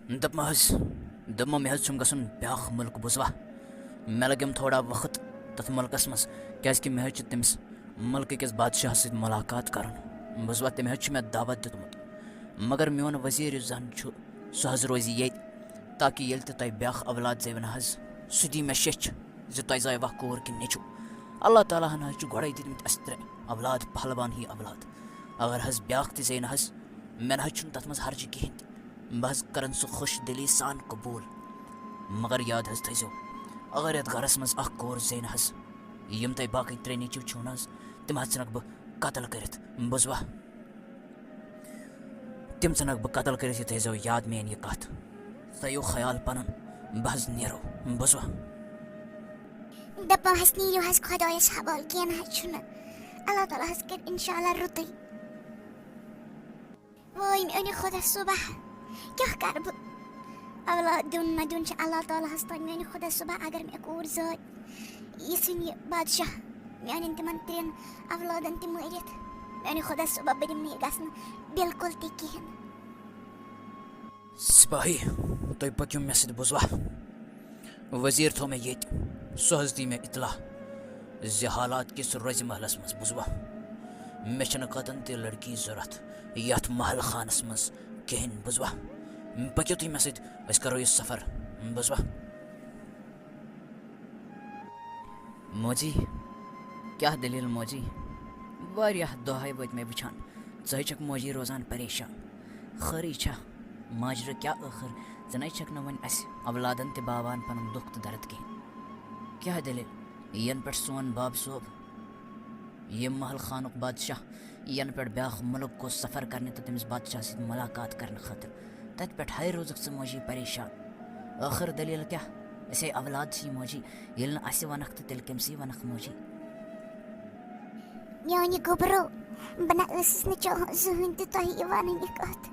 دپمو مے چھم گژھُن بیٛاکھ مُلک بوٗزوا مےٚ لَگیم تھوڑا وقت تَتھ مُلکَس منٛز کیٛازِکہِ مےٚ چھُ تٔمِس مُلکہٕ کِس بادشاہَس سۭتۍ مُلاقات کَرُن بوٗزوا تٔمۍ چھُ مےٚ دعوت دیُتمُت مگر میون وزیٖر یُس زَن چھُ سُہ حظ روزِ ییٚتہِ تاکہِ ییٚلہِ تہِ تۄہہِ بیٛاکھ اولاد زیٚوِ نہ حظ سُہ دی مےٚ شیٚچھ زِ تۄہہِ زایوا کوٗر کِنہٕ نیٚچوٗ اللہ تعالیٰ ہَن حظ چھُ گۄڈَے دِتمٕتۍ اَسہِ 3 اولاد پھلوان ہی اولاد اگر حظ بیٛاکھ تہِ زیٚیہِ نہ حظ مےٚ نہ حظ چھُنہٕ تَتھ منٛز حرجہِ کِہیٖنۍ تہِ بہٕ حظ کَرَن سُہ خوش دِلی سان قبوٗل مگر یاد حظ تھٲیزیو اگر یَتھ گَرَس منٛز اَکھ کوٗر زیٚیہِ نہ حظ یِم تۄہہِ باقٕے 3 نیٚچوٗ چھِو نہ حظ تِم حظ ژھٕنَکھ بہٕ قتل کٔرِتھ بوٗزوا تِم ژھٕنَکھ بہٕ قتل کٔرِتھ یہِ تھٲیزیو یاد میٛٲنۍ یہِ کَتھ تھٲیِو خیال پَنُن بہٕ حظ نیرو بوٗزوا دَپان حظ نیٖرِو حظ خۄدایَس حوالہٕ کینٛہہ نہ حظ چھُنہٕ اللہ تعالیٰ حظ کَرِ اِنشاء اللہ رُتُے وٲے میٛانہِ خۄدا صُبح کیٛاہ کَرٕ بہٕ اولاد دیُن نہ دیُن چھِ اللہ تعالیٰ ہَس تانۍ میٛانہِ خۄدا صُبح اگر مےٚ کوٗر زاے یہِ ژھٕنہِ یہِ بادشاہ میٛانٮ۪ن تِمَن 3 اولادَن تہِ مٲرِتھ میٛانہِ خۄدا صُبح بہٕ دِمہٕ نہٕ یہِ گژھنہٕ بالکل تہِ کِہیٖنۍ سِپاہی تُہۍ پٔکِو مےٚ سۭتۍ بوٗزوا وزیٖر تھوٚو مےٚ ییٚتہِ سُہ حظ دی مےٚ اطلاع زِ حالات کِس روزِ محلَس منٛز بوٗزوا مےٚ چھَنہٕ قطن تہِ لٔڑکی ضوٚرَتھ یَتھ محل خانَس منٛز کِہیٖنۍ بوٗزوا پٔکِو تُہۍ مےٚ سۭتۍ أسۍ کَرو یہِ سفر بوٗزوا موجی کیٛاہ دٔلیٖل موجی واریاہ دۄہَے وٲتۍ مےٚ وٕچھان ژٕ چھَکھ موجی روزان پریشان خٲرٕے چھا ماجرٕ کیٛاہ ٲخٕر ژٕ نَے چھَکھ نہٕ وۄنۍ اَسہِ اولادَن تہِ باوان پَنُن دُکھ تہٕ درد کِہیٖنۍ کیٛاہ دٔلیٖل یَنہٕ پٮ۪ٹھ سون باب صٲب ییٚمہِ محل خانُک بادشاہ یَنہٕ پٮ۪ٹھ بیٛاکھ مُلک گوٚو سفر کَرنہِ تہٕ تٔمِس بادشاہَس سۭتۍ مُلاقات کَرنہٕ خٲطرٕ تَتہِ پٮ۪ٹھ ہَے روزُکھ ژٕ موجی پریشان ٲخٕر دٔلیٖل کیٛاہ أسے اولاد چھِ موجی ییٚلہِ نہٕ اَسہِ وَنکھ تہٕ تیٚلہِ کٔمسٕے وَنکھ موجی میٛانہِ گوٚبرو بہٕ نہ ٲسٕس نہٕ چاہان زٕہٕنۍ تہِ تۄہہِ یہِ وَنٕنۍ یہِ کَتھ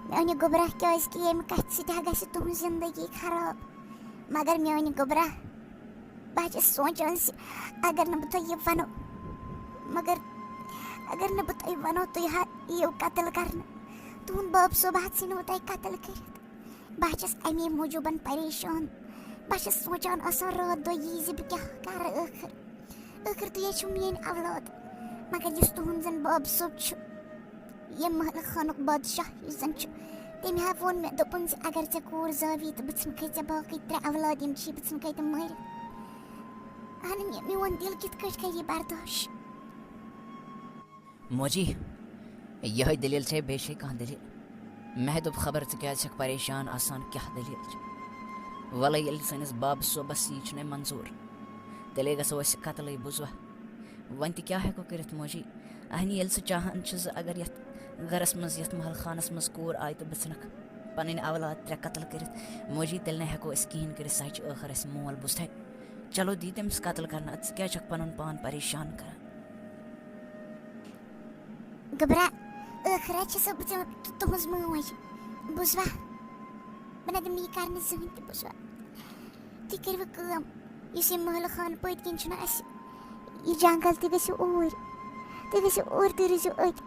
میٛانہِ گوٚبرا کیٛازِکہِ ییٚمہِ کَتھِ سۭتۍ ہا گژھِ تُہٕنٛز زندگی خراب مگر میٛانہِ گوٚبرا بہٕ حظ چھَس سونٛچان زِ اگر نہٕ بہٕ تۄہہِ یہِ وَنو مگر اگر نہٕ بہٕ تۄہہِ وَنو تُہۍ ہا یِیِو قتل کَرنہٕ تُہُنٛد باب صٲب حظ ژھٕنوٕ تۄہہِ قتل کٔرِتھ بہٕ حظ چھَس اَمے موٗجوٗب پریشان بہٕ چھَس سونٛچان آسان راتھ دۄہ یی زِ بہٕ کیٛاہ کَرٕ ٲخٕر تُہۍ حظ چھِو میٛٲنۍ اولاد مگر یُس تُہُنٛد زَن باب صٲب چھُ ییٚمہِ محلہٕ خانُک بادشاہ یُس زَن چھُ تٔمۍ ہا ووٚن مےٚ دوٚپُن زِ اگر ژےٚ کوٗر زاوی تہٕ بہٕ ژھٕنکھَے ژےٚ باقٕے 3 اولاد یِم چھِ بہٕ ژھٕنکھَے تِم مٲرِتھ اہن میون دِل کِتھ کٲٹھۍ کَرِ یہِ برداش موجی یِہوٚے دٔلیٖل چھے بیٚیہِ چھے کانٛہہ دٔلیٖل مےٚ دوٚپ خبر ژٕ کیٛازِ چھَکھ پریشان آسان کیٛاہ دٔلیٖل چھِ وَلَے ییٚلہِ سٲنِس بابہٕ صٲبَس یی چھُنَے منظوٗر تیٚلے گژھو أسۍ قتلٕے بوٗزوا وۄنۍ تہِ کیٛاہ ہٮ۪کو کٔرِتھ موجی اہنہِ ییٚلہِ سُہ چاہان چھُ زِ اگر یَتھ گَرَس منٛز یَتھ محل خانَس منٛز کوٗر آیہِ تہٕ بہٕ ژھٕنَکھ پَنٕنۍ اولاد 3 قتل کٔرِتھ موجی تیٚلہِ نَے ہٮ۪کو أسۍ کِہیٖنۍ کٔرِتھ سُہ چھِ ٲخٕر اَسہِ مول بوٗزتھے چلو دی تٔمِس قتل کَرنہٕ اَدٕ ژٕ کیٛازِ چھَکھ پَنُن پان پریشان کَران گوٚبرا ٲخٕر حظ چھَسو بہٕ ژےٚ تُہٕنٛز موج بوٗزوا بہٕ نہ دِمہٕ نہٕ یہِ کَرنہٕ زٕہٕنۍ تہِ بوٗزوا تُہۍ کٔرِو کٲم یُس یہِ محلہٕ خانہٕ پٔتۍ کِنۍ چھُنہ اَسہِ یہِ جنگل تُہۍ گٔژھِو اوٗرۍ تُہۍ گٔژھِو اوٗرۍ تُہۍ روٗزِو أتۍ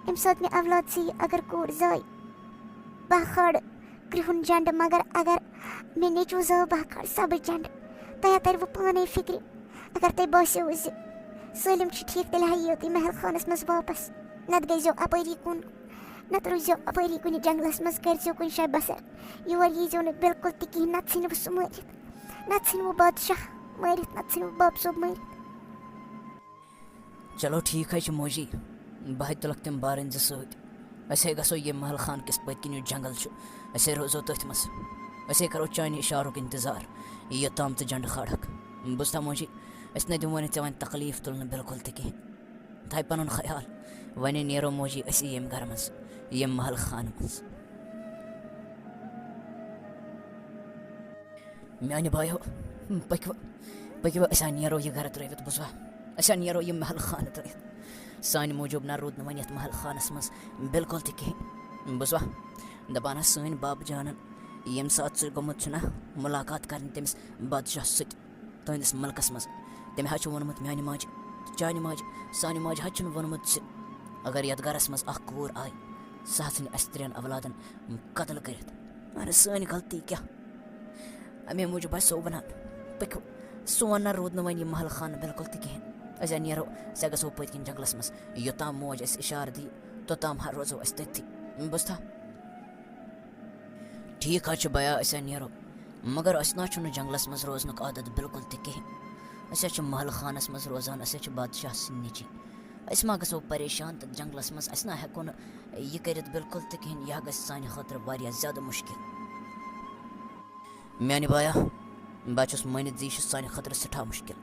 ییٚمہِ ساتہٕ مےٚ اولاد زیٚیہِ اگر کوٗر زاے بہٕ کھالہٕ کرٛہُن جنڈٕ مگر اگر مےٚ نیٚچوٗ زاو بہٕ کھالہٕ سبٕز جنڈٕ تۄہہِ ہا تَرِوٕ پانَے فِکرِ اگر تۄہہِ باسیو زِ سٲلِم چھِ ٹھیٖک تیٚلہِ ہا یِیِو تُہۍ محل خانَس منٛز واپَس نَتہٕ گٔژھۍزیو اَپٲری کُن نَتہٕ روٗززیو اَپٲری کُنہِ جنٛگلَس منٛز کٔرۍزیو کُنہِ جایہِ بَسر یور ییٖزیو نہٕ بِلکُل تہِ کِہیٖنۍ نَتہٕ ژھٕنِوٕ سُہ مٲرِتھ نَتہٕ ژھٕنِوٕ بادشاہ مٲرِتھ نَتہٕ ژھٕنِوٕ باب صٲب مٲرِتھ چلو ٹھیٖک حظ چھُ موجی بہٕ ہے تُلکھ تِم بارٕنۍ 2 سۭتۍ أسۍ ہے گژھو ییٚمہِ محل خان کِس پٔتۍ کِنۍ یُس جنٛگل چھُ أسۍ ہے روزو تٔتھۍ منٛز أسۍ ہے کَرو چانہِ اِشارُک اِنتظار یوٚتام ژٕ جنڈٕ کھالکھ بوٗزتھا موجی أسۍ نَے دِمو نہٕ ژےٚ وۄنۍ تکلیٖف تُلنہٕ بِلکُل تہِ کِہیٖنۍ تھاے پَنُن خیال وۄنۍ نیرو موجی أسی ییٚمہِ گرٕ منٛز ییٚمہِ محل خانہٕ منٛز میٛانہِ بایو پٔکِو أسۍ ہا نیرو یہِ گرٕ ترٛٲوِتھ بوٗزوا أسۍ ہا نیرو یہِ محل خانہٕ ترٛٲوِتھ سانہِ موٗجوٗب نہ روٗد نہٕ وۄنۍ یَتھ محل خانَس منٛز بِلکُل تہِ کِہیٖنۍ بوٗزوا دَپان حظ سٲنۍ بابہٕ جانَن ییٚمہِ ساتہٕ ژٕ گوٚمُت چھُنہ مُلاقات کَرنہِ تٔمِس بادشاہ سۭتۍ تُہٕنٛدِس مُلکَس منٛز تٔمۍ حظ چھُ ووٚنمُت میٛانہِ ماجہِ چانہِ ماجہِ سانہِ ماجہِ حظ چھُنہٕ ووٚنمُت زِ اگر یَتھ گَرَس منٛز اَکھ کوٗر آیہِ سۄ حظ ژھٕنہِ اَسہِ 3 اولادَن قتل کٔرِتھ مگر سٲنۍ غلطی کیٛاہ اَمے موٗجوٗب آسہِ سو وَنان پٔکِو سون نہ روٗد نہٕ وۄنۍ یہِ محل خانہٕ بِلکُل تہِ کِہیٖنۍ أسۍ ہا نیرو أسۍ ہا گژھو پٔتۍ کِنۍ جنٛگلَس منٛز یوٚتام موج اَسہِ اِشارٕ دِیہِ توٚتام ہا روزو أسۍ تٔتھی بوٗزتھا ٹھیٖک حظ چھُ بیا أسۍ ہا نیرو مگر اَسہِ نہ چھُنہٕ جنٛگلَس منٛز روزنُک عادت بِلکُل تہِ کِہیٖنۍ أسۍ حظ چھِ محلہٕ خانَس منٛز روزان أسۍ حظ چھِ بادشاہ سٕنٛدۍ نیٚچی أسۍ ما گژھو پریشان تہٕ جنٛگلَس منٛز اَسہِ نہ ہٮ۪کو نہٕ یہِ کٔرِتھ بِلکُل تہِ کِہیٖنۍ یہِ گژھِ سانہِ خٲطرٕ واریاہ زیادٕ مُشکِل میٛانہِ بایا بہٕ چھُس مٲنِتھ زِ یہِ چھُ سانہِ خٲطرٕ سٮ۪ٹھاہ مُشکِل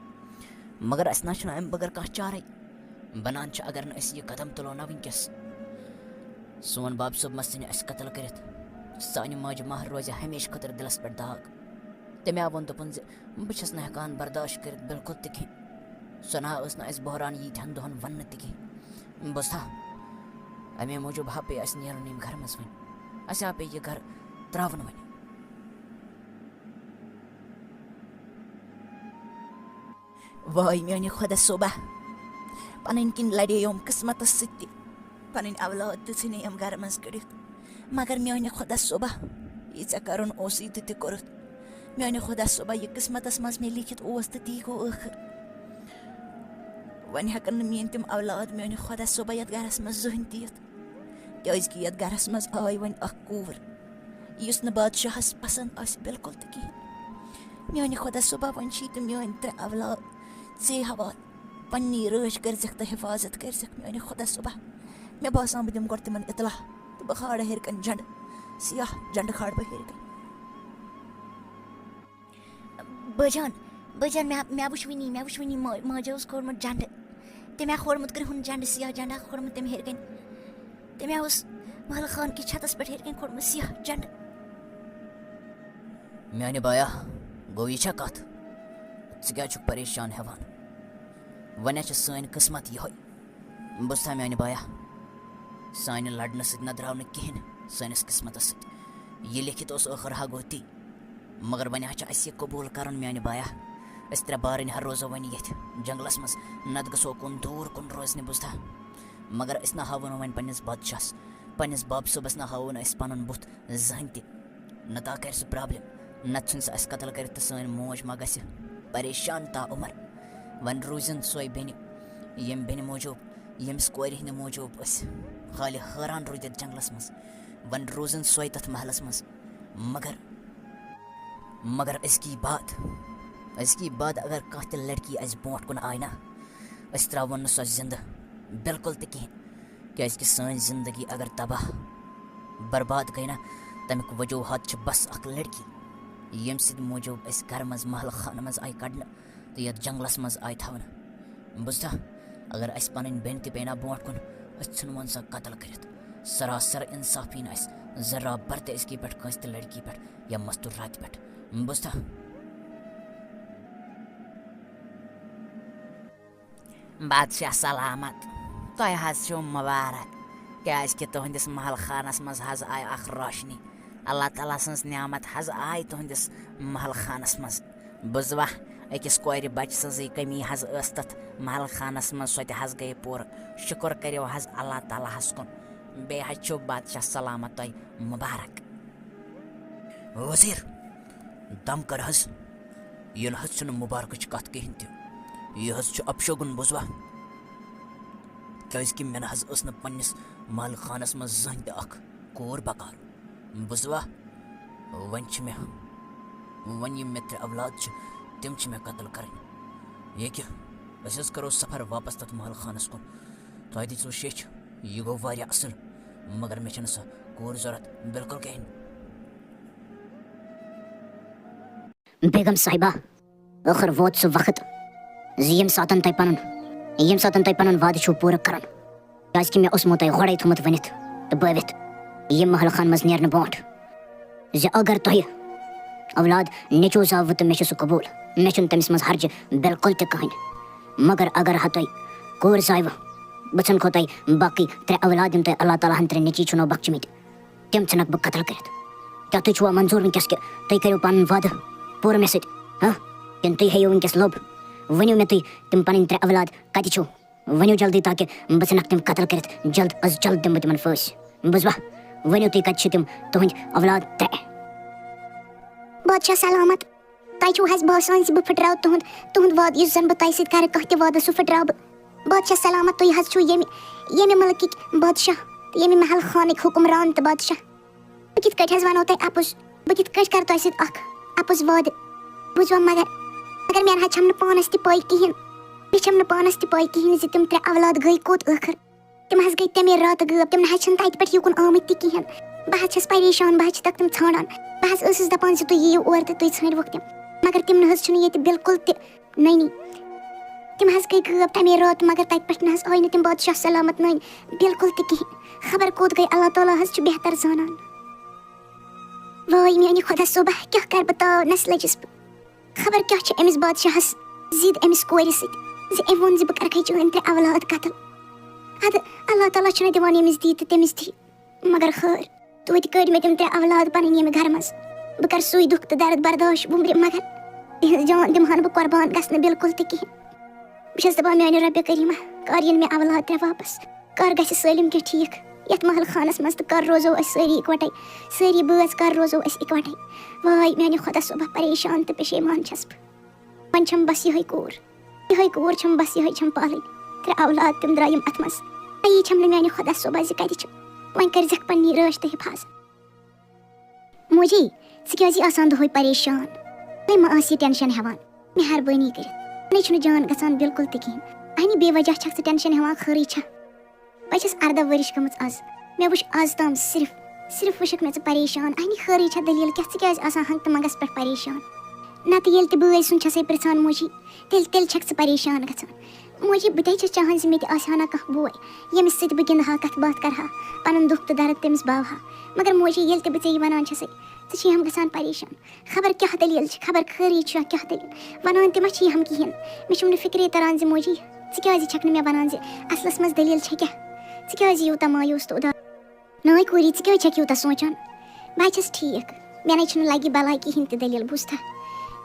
مگر اَسہِ نہ چھُنہٕ اَمہِ بغٲر کانٛہہ چارَے بَنان چھِ اگر نہٕ أسۍ یہِ قدم تُلو نہ وٕنۍکٮ۪س سون باب صٲب ما ژھٕنہِ اَسہِ قتل کٔرِتھ سانہِ ماجہِ ماہ روزِ ہمیشہِ خٲطرٕ دِلَس پٮ۪ٹھ داغ تٔمۍ آو ووٚن دوٚپُن زِ بہٕ چھَس نہٕ ہٮ۪کان برداشت کٔرِتھ بِلکُل تہِ کِہیٖنۍ سۄ نہ ٲس نہٕ اَسہِ بحران ییٖتہَن دۄہَن وَننہٕ تہِ کِہیٖنۍ بوٗزتھا اَمے موٗجوٗب ہا پیٚیہِ اَسہِ نیرُن ییٚمہِ گرٕ منٛز وۄنۍ اَسہِ ہا پیٚیہِ یہِ گرٕ ترٛاوُن وۄنۍ واے میٛانہِ خۄدا صٲبا پَنٕنۍ کِنۍ لَڑییوم قٕسمَتَس سۭتۍ تہِ پَنٕنۍ اولاد تہِ ژھٕنے یِم گرٕ منٛز کٔڑِتھ مگر میٛانہِ خۄدا صٲبا یہِ ژےٚ کَرُن اوسُے تہِ تہِ کوٚرُتھ میٛانہِ خۄدا صٲبا یہِ قٕسمَتَس منٛز مےٚ لیکھِتھ اوس تہٕ تی گوٚو ٲخٕر وۄنۍ ہٮ۪کَن نہٕ میٛٲنۍ تِم اولاد میٛانہِ خۄدا صٲبا یَتھ گرَس منٛز زٕہٕنۍ تہِ یِتھ کیٛازِکہِ یَتھ گرَس منٛز آے وۄنۍ اَکھ کوٗر یُس نہٕ بادشاہَس پَسنٛد آسہِ بِلکُل تہِ کِہیٖنۍ میٛانہِ خۄدا صٲبا وۄنۍ چھی تہٕ میٛٲنۍ 3 اولاد ژے حوالہٕ پنٛنی رٲچھ کٔرۍزٮ۪کھ تہٕ حِفاظت کٔرۍزٮ۪کھ میٛانہِ خۄدا صٲبا مےٚ باسان بہٕ دِمہٕ گۄڈٕ تِمَن اطلاع تہٕ بہٕ کھالہٕ ہیٚرِ کَنۍ جَنڈٕ سِیاہ جَنڈٕ کھالہٕ بہٕ ہیٚرِ کَنۍ بٲجان مےٚ وٕچھ وٕنی ماجہِ اوس کھولمُت جَنڈٕ تٔمۍ ہا کھولمُت کرٛہُن جَنڈٕ سِیاہ جَنڈٕ ہا کھولمُت تٔمۍ ہیٚرِ کَنۍ تٔمۍ ہا اوس محلہٕ خان کِس چھَتَس پٮ۪ٹھ ہیٚرِ کَنۍ کھولمُت سِیاہ جَنڈٕ میٛانہِ بایا گوٚو یہِ چھا کَتھ ژٕ کیٛازِ چھُکھ پریشان ہٮ۪وان وۄنۍ چھِ سٲنۍ قٕسمَت یِہوٚے بوٗزتھا میٛانہِ بایا سانہِ لَڑنہٕ سۭتۍ نہ درٛاو نہٕ کِہیٖنۍ سٲنِس قٕسمَتَس سۭتۍ یہِ لیکھِتھ اوس ٲخٕر ہا گوٚو تی مگر وۄنۍ چھِ اَسہِ یہِ قبوٗل کَرُن میٛانہِ بایا أسۍ 3 بارٕنۍ ہا روزو وۄنۍ ییٚتھۍ جنٛگلَس منٛز نَتہٕ گژھو کُن دوٗر کُن روزنہِ بوٗزتھا مگر أسۍ نہ ہاوو نہٕ وۄنۍ پنٛنِس بادشاہَس پنٛنِس باب صٲبَس نہ ہاوو نہٕ أسۍ پَنُن بُتھ زٕہٕنۍ تہِ نَتہٕ کَرِ سُہ پرٛابلِم نَتہٕ ژھٕنہِ سُہ اَسہِ قتل کٔرِتھ تہٕ سٲنۍ موج ما گژھِ پریشان تا عُمر وۄنۍ روٗزِن سۄے بیٚنہِ ییٚمہِ بیٚنہِ موٗجوٗب ییٚمِس کورِ ہِنٛدِ موٗجوٗب أسۍ خالہِ حٲران روٗدۍ یَتھ جنٛگلَس منٛز وۄنۍ روٗزِن سۄے تَتھ محلَس منٛز مگر أزکی باد اگر کانٛہہ تہِ لٔڑکی اَسہِ برونٛٹھ کُن آیہِ نا أسۍ ترٛاوون نہٕ سۄ زِندٕ بِلکُل تہِ کِہیٖنۍ کیٛازِکہِ سٲنۍ زندگی اگر تباہ برباد گٔے نا تَمیُک وجوٗہات چھِ بس اَکھ لٔڑکی ییٚمہِ سٕنٛدِ موٗجوٗب أسۍ گرٕ منٛز محلہٕ خانہٕ منٛز آیہِ کَڑنہٕ تہٕ یَتھ جنٛگلَس منٛز آیہِ تھاونہٕ بوٗزتھا اگر اَسہِ پَنٕنۍ بیٚنہِ تہِ پیٚیہِ نا برونٛٹھ کُن أسۍ ژھٕنوون سۄ قتل کٔرِتھ سراسر اِنصافی نہٕ اَسہِ ذرا بر تہِ أزکی پٮ۪ٹھ کٲنٛسہِ تہِ لٔڑکی پٮ۪ٹھ یا مستوٗراتہِ پٮ۪ٹھ بوٗزتھا بادشاہ سلامت تۄہہِ حظ چھُو مُبارک کیٛازِکہِ تُہٕنٛدِس محل خانَس منٛز حظ آیہِ اَکھ روشنی اللہ تعالیٰ سٕنٛز نعمت حظ آیہِ تُہٕنٛدِس محل خانَس منٛز بوٗزوا أکِس کورِ بَچہِ سٕنٛزٕے کٔمی حظ ٲس تَتھ محل خانَس منٛز سۄ تہِ حظ گٔے پوٗرٕ شُکُر کٔرِو حظ اللہ تعالیٰ ہَس کُن بیٚیہِ حظ چھُو بادشاہ سلامت تۄہہِ مُبارک وزیٖر دم کر حظ یہِ نہٕ حظ چھُنہٕ مُبارکٕچ کَتھ کِہیٖنۍ تہِ یہِ حظ چھُ اپشگُن بوٗزوا کیٛازِکہِ مےٚ نہ حظ ٲس نہٕ پنٛنِس محلہٕ خانَس منٛز زٕہٕنۍ تہِ اَکھ کوٗر بکار بوٗزوا وۄنۍ یِم مےٚ 3 اولاد چھِ تِم چھِ مےٚ قتل کَرٕنۍ ییٚکہِ أسۍ حظ کَرو سفر واپس تَتھ محلہٕ خانَس کُن تۄہہِ دِژوٕ شیٚچھ یہِ گوٚو واریاہ اَصٕل مگر مےٚ چھَنہٕ سۄ کوٗر ضوٚرَتھ بِلکُل کِہیٖنۍ بیگم صاحبہ ٲخٕر ووت سُہ وقت زِ ییٚمہِ ساتہٕ تۄہہِ پَنُن وعدٕ چھُو پوٗرٕ کَرُن کیٛازِکہِ مےٚ اوسمو تۄہہِ گۄڈَے تھوٚمُت ؤنِتھ تہٕ بٲوِتھ ییٚمہِ محلہٕ خانہٕ منٛز نیرنہٕ برونٛٹھ زِ اگر تۄہہِ اولاد نیٚچوٗ زاوٕ تہٕ مےٚ چھُ سُہ قبوٗل مےٚ چھُنہٕ تٔمِس منٛز حرجہِ بِلکُل تہِ کٕہٕنۍ مگر اگر ہا تۄہہِ کوٗر زایوٕ بہٕ ژھٕنکھو تۄہہِ باقٕے 3 اولاد یِم تۄہہِ اللہ تعالیٰ ہَن 3 نیٚچی چھُنو بخچمٕتۍ تِم ژھٕنکھ بہٕ قتل کٔرِتھ کیٛاہ تُہۍ چھُوا منظوٗر وٕنۍکٮ۪س کہِ تُہۍ کٔرِو پَنُن وعدٕ پوٗرٕ مےٚ سۭتۍ کِنہٕ تُہۍ ہیٚیِو وٕنۍکٮ۪س لوٚب ؤنِو مےٚ تُہۍ تِم پَنٕنۍ 3 اولاد کَتہِ چھِو ؤنِو جلدی تاکہِ بہٕ ژھٕنکھ تِم قتل کٔرِتھ جلد از جلد دِمہٕ بہٕ تِمن پھٲسۍ بوٗزوا ؤنِو تُہۍ کَتہِ چھِ تِم تُہٕنٛدۍ اولاد 3 بادشاہ سلامت تۄہہِ چھُو حظ باسان زِ بہٕ پھٕٹراو تُہُنٛد وعدٕ یُس زَن بہٕ تۄہہِ سۭتۍ کَرٕ کانٛہہ تہِ وعدٕ سُہ پھٕٹراو بہٕ بادشاہ سلامت تُہۍ حظ چھُو ییٚمہِ مُلکٕکۍ بادشاہ تہٕ ییٚمہِ محل خانٕکۍ حُکُمران تہٕ بادشاہ بہٕ کِتھ کٲٹھۍ حظ وَنو تۄہہِ اَپُز بہٕ کِتھ کٲٹھۍ کَرٕ تۄہہِ سۭتۍ اکھ اَپُز وعدٕ بوٗزوا مگر مےٚ نہ حظ چھَم نہٕ پانَس تہِ پاے کِہیٖنۍ مےٚ چھَم نہٕ پانَس تہِ پاے کِہیٖنۍ زِ تِم 3 اولاد گٔے کوٚت ٲخٕر تِم حظ گٔے تَمے راتہٕ غٲب تِم نہ حظ چھِنہٕ تَتہِ پٮ۪ٹھ یُکُن آمٕتۍ تہِ کِہیٖنۍ بہٕ حظ چھَس پریشان بہٕ حظ چھَس تِم ژھانڈان بہٕ حظ ٲسٕس دَپان زِ تُہۍ یِیِو اور تہٕ تُہۍ ژھٲنٛڈۍوُکھ تِم مگر تِم نہ حظ چھِنہٕ ییٚتہِ بِلکُل تہِ نٔنی تِم حظ گٔے غٲب تَمے راتہٕ مگر تَتہِ پٮ۪ٹھ نہ حظ آے نہٕ تِم بادشاہ سلامت نٔنۍ بِلکُل تہِ کِہیٖنۍ خبر کوٚت گٔے اللہ تعالیٰ حظ چھُ بہتر زانان وٲے میٛانہِ خۄدا صٲبا کیٛاہ کَرٕ بہٕ تاونَس لٔجِس بہٕ خبر کیٛاہ چھِ أمِس بادشاہَس ضِد أمِس کورِ سۭتۍ زِ أمۍ ووٚن زِ بہٕ کَرٕکھے چٲنۍ 3 اولاد قتل اَدٕ اللہ تعالیٰ چھُنہ دِوان ییٚمِس دی تہٕ تٔمِس دی مگر خٲر توتہِ کٔڑۍ مےٚ تِم 3 اولاد پَنٕنۍ ییٚمہِ گرٕ منٛز بہٕ کَرٕ سُے دُکھ تہٕ درد برداش وُمبرِ مگر تِہِنٛز جان دِمہٕ ہا نہٕ بہٕ قۄربان گژھنہٕ بِلکُل تہِ کِہیٖنۍ بہٕ چھَس دَپان میٛانہِ رۄبہِ کریٖمہ کر یِن مےٚ اولاد 3 واپس کر گژھِ سٲلِم کینٛہہ ٹھیٖک یَتھ محل خانَس منٛز تہٕ کر روزو أسۍ سٲری اِکوَٹَے سٲری بٲژ کر روزو أسۍ اِکوَٹَے واے میٛانہِ خۄدا صٲبا پریشان تہٕ پَشیمان چھَس بہٕ وۄنۍ چھَم بَس یِہوٚے کوٗر چھَم بَس یِہوٚے چھَم پالٕنۍ 3 اولاد تِم درٛاے یِم اَتھ منٛز یی چھَم نہٕ میٛانہِ خۄدا صٲبا زِ کَتہِ چھِ وۄنۍ کٔرۍزٮ۪کھ پنٛنی رٲچھ تہٕ حِفاظت موجی ژٕ کیٛازِ یی آسان دۄہَے پریشان تُہۍ مہ ٲس یہِ ٹٮ۪نشَن ہٮ۪وان مہربٲنی کٔرِتھ مےٚ چھُنہٕ جان گژھان بِلکُل تہِ کِہیٖنۍ اَہنہِ بے وجہ چھَکھ ژٕ ٹٮ۪نشَن ہٮ۪وان خٲرٕے چھا بہٕ چھَس 18 ؤرِش گٔمٕژ آز مےٚ وٕچھ آز تام صرف وٕچھکھ مےٚ ژٕ پریشان اَہنہِ خٲرٕے چھا دٔلیٖل کیٛاہ ژٕ کیٛازِ آسان ہنٛگتہٕ منٛگَس پٮ۪ٹھ پریشان نَتہٕ ییٚلہِ تہِ بٲے سُنٛد چھَسَے پِرٛژھان موجی تیٚلہِ چھَکھ ژٕ پریشان گژھان موجی بہٕ تے چھَس چاہان زِ مےٚ تہِ آسہِ ہا نا کانٛہہ بوے ییٚمِس سۭتۍ بہٕ گِنٛدٕ ہا کَتھ باتھ کَرٕ ہا پَنُن دُکھ تہٕ درد تٔمِس باوٕ ہا مگر موجی ییٚلہِ تہِ بہٕ ژےٚ یہِ وَنان چھَسَے ژٕ چھِ ہم گژھان پریشان خبر کیٛاہ دٔلیٖل چھِ خبر خٲرٕے چھُ کیٛاہ دٔلیٖل وَنان تہِ ما چھِ ہم کِہیٖنۍ مےٚ چھُم نہٕ فِکرے تَران زِ موجی ژٕ کیٛازِ چھَکھ نہٕ مےٚ وَنان زِ اَصلَس منٛز دٔلیٖل چھےٚ کیٛاہ ژٕ کیٛازِ یوٗتاہ مایوٗس تہٕ اُداس نٲے کوٗری ژٕ کیٛازِ چھَکھ یوٗتاہ سونٛچان بہٕ چھَس ٹھیٖک مےٚ نَے چھُنہٕ لَگہِ بَلاے کِہیٖنۍ تہِ دٔلیٖل بوٗزتھا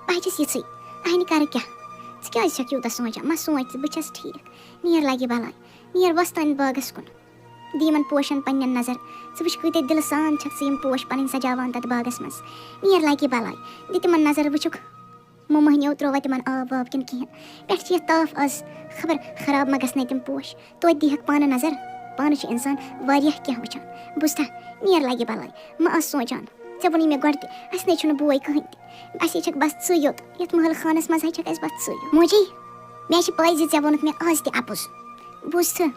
بہٕ چھَس یِژھٕے اَہنہِ کَرٕ کیٛاہ ژٕ کیٛازِ چھَکھ یوٗتاہ سونٛچان ما سونٛچ ژٕ بہٕ چھَس ٹھیٖک نیر لَگہِ بَلاے نیر وۄستانہِ باغَس کُن دِ یِمَن پوشَن پنٛنٮ۪ن نظر ژٕ وٕچھ کۭتیاہ دِلہٕ سان چھَکھ ژٕ یِم پوش پَنٕنۍ سجاوان تَتھ باغَس منٛز نیر لَگہِ بَلاے دِ تِمَن نظر وٕچھُکھ مٔہنیو ترٛووا تِمَن آب واب کِنہٕ کِہیٖنۍ پٮ۪ٹھٕ چھِ یَتھ تاپھ آز خبر خراب ما گژھنَے تِم پوش توتہِ دِیٖہَکھ پانہٕ نظر پانہٕ چھُ اِنسان واریاہ کینٛہہ وٕچھان بوٗزتھا نیر لَگہِ بَلاے مہ آس سونٛچان ژےٚ ووٚنُے مےٚ گۄڈٕ تہِ اَسہِ نَے چھُنہٕ بوے کٕہٕنۍ تہِ اَسے چھَکھ بَس ژٕے یوت یَتھ محل خانَس منٛز چھَکھ اَسہِ بَس ژٕے یوت موجی مےٚ چھِ پاے زِ ژےٚ ووٚنُتھ مےٚ آز تہِ اَپُز بوٗزتھٕ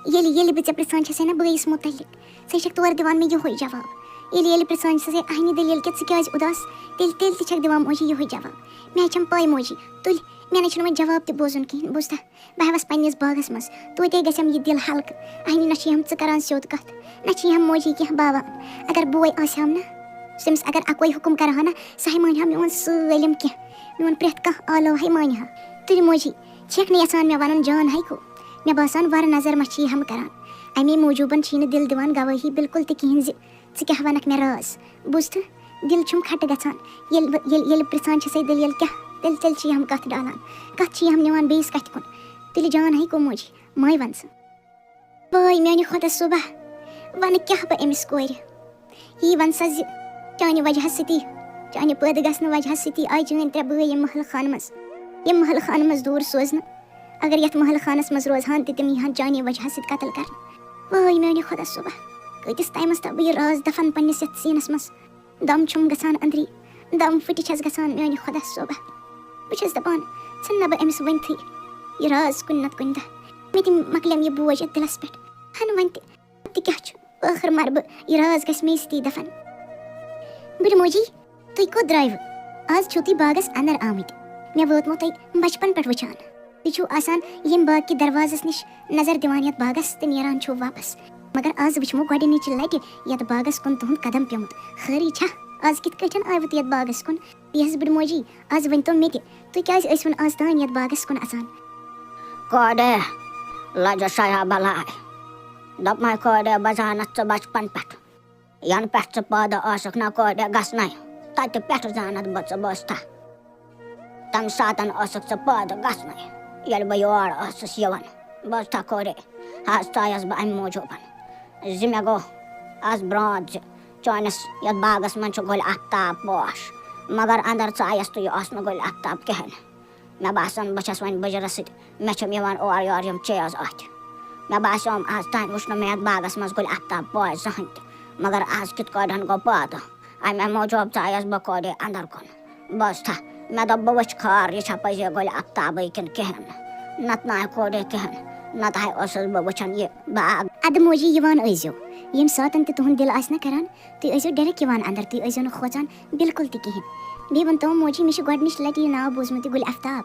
ییٚلہِ بہٕ ژےٚ پِرٛژھان چھَسے نا بٲیِس مُتعلِق ژٕ چھَکھ تورٕ دِوان مےٚ یِہوٚے جواب ییٚلہِ پِرٛژھان چھَسے اَہنہِ دٔلیٖل کہِ ژٕ کیٛازِ اُداس تیٚلہِ تہِ چھَکھ دِوان موجی یِہوٚے جواب مےٚ حظ چھَم پاے موجی تُلہِ مےٚ نَے چھُنہٕ وۄنۍ جواب تہِ بوزُن کِہیٖنۍ بوٗزتھا بہٕ ہٮ۪وَس پنٛنِس باغَس منٛز توتہِ گژھٮ۪م یہِ دِل ہلکہٕ اَہنہِ نہ چھِ ہم ژٕ کَران سیوٚد کَتھ نہ چھِ ہم موجی کینٛہہ باوان اگر بوے آسہِ ہم نا تٔمِس اگر اَکوے حُکُم کَرٕ ہا نا سُہ ہے مانہِ ہا میون سٲلِم کینٛہہ میون پرٛٮ۪تھ کانٛہہ آلو ہے مانہِ ہا تُلہِ موجی چھَکھ نہٕ یَژھان مےٚ وَنُن جان ہے کو مےٚ باسان وَرٕ نظر ما چھِ یہِ ہم کَران اَمے موٗجوٗبَن چھی نہٕ دِل دِوان گوٲہی بِلکُل تہِ کِہیٖنۍ زِ ژٕ کیٛاہ وَنَکھ مےٚ راز بوٗزتھٕ دِل چھُم کھَٹہٕ گژھان ییٚلہِ پِرٛژھان چھَسے دٔلیٖل کیٛاہ تیٚلہِ چھِ ہم کَتھ ڈالان کَتھ چھِ ہم نِوان بیٚیِس کَتھِ کُن تیٚلہِ جان ہے کو موجی ماے وَن ژٕ وٲے میٛانہِ خۄدا صٲبا وَنہٕ کیٛاہ بہٕ أمِس کورِ یی وَن سا زِ چانہِ وجہ سۭتی چانہِ پٲدٕ گژھنہٕ وجہ سۭتی آیہِ چٲنۍ 3 بٲے یِم محل خانہٕ منٛز دوٗر سوزنہٕ اگر یَتھ محل خانَس منٛز روزہَن تہِ تِم ییٖہَن چانے وجہ سۭتۍ قتل کَرنہٕ وٲے میٛانہِ خۄدا صٲبا کۭتِس ٹایمَس تھاو بہٕ یہِ راز دَفن پنٛنِس یَتھ سیٖنَس منٛز دم چھُم گژھان أنٛدری دم پھٕٹہِ چھَس گژھان میٛانہِ خۄدا صٲبا بہٕ چھَس دَپان ژھٕن نہ بہٕ أمِس ؤنۍتھٕے یہِ راز کُنہِ نَتہٕ کُنہِ دۄہ مےٚ تہِ مۄکلیم یہِ بوج یَتھ دِلَس پٮ۪ٹھ ہَن وۄنۍ تہِ کیٛاہ چھُ ٲخٕر مَرٕ بہٕ یہِ راز گژھِ مے سۭتی دَفن بٕڈِ موجی تُہۍ کوٚت درٛایوٕ آز چھُو تُہۍ باغَس اَنٛدر آمٕتۍ مےٚ وٲتمو تۄہہِ بَچپَن پٮ۪ٹھ وٕچھان تُہۍ چھُو آسان ییٚمہِ باغ کہِ دروازَس نِش نظر دِوان یَتھ باغَس تہٕ نیران چھُو واپَس مگر آز وٕچھمو گۄڈٕنِچہِ لَٹہِ یَتھ باغَس کُن تُہُنٛد قدم پیوٚمُت خٲرٕے چھا آز کِتھ کٲٹھۍ آوٕ تُہۍ یَتھ باغَس کُن یہِ حظ بٕڈِ موجی آز ؤنۍتو مےٚ تہِ تُہۍ کیٛازِ ٲسوٕ نہٕ آز تانۍ یَتھ باغَس کُن اَژان کوڑے لَجَس شایا بَلاے دوٚپمَے کوڑے بہٕ زانَتھ ژٕ بَچپَن پٮ۪ٹھ یَنہٕ پٮ۪ٹھ ژٕ پٲدٕ ٲسٕکھ نا کوڑے گژھنَے تَتہِ پٮ۪ٹھٕ زانَتھ بہٕ ژٕ بوٗزتھا تَمہِ ساتہٕ ٲسٕکھ ژٕ پٲدٕ گژھنَے ییٚلہِ بہٕ یور ٲسٕس یِوان بوٗزتھا کوڑے حظ ژایَس بہٕ اَمہِ موٗجوٗبَن زِ مےٚ گوٚو آز برٛونٛٹھ زِ چٲنِس یَتھ باغَس منٛز چھُ گُلہِ آفتاب پوش مگر اندر ژایس تہٕ یہِ اوس نہٕ گُلہِ آفتاب کِہیٖنۍ. مےٚ باسان بہٕ چھَس وۄنۍ بٕجرَس سۭتۍ مےٚ چھِم یِوان اورٕ یورٕ یِم چیٖز اَتھِ. مےٚ باسیوم آز تانۍ وٕچھ نہٕ مےٚ یَتھ باغَس منٛز گُلہِ آفتاب پوش زٕہٕنۍ تہِ. مگر آز کِتھ کٲٹھۍ گوٚو پٲدٕ اَمے موٗجوٗب ژایَس بہٕ کوٚڑے اَندر کُن. بہٕ ٲسٕس تھا مےٚ دوٚپ بہٕ وٕچھِ خٲر یہِ چھا پٔزی گُلہِ آفتابٕے کِنہٕ کِہیٖنۍ نہٕ. نَتہٕ نَے کوٚڑے کِہیٖنۍ نَتہٕ ہَے ٲسٕس بہٕ وٕچھان یہِ باغ. اَدٕ موجی یِوان ٲسۍزیو ییٚمہِ ساتہٕ تہِ تُہُنٛد دِل آسہِ نہ کَران تُہۍ ٲسۍزیو ڈٮ۪رٮ۪ک یِوان اَندر تُہۍ ٲسۍزیو نہٕ کھوژان بِلکُل تہِ کِہیٖنۍ. بیٚیہِ ؤنۍتو موجی مےٚ چھُ گۄڈٕنِچ لَٹہِ یہِ ناو بوٗزمُت یہِ گُلہِ آفتاب.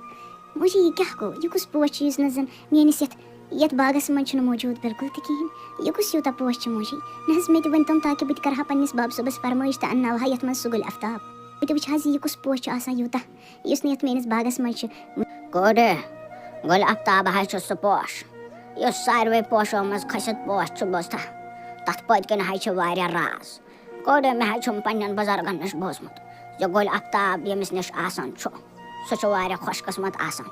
موجی یہِ کیٛاہ گوٚو یہِ کُس پوش چھُ یُس نہٕ زَن میٛٲنِس یَتھ باغَس منٛز چھُنہٕ موٗجوٗد بِلکُل تہِ کِہیٖنۍ. یہِ کُس یوٗتاہ پوش چھُ موجی نہ حظ مےٚ تہِ ؤنۍتو تاکہِ بہٕ تہِ کَرٕ ہا پنٛنِس باب صٲبَس فرمٲیش تہٕ اَنناوٕ ہا یَتھ منٛز سُہ گُلہِ آفتاب. بہٕ تہِ وٕچھِ حظ یہِ کُس پوش چھُ آسان یوٗتاہ یُس نہٕ یَتھ میٛٲنِس باغَس منٛز چھُ. کوٚڑے گُلہِ آفتاب حظ چھُ سُہ پوش یُس ساروٕے پوشو منٛز کھٔسِتھ پوش چھُ بوزتھا تَتھ پٔتۍ کِنۍ حظ چھِ واریاہ راز. کوٚڑے مےٚ حظ چھُم پنٛنٮ۪ن بُزرگَن نِش بوٗزمُت زِ گُلہِ آفتاب ییٚمِس نِش آسان چھُ سُہ چھُ واریاہ خۄش قٕسمت آسان.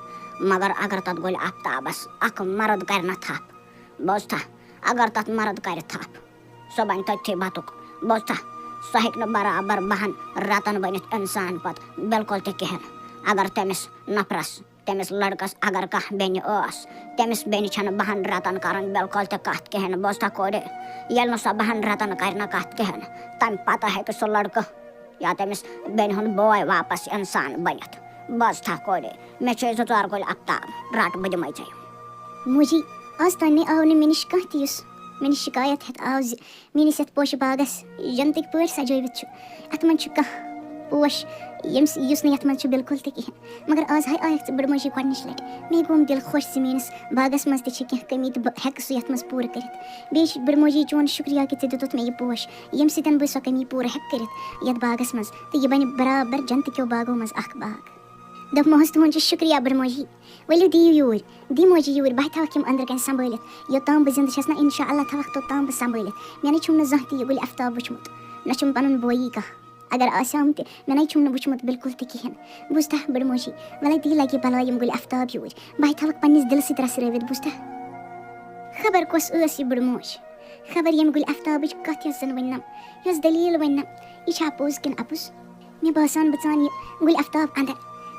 مگر اگر تَتھ گُلہِ آفتابَس اَکھ مرٕد کَرِ نہ تھپھ بوزتھا اگر تَتھ مرٕد کَرِ تھپھ سُہ بَنہِ تٔتھی بَتُک بوزتھا سُہ ہیٚکہِ نہٕ برابر 2 رٮ۪تَن بٔنِتھ اِنسان پَتہٕ بِلکُل تہِ کِہیٖنۍ. اگر تٔمِس نفرَس تٔمِس لٔڑکَس اگر کانٛہہ بیٚنہِ ٲس تٔمِس بیٚنہِ چھَنہٕ 2 رٮ۪تَن کَرٕنۍ بِلکُل تہِ کَتھ کِہیٖنۍ بوزتھا کوٚڑے. ییٚلہِ نہٕ سۄ 2 رٮ۪تَن کَرِ نہٕ کَتھ کِہیٖنۍ تَمہِ پَتہٕ ہیٚکہِ سُہ لٔڑکہٕ یا تٔمِس بیٚنہِ ہُنٛد بوے واپَس اِنسان بٔنِتھ بوزتھا کوٚڑے. مےٚ چھِ 2-4 گُلہِ آفتاب رَٹ بہٕ دِمَے ژےٚ. موجی آز تانۍ آو نہٕ مےٚ نِش کانٛہہ تہِ یُس مےٚ نِش شِکایت ہٮ۪تھ آو زِ میٛٲنِس یَتھ پوشہٕ باغَس جنتٕکۍ پٲٹھۍ سَجٲوِتھ چھُ اَتھ منٛز چھُ کانٛہہ پوش یُس نہٕ یَتھ منٛز چھُ بِلکُل تہِ کِہیٖنۍ. مگر آز ہَے آیَکھ ژٕ بٔڑٕ موجی گۄڈنِچ لَٹہِ مےٚ گوٚم دِل خۄش زِ میٛٲنِس باغَس منٛز تہِ چھِ کینٛہہ کٔمی تہٕ بہٕ ہٮ۪کہٕ سُہ یَتھ منٛز پوٗرٕ کٔرِتھ. بیٚیہِ چھِ بٔڑٕ موجی چون شُکریہ کہِ ژےٚ دِتُتھ مےٚ یہِ پوش ییٚمہِ سۭتۍ بہٕ سۄ کٔمی پوٗرٕ ہٮ۪کہٕ کٔرِتھ یَتھ باغَس منٛز تہٕ یہِ بَنہِ برابر جنتہٕ کیو باغو منٛز اَکھ باغ. دوٚپمَس تُہُنٛد چھُ شُکریہ بٔڑٕ موجی. ؤلِو دِیِو یوٗرۍ دی موجی یوٗرۍ بہٕ تھاوَکھ یِم أنٛدرٕ کَنۍ سنٛبھٲلِتھ یوٚتام بہٕ زِندٕ چھَس نہ اِنشاء اللہ تھاوَکھ توٚتام بہٕ سنٛبھٲلِتھ. مےٚ نَے چھُم نہٕ زانٛہہ تہِ یہِ گُلہِ آفتاب وٕچھمُت نہ چھُم پَنُن بویی کانٛہہ اگر آسیٛام تہِ مےٚ نَے چھُم نہٕ وٕچھمُت بِلکُل تہِ کِہیٖنۍ. بوٗزتھا بٔڑٕ موجی وَلَے دی لَگہِ بَلاے یِم گُلہِ آفتاب یوٗرۍ بہٕ تھاوَکھ پنٛنِس دِلہٕ سۭتۍ رَسرٲوِتھ بوٗزتھا. خبر کۄس ٲس یہِ بٔڑٕ موج خبر ییٚمہِ گُلہِ آفتابٕچ کَتھ یۄس زَن ؤننَم یۄس دٔلیٖل ؤننَم یہِ چھا پوٚز کِنہٕ اَپُز. مےٚ باسان بہٕ ژان یہِ گُلہِ آفتاب اَندَر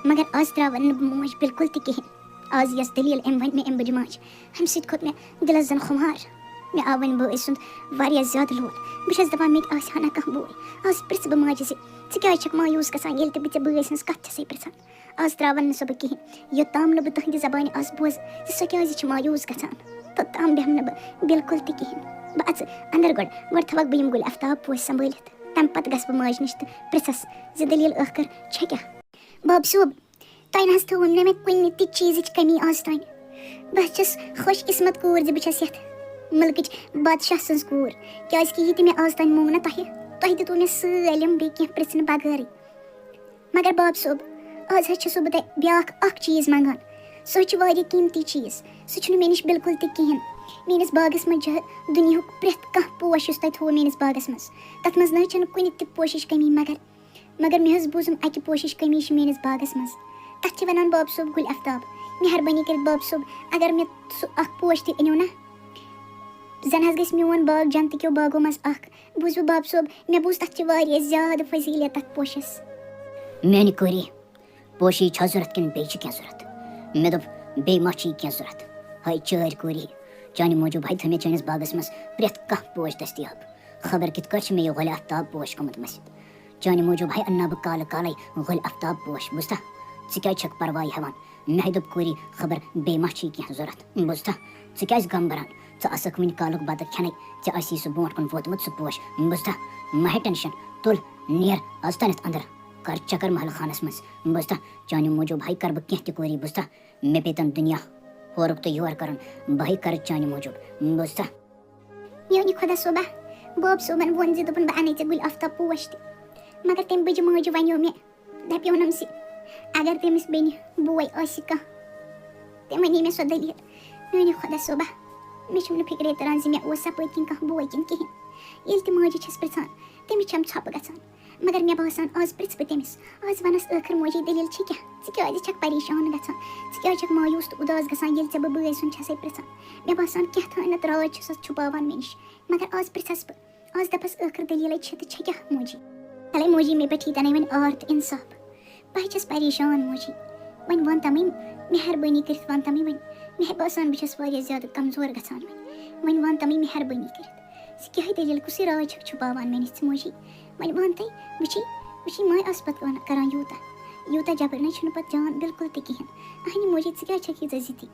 مگر آز ترٛاوَن نہٕ بہٕ موج بِلکُل تہِ کِہیٖنۍ. آز یۄس دٔلیٖل أمۍ وَنہِ مےٚ أمۍ بٔڑِ ماجہِ اَمہِ سۭتۍ کھوٚت مےٚ دِلَس زَن خُمار. مےٚ آو وۄنۍ بٲے سُنٛد واریاہ زیادٕ لول. بہٕ چھَس دَپان مےٚ تہِ آسہِ ہا نہ کانٛہہ بوے آز پِرٛژھٕ بہٕ ماجہِ زِ ژٕ کیٛازِ چھَکھ مایوٗس گژھان ییٚلہِ تہِ بہٕ ژےٚ بٲے سٕنٛز کَتھ چھَسَے پِرٛژھان. آز ترٛاوَن نہٕ سۄ بہٕ کِہیٖنۍ یوٚتام نہٕ بہٕ تُہٕنٛدِ زبانہِ آز بوزٕ زِ سۄ کیٛازِ چھِ مایوٗس گژھان توٚتام بیٚہمہٕ نہٕ بہٕ بِلکُل تہِ کِہیٖنۍ. بہٕ اَژٕ اَندَر گۄڈٕ تھاوَکھ بہٕ یِم گُلہِ آفتاب پوش سنٛبھٲلِتھ تَمہِ پَتہٕ گژھٕ بہٕ ماجہِ نِش تہٕ پِرٛژھَس زِ دٔلیٖل ٲخٕر چھےٚ کیٛاہ. باب صٲب تۄہہِ نہ حظ تھٲوٕ نہٕ مےٚ کُنہِ تہِ چیٖزٕچ کٔمی آز تانۍ. بہٕ چھَس خۄش قٕسمت کوٗر زِ بہٕ چھَس یَتھ مُلکٕچ بادشاہ سٕنٛز کوٗر کیٛازِکہِ یہِ تہِ مےٚ آز تانۍ موٚنگ نہ تۄہہِ دِتوٗ مےٚ سٲلِم بیٚیہِ کینٛہہ پِرٛژھنہٕ بغٲرٕے. مگر باب صٲب آز حظ چھَسو بہٕ تۄہہِ بیٛاکھ اَکھ چیٖز منٛگان سُہ حظ چھُ واریاہ قیٖمتی چیٖز سُہ چھُنہٕ مےٚ نِش بِلکُل تہِ کِہیٖنۍ. میٛٲنِس باغَس منٛز چھُ دُنیاہُک پرٛٮ۪تھ کانٛہہ پوش یُس تۄہہِ تھوٚوُ میٛٲنِس باغَس منٛز تَتھ منٛز نہ حظ چھَنہٕ کُنہِ تہِ پوشِچ کٔمی مگر مےٚ حظ بوٗزُم اَکہِ پوشِچ کٔمی چھِ میٛٲنِس باغَس منٛز تَتھ چھِ وَنان باب صٲب گُلہِ آفتاب. مہربٲنی کٔرِتھ باب صٲب اگر مےٚ سُہ اَکھ پوش تہِ أنِو نہ زَن حظ گژھِ میون باغ جنتہٕ کیو باغو منٛز اَکھ. بوٗزوٕ باب صٲب مےٚ بوٗز تَتھ چھِ واریاہ زیادٕ فضیٖلت تَتھ پوشَس. میٛانہِ کوٗری پوشی چھا ضوٚرَتھ کِنہٕ بیٚیہِ چھِ کینٛہہ ضوٚرَتھ. مےٚ دوٚپ بیٚیہِ ما چھِی کینٛہہ ضوٚرَتھ. ہاے چٲرۍ کوٗری چانہِ موٗجوٗب ہاے تھٲے مےٚ چٲنِس باغَس منٛز پرٛٮ۪تھ کانٛہہ پوش دٔستیاب. خبر کِتھ کٲٹھۍ چھِ مےٚ یہِ گۄلہِ آفتاب پوش گوٚمُت مٔسِتھ. چانہِ موٗجوٗب ہاے اَنناو بہٕ کالہٕ کالَے گۄلہِ آفتاب پوش بوٗزتھا. ژٕ کیٛازِ چھَکھ پَرواے ہٮ۪وان مےٚ ہَے دوٚپ کوٗری خبر بیٚیہِ ما چھِی کینٛہہ ضوٚرَتھ بوٗزتھا. ژٕ کیٛازِ غم بَران ژٕ آسَکھ وٕنہِ کالُک بَتہٕ کھٮ۪نَے ژےٚ آسی سُہ برونٛٹھ کُن ووتمُت سُہ پوش بوٗزتھا. مہ ہےٚ ٹٮ۪نشَن تُل نیر آز تانٮ۪تھ اَندَر کَر چَکر محلہٕ خانَس منٛز بوٗزتھا. چانہِ موٗجوٗب ہاے کَرٕ بہٕ کینٛہہ تہِ کوٗری بوٗزتھا. مےٚ پیٚتَن دُنیا ہورُکھ تہٕ یورٕ کَرُن بہٕ ہَے کَرٕ چانہِ موٗجوٗب بوٗزتھا. میٛانہِ خۄدا صٲبا باب صٲبَن ووٚن زِ دوٚپُن بہٕ اَنَے ژےٚ گُلہِ آفتاب پوش تہِ مگر تَمہِ بٔجہِ ماجہِ وَنیو مےٚ دَپیونَم زِ اگر تٔمِس بیٚنہِ بوے آسہِ کانٛہہ تٔمۍ وَنے مےٚ سۄ دٔلیٖل. میٛانہِ خۄدا صٲبا مےٚ چھُم نہٕ فِکرے تَران زِ مےٚ اوس سَپٲرۍ کِنۍ کانٛہہ بوے کِنہٕ کِہیٖنۍ. ییٚلہِ تہِ ماجہِ چھَس پِرٛژھان تٔمِس چھَم ژھۄپہٕ گژھان مگر مےٚ باسان آز پِرٛژھٕ بہٕ تٔمِس آز وَنَس ٲخٕر موجی دٔلیٖل چھِ کیٛاہ ژٕ کیٛازِ چھَکھ پریشان گژھان ژٕ کیٛازِ چھَکھ مایوٗس تہٕ اُداس گژھان ییٚلہِ ژےٚ بہٕ بٲے سُنٛد چھَسَے پِرٛژھان. مےٚ باسان کیٛاہ تھانٮ۪تھ راز چھُ سۄ چھُپاوان مےٚ نِش مگر آز پِرٛژھَس بہٕ آز دَپَس ٲخٕر دٔلیٖلَے چھِ تہٕ چھےٚ کیٛاہ موجی. تلے موجی مے پہ تنے ون آر تو انصاف بہٕ چھَس پریشان موجی وۄنۍ وَن تَمے مہربٲنی کٔرِتھ وَن تَمے وۄنۍ مےٚ باسان بہٕ چھَس واریاہ زیادٕ کمزور گژھان وۄنۍ وَن تَمے مہربٲنی کٔرِتھ ژٕ کیٛاہ دٔلیٖل کُسٕے راز چھَکھ چھُپاوان مےٚ نِش ژٕ موجی وۄنۍ وَن تہٕ وٕچھی ماے آسہٕ پَتہٕ کَران یوٗتاہ جبر نَے چھُنہٕ پَتہٕ جان بالکل تہِ کِہیٖنۍ اہنہِ موجی ژٕ کیٛازِ چھَکھ ییٖژاہ ضِدی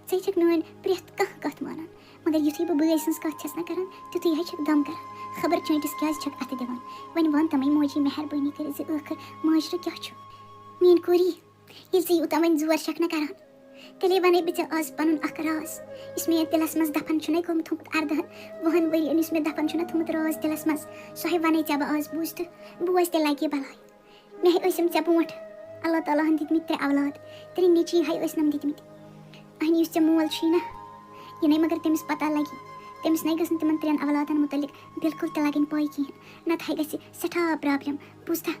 ژٕ چھَکھ میٛٲنۍ پرٛٮ۪تھ کانٛہہ کَتھ مانان مگر یُتھُے بہٕ بٲے سٕنٛز کَتھ چھَس نہ کَران تیُتھُے حظ چھَکھ دم کَران خبر چٲنٛٹِس کیٛازِ چھَکھ اَتھٕ دِوان وۄنۍ وَن تَمے موجی مہربٲنی کٔرِتھ زِ ٲخٕر ماجرٕ کیٛاہ چھُ میٛٲنۍ کوٗری ییٚلہِ ژٕ یوٗتاہ وۄنۍ زور چھَکھ نہ کَران تیٚلے وَنے بہٕ ژےٚ آز پَنُن اَکھ راز یُس مےٚ یَتھ دِلَس منٛز دَفن چھُنَے گوٚمُت 10-20 ؤرۍیَن یُس مےٚ دَفن چھُنہ تھوٚمُت راز دِلَس منٛز سُہ ہے وَنے ژےٚ بہٕ آز بوٗز تہٕ بوز تہِ لَگہِ بَلاے مےٚ ہے ٲسِم ژےٚ برونٛٹھ اللہ تعالیٰ ہَن دِتمٕتۍ 3 اولاد 3 نیٚچی ہے ٲسنَم دِتمٕتۍ اہنہِ یُس ژےٚ مول چھُے نہ یہِ نَے مگر تٔمِس پَتہ لَگہِ تٔمِس نَے گٔژھ نہٕ تِمَن 3 اولادَن مُتعلِق بالکل تہِ لَگٕنۍ پاے کِہیٖنۍ نَتہٕ ہے گژھِ سٮ۪ٹھاہ پرٛابلِم بوٗزتھا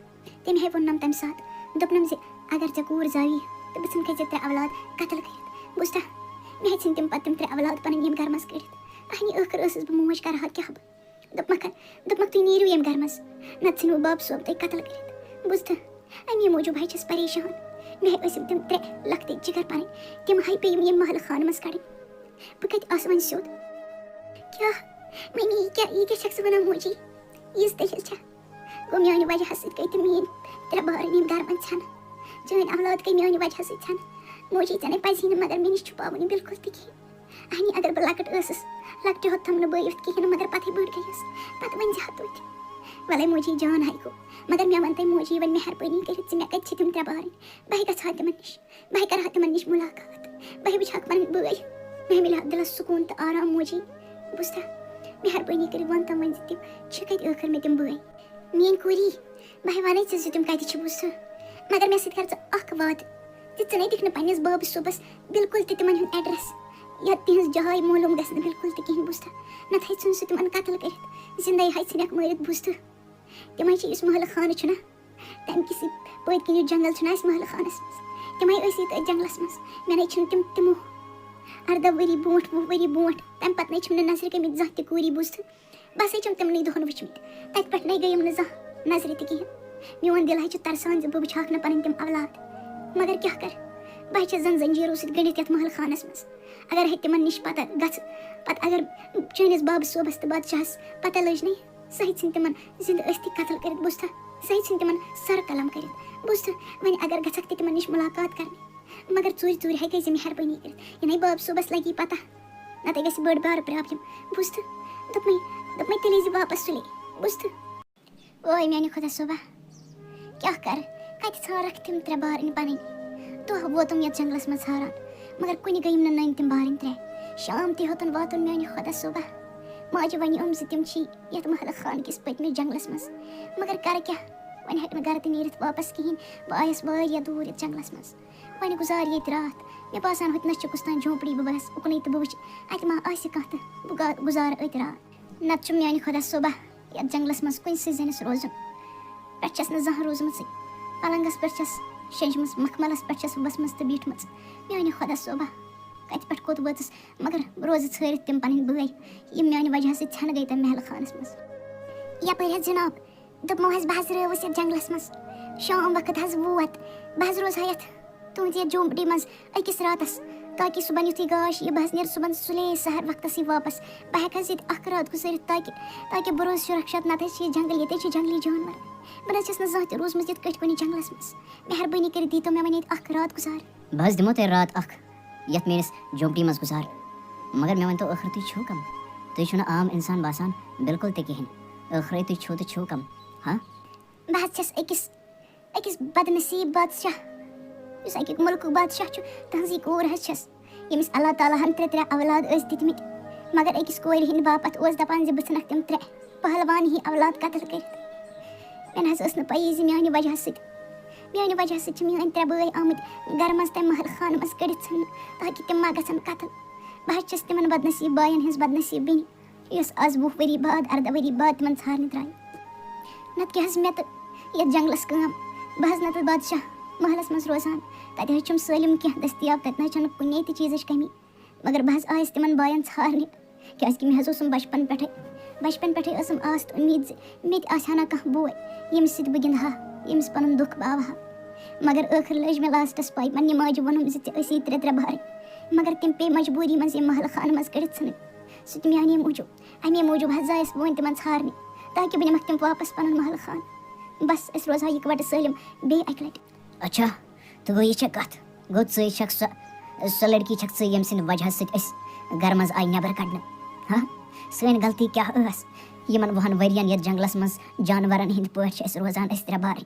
تٔمۍ ہے ووٚننَم تَمہِ ساتہٕ دوٚپنَم زِ اگر ژےٚ کوٗر زاوی تہٕ بہٕ ژھٕنکھے ژےٚ 3 اولاد قتل کٔرِتھ بوٗزتھا مےٚ ہے ژھٕنۍ تِم پَتہٕ تِم 3 اولاد پَنٕنۍ ییٚمہِ گَرٕ منٛز کٔڑِتھ اہنہِ ٲخٕر ٲسٕس بہٕ موج کَرٕہا کیٛاہ بہٕ دوٚپمَکھ تُہۍ نیٖرِو ییٚمہِ گَرٕ منٛز نَتہٕ ژھٕنوٕ باب صٲب تۄہہِ قتل کٔرِتھ بوٗزتھا اَمی موٗجوٗب ہے چھَس پریشان مےٚ ہے ٲسِم تِم 3 لۄکٕٹۍ جِگر پَنٕنۍ تِم ہے پیٚیِم ییٚمہِ محلہٕ خانہٕ منٛز کَڑٕنۍ بہٕ کَتہِ آسہٕ وۄنۍ سیوٚد کیٛاہ وۄنۍ یہِ کیٛاہ چھَکھ ژٕ وَنان موجی یِژھ دٔلیٖل چھےٚ گوٚو میٛانہِ وجہ سۭتۍ گٔے تِم میٛٲنۍ 3 بارٕنۍ یِم گَرٕ منٛز ژھٮ۪نہٕ چٲنۍ اولاد گٔے میٛانہِ وجہ سۭتۍ ژھٮ۪نہٕ موجی ژےٚ نَے پَزی نہٕ مگر مےٚ نِش چھُپاوُن یہِ بالکل تہِ کِہیٖنۍ اہنہِ اگر بہٕ لۄکٕٹ ٲسٕس لۄکٹہِ ہوٚت تھَم نہٕ بٲیِتھ کِہیٖنۍ نہٕ مگر پَتہٕ بٔڑ گٔیَس پَتہٕ ؤنۍ زِ ہا توتہِ وَلَے موجی جان ہے گوٚو مگر مےٚ وَن تۄہہِ موجی وۄنۍ مہربٲنی کٔرِتھ زِ مےٚ کَتہِ چھِ تِم 3 بارٕنۍ بہٕ ہے گژھٕ ہا تِمَن نِش بہٕ ہے کَرٕ ہا تِمَن نِش مُلاقات بہٕ ہے وٕچھِ ہاکھ پَنٕنۍ بٲے مےٚ مِلہِ ہا دِلَس سکوٗن تہٕ آرام موجی بوٗزتھا مہربٲنی کٔرِتھ وَن تِم وۄنۍ زِ تِم چھِ کَتہِ ٲخٕر مےٚ تِم بٲے میٛٲنۍ کوٗری بہٕ ہے وَنے ژےٚ زِ تِم کَتہِ چھِ بوٗزتھا مگر مےٚ سۭتۍ کَر ژٕ اَکھ وعدٕ زِ ژٕ نَے دِکھ نہٕ پنٛنِس بابہٕ صٲبَس بالکل تہِ تِمَن ہُنٛد ایڈرَس یا تِہٕنٛز جاے معلوٗم گژھِ نہٕ بالکل تہِ کِہیٖنۍ بوٗزتھا نَتہٕ ہے ژھٕن سُہ تِمَن قتل کٔرِتھ زِندَے ہے ژھٕنٮ۪کھ مٲرِتھ بوٗزتھٕ تِم ہے چھِ یُس محلہٕ خانہٕ چھُنہ تَمہِ کِس پٔتۍ کِنۍ یُس جنٛگل چھُنہ اَسہِ محلہٕ خانَس منٛز تِم ہے ٲسی تٔتھۍ جنٛگلَس منٛز مےٚ نَے چھِنہٕ تِمو 18 ؤری برونٛٹھ 20 ؤری برونٛٹھ تَمہِ پَتہٕ نَے چھِم نہٕ نظرِ گٔمٕتۍ زانٛہہ تہِ کوٗری بوٗزتھٕ بہٕ ہسا چھِم تِمنٕے دۄہَن وٕچھمٕتۍ تَتہِ پٮ۪ٹھ نَے گٔیِم نہٕ زانٛہہ نظرِ تہِ کِہیٖنۍ میون دِل ہے چھُ ترسان زِ بہٕ وٕچھِ ہاکھ نہٕ پَنٕنۍ تِم اولاد مگر کیٛاہ کَرٕ بہٕ چھَس زَن زنجیٖرو سۭتۍ گٔنڈِتھ یَتھ محلہٕ خانَس منٛز اگر ہے تِمَن نِش پَتہ گژھٕ پَتہٕ اگر چٲنِس بابہٕ صٲبَس تہٕ بادشاہَس پَتہ لٔج نَے سُہ ہے ژھٕنۍ تِمَن زِندٕ ٲسۍتھٕے قتل کٔرِتھ بوٗزتھا سُہ ہے ژھٕنۍ تِمَن سَر قلم کٔرِتھ بوٗزتھٕ وۄنۍ اگر گژھکھ تہِ تِمَن نِش مُلاقات کَرنہِ مگر ژوٗرِ ہے گٔے زِ مہربٲنی کٔرِتھ یہِ نَے بابہٕ صٲبَس لَگی پَتہ نَتہٕ گژھِ بٔڑ بارٕ پرٛابلِم بوٗزتھٕ دوٚپمَے تیٚلے زِ واپَس سُلے بوٗزتھٕ اوے میٛانہِ خۄدا صٲبا کیٛاہ کَرٕ کَتہِ ژھارَکھ تِم 3 بارٕنۍ پَنٕنۍ دۄہ ووتُم یَتھ جنٛگلَس منٛز ژھاران مگر کُنہِ گٔیِم نہٕ نٔنۍ تِم بارٕنۍ 3 شام تہِ ہیوٚتُن واتُن میٛانہِ خۄدا صٲبا ماجہِ وَنیوم زِ تِم چھی یَتھ محلہٕ خانہٕ کِس پٔتمِس جنٛگلَس منٛز مگر کَرٕ کیٛاہ وۄنۍ ہٮ۪کہٕ نہٕ گَرٕ تہِ نیٖرِتھ واپَس کِہیٖنۍ بہٕ آیَس واریاہ دوٗر یَتھ جنٛگلَس منٛز وۄنۍ گُزار ییٚتہِ راتھ مےٚ باسان ہُتہِ نَس چھُ کُستام جھونٛپڑی بہٕ بَس اُکنُے تہٕ بہٕ وٕچھِ اَتہِ ما آسہِ کانٛہہ تہٕ بہٕ گُزارٕ أتۍ راتھ نَتہٕ چھُم میٛانہِ خۄدا صٲبا یَتھ جنٛگلَس منٛز کُنسٕے زٔنِس روزُن پٮ۪ٹھ چھَس نہٕ زانٛہہ روٗزمٕژٕے پَلنٛگَس پٮ۪ٹھ چھَس شیٚنجمٕژ مخملَس پٮ۪ٹھ چھَس ؤژھمٕژ تہٕ بیٖٹھمٕژ میٛانہِ خۄدا صٲبا کَتہِ پٮ۪ٹھ کوٚت وٲژٕس مگر بہٕ روزٕ ژھٲرِتھ تِم پَنٕنۍ بٲے یِم میٛانہِ وجہ سۭتۍ ژھٮ۪نہٕ گٔے تَمہِ محلہٕ خانَس منٛز یَپٲرۍ حظ جِناب دوٚپمو حظ بہٕ حظ رٲوٕس یَتھ جنٛگلَس منٛز شام وقت حظ ووت بہٕ حظ روزٕ ہا یَتھ تُہٕنٛزِ یَتھ جھونٛپڑی منٛز أکِس راتَس تاکہِ صُبحن یُتھُے گاش یہِ بہٕ حظ نیرٕ صُبحن سُلے سحر وقتَسٕے واپَس بہٕ ہٮ۪کہٕ حظ ییٚتہِ اَکھ رات گُزٲرِتھ تاکہِ بہٕ روزٕ سُرَکشت نَتہٕ حظ چھِ یہِ جنٛگل ییٚتہِ حظ چھِ جنٛگلی جانوَر بہٕ نہ حظ چھَس نہٕ زانٛہہ تہِ روٗزمٕژ یِتھ کٲٹھۍ کُنہِ جنٛگلَس منٛز مہربٲنی کٔرِتھ دیٖتو مےٚ وۄنۍ ییٚتہِ اَکھ رات گُزار بہٕ حظ دِمو تۄہہِ رات اَکھ یَتھ میٛٲنِس جھونٛپڑی منٛز گُزار مگر مےٚ ؤنۍتو ٲخٕر تُہۍ چھُو کَم تُہۍ چھُو نہٕ عام اِنسان باسان بِلکُل تہِ کِہیٖنۍ ٲخرَے تُہۍ چھُو تہٕ چھُو کَم ہاں بہٕ حظ چھَس أکِس بدنصیٖب بادشاہ یُس اَکہِ مُلکُک بادشاہ چھُ تٕہٕنٛزٕے کوٗر حظ چھَس ییٚمِس اللہ تعالیٰ ہَن 3 اولاد ٲسۍ دِتمٕتۍ مگر أکِس کورِ ہِنٛدِ باپتھ اوس دَپان زِ بہٕ ژھٕنَکھ تِم 3 پہلوان ہی اولاد قتل کٔرِتھ مےٚ نہ حظ ٲس نہٕ پَیی زِ میٛانہِ وجہ سۭتۍ چھِ میٛٲنۍ 3 بٲے آمٕتۍ گَرٕ منٛز تَمہِ محلہٕ خانہٕ منٛز کٔڑِتھ ژھٕننہٕ تاکہِ تِم ما گژھن قتل بہٕ حظ چھَس تِمَن بدنصیٖب بایَن ہِنٛز بدنصیٖب بیٚنہِ یۄس آز 20 ؤری بعد 18 ؤری بعد تِمَن ژھارنہِ درٛاے نَتہٕ کیٛاہ حظ مےٚ تہٕ یَتھ جنٛگلَس کٲم بہٕ حظ نَتہٕ بادشاہ محلَس منٛز روزان تَتہِ حظ چھُم سٲلِم کینٛہہ دٔستیاب تَتہِ نہ حظ چھَنہٕ کُنے تہِ چیٖزٕچ کٔمی مگر بہٕ حظ آیَس تِمَن بایَن ژھارنہِ کیٛازِکہِ مےٚ حظ اوسُم بَچپَن پٮ۪ٹھَے بچپن پٮ۪ٹھٕے ٲسٕم آس تہٕ اُمید زِ مےٚ تہِ آسہِ ہا نا کانٛہہ بوے ییٚمِس سۭتۍ بہٕ گِنٛدٕ ہا ییٚمِس پَنُن دُکھ باوٕ ہا مگر ٲخٕر لٔج مےٚ لاسٹَس پَے پنٛنہِ ماجہِ ووٚنُم زِ ژےٚ ٲسی 3 بارٕنۍ مگر تِم پیٚیہِ مجبوٗری منٛز ییٚمہِ محلہٕ خانہٕ منٛز کٔڑِتھ ژھٕنٕنۍ سُہ تہِ میٛانے موٗجوٗب اَمے موٗجوٗب حظ زایَس بہٕ وۄنۍ تِمَن ژھارنہِ تاکہِ بہٕ نِمَکھ تِم واپَس پَنُن محلہٕ خانہٕ بَس أسۍ روزہاو یِکوَٹہٕ سٲلِم بیٚیہِ اَکہِ لَٹہِ اچھا تہٕ گوٚو یہِ چھےٚ کَتھ گوٚو ژٕے چھَکھ سۄ لٔڑکی چھَکھ ژٕ ییٚمہِ سٕنٛدِ وجہ سۭتۍ أسۍ گَرٕ منٛز آیہِ نٮ۪بر کَڑنہٕ ہاں سٲنۍ غلطی کیٛاہ ٲس یِمن وُہَن ؤرۍیَن یَتھ جنٛگلَس منٛز جانوَرَن ہِنٛدۍ پٲٹھۍ چھِ أسۍ روزان أسۍ 3 بارٕنۍ